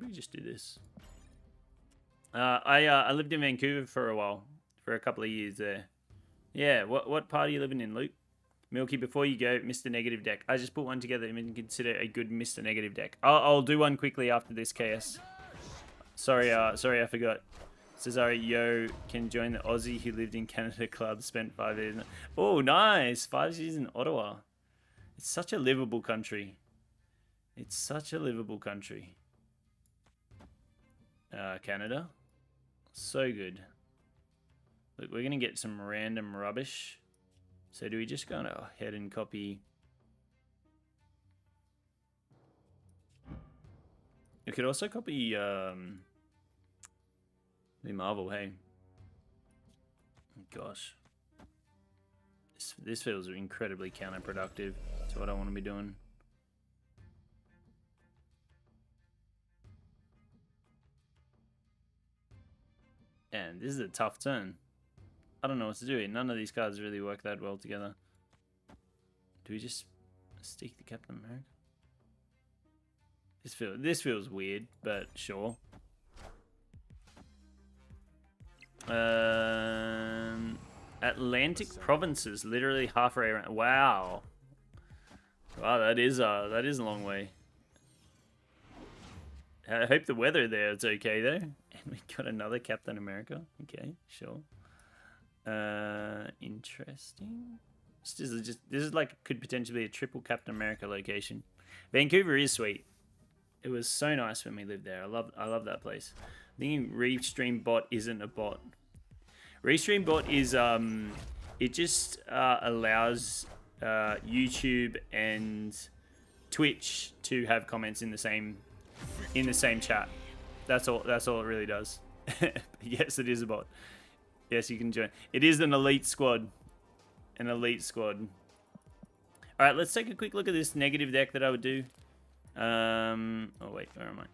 A: we just do this. I lived in Vancouver for a while, for a couple of years there. Yeah, what part are you living in, Luke? Milky, before you go, Mr. Negative deck. I just put one together and consider a good Mr. Negative deck. I'll do one quickly after this, KS. Sorry, I forgot. Cesare Yo can join the Aussie who lived in Canada club, spent 5 years. Oh, nice! 5 years in Ottawa. It's such a livable country. It's such a livable country. Canada. So good. Look, we're going to get some random rubbish. So do we just go ahead and copy... You could also copy the Marvel, hey. Gosh. This feels incredibly counterproductive to what I want to be doing. And this is a tough turn. I don't know what to do here. None of these cards really work that well together. Do we just stick the Captain America? This feels weird, but sure. Atlantic provinces, literally halfway around. Wow. Wow, that is a long way. I hope the weather there is okay though. And we got another Captain America. Okay, sure. Interesting. This is like could potentially be a triple Captain America location. Vancouver is sweet. It was so nice when we lived there. I love that place. I think Restream Bot isn't a bot. Restream Bot is it just allows YouTube and Twitch to have comments in the same chat. That's all it really does. Yes, it is a bot. Yes, you can join. It is an elite squad. An elite squad. Alright, let's take a quick look at this negative deck that I would do. Oh wait, where am I?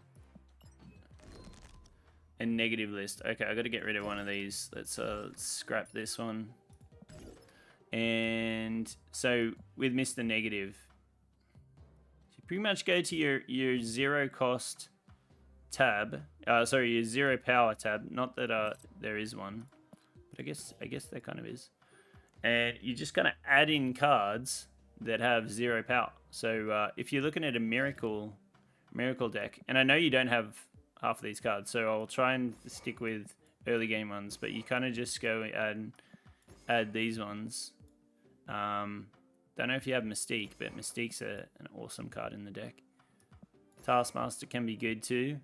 A: A negative list. Okay, I got to get rid of one of these. Let's scrap this one. And so with Mr. Negative, you pretty much go to your zero cost tab. Sorry, your zero power tab. Not that there is one, but I guess there kind of is. And you just kind of add in cards that have zero power. So if you're looking at a miracle deck, and I know you don't have half of these cards, so I'll try and stick with early game ones, but you kind of just go and add these ones. Don't know if you have Mystique, but Mystique's an awesome card in the deck. Taskmaster can be good too.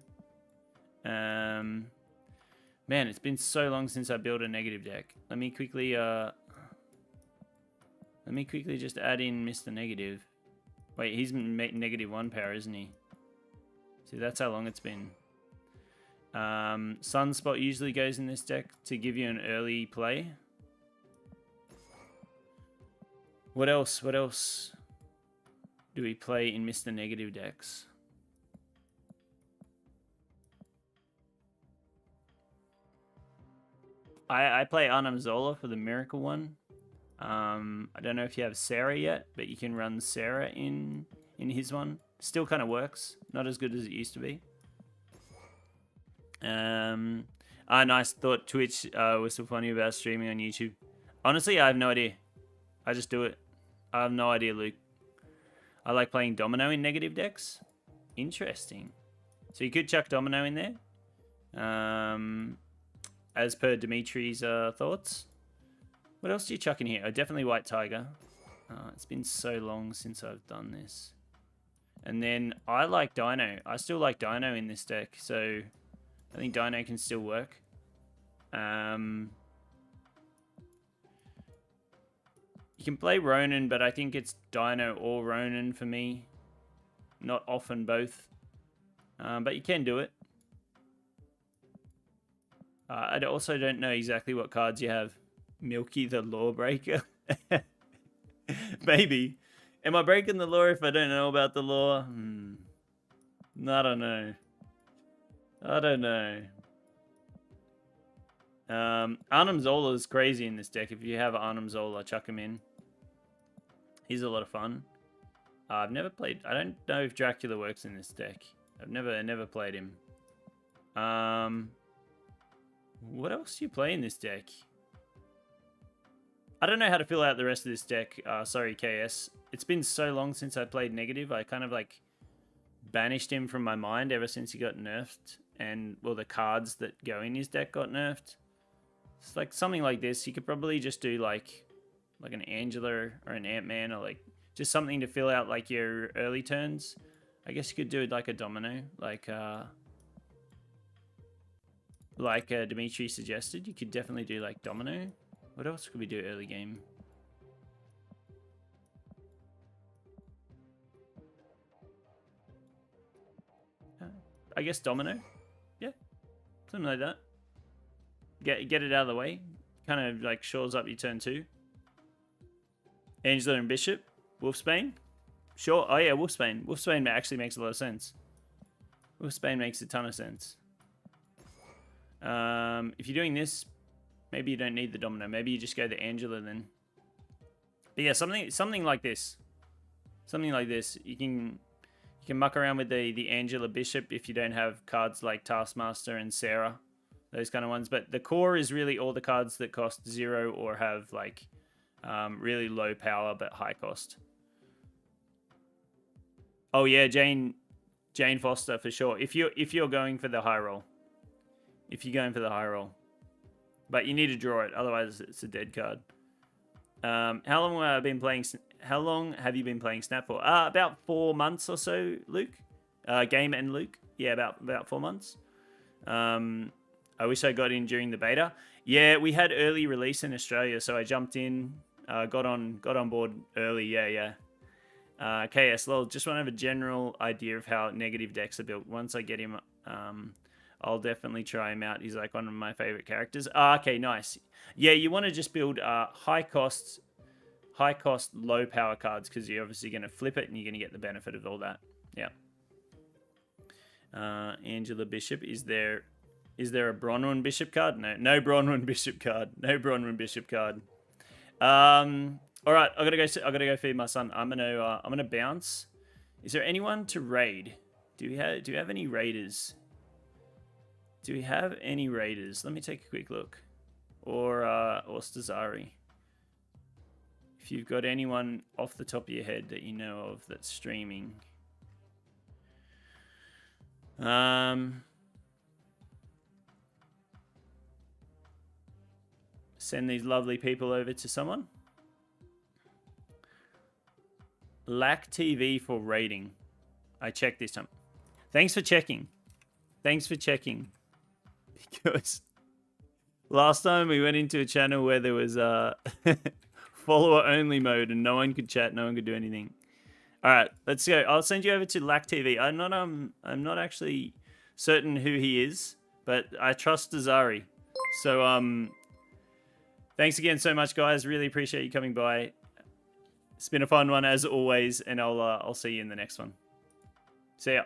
A: Man, it's been so long since I built a negative deck. Let me quickly just add in Mr. Negative. Wait, he's -1 power, isn't he? See, that's how long it's been. Sunspot usually goes in this deck to give you an early play. What else? What else do we play in Mr. Negative decks? I play Arnim Zola for the Miracle one. I don't know if you have Sarah yet, but you can run Sarah in his one. Still kind of works. Not as good as it used to be. Nice. Thought Twitch was so funny about streaming on YouTube. Honestly, I have no idea. I just do it. I have no idea, Luke. I like playing Domino in negative decks. Interesting. So you could chuck Domino in there. As per Dimitri's thoughts. What else do you chuck in here? Oh, definitely White Tiger. It's been so long since I've done this. And then I like Dino. I still like Dino in this deck, so I think Dino can still work. You can play Ronin, but I think it's Dino or Ronin for me. Not often both. But you can do it. I also don't know exactly what cards you have. Milky the Lawbreaker? Maybe. Am I breaking the law if I don't know about the law? I don't know. I don't know. Arnim Zola is crazy in this deck. If you have Arnim Zola, chuck him in. He's a lot of fun. I've never played... I don't know if Dracula works in this deck. I've never played him. What else do you play in this deck? I don't know how to fill out the rest of this deck. Sorry, KS. It's been so long since I played Negative. I kind of like banished him from my mind ever since he got nerfed. And, well, the cards that go in his deck got nerfed. It's like something like this. You could probably just do like an Angela or an Ant-Man, or like just something to fill out like your early turns. I guess you could do it like a Domino, like Dimitri suggested. You could definitely do like Domino. What else could we do early game? I guess Domino. Yeah, something like that. Get it out of the way. Kind of like shores up your turn 2. Angela and Bishop. Wolfsbane. Sure. Oh yeah, Wolfsbane. Wolfsbane actually makes a lot of sense. Wolfsbane makes a ton of sense. If you're doing this, maybe you don't need the Domino. Maybe you just go the Angela then. But yeah, something like this. Something like this. You can muck around with the Angela Bishop if you don't have cards like Taskmaster and Sarah. Those kind of ones. But the core is really all the cards that cost 0 or have like really low power but high cost. Oh yeah, Jane Foster for sure. If you're going for the high roll. If you're going for the high roll. But you need to draw it, otherwise it's a dead card. How long have you been playing Snap for? About 4 months or so, Luke. Game and Luke. Yeah, about 4 months. I wish I got in during the beta. Yeah, we had early release in Australia, so I jumped in, got on board early. Yeah. KS lol. Just want to have a general idea of how Negative decks are built. Once I get him, I'll definitely try him out. He's like one of my favorite characters. Okay, nice. Yeah, you want to just build high cost, low power cards because you're obviously going to flip it and you're going to get the benefit of all that. Yeah. Angela Bishop, is there a Bronwyn Bishop card? No Bronwyn Bishop card. No Bronwyn Bishop card. All right, I gotta go feed my son. I'm gonna bounce. Is there anyone to raid? Do we have any raiders? Do we have any raiders? Let me take a quick look. Or Stazari. If you've got anyone off the top of your head that you know of that's streaming. Send these lovely people over to someone. Lack TV for rating. I checked this time. Thanks for checking. Because last time we went into a channel where there was follower only mode and no one could chat, no one could do anything. All right, let's go. I'll send you over to Lack TV. I'm not actually certain who he is, but I trust Azari. So thanks again so much, guys. Really appreciate you coming by. It's been a fun one as always, and I'll see you in the next one. See ya.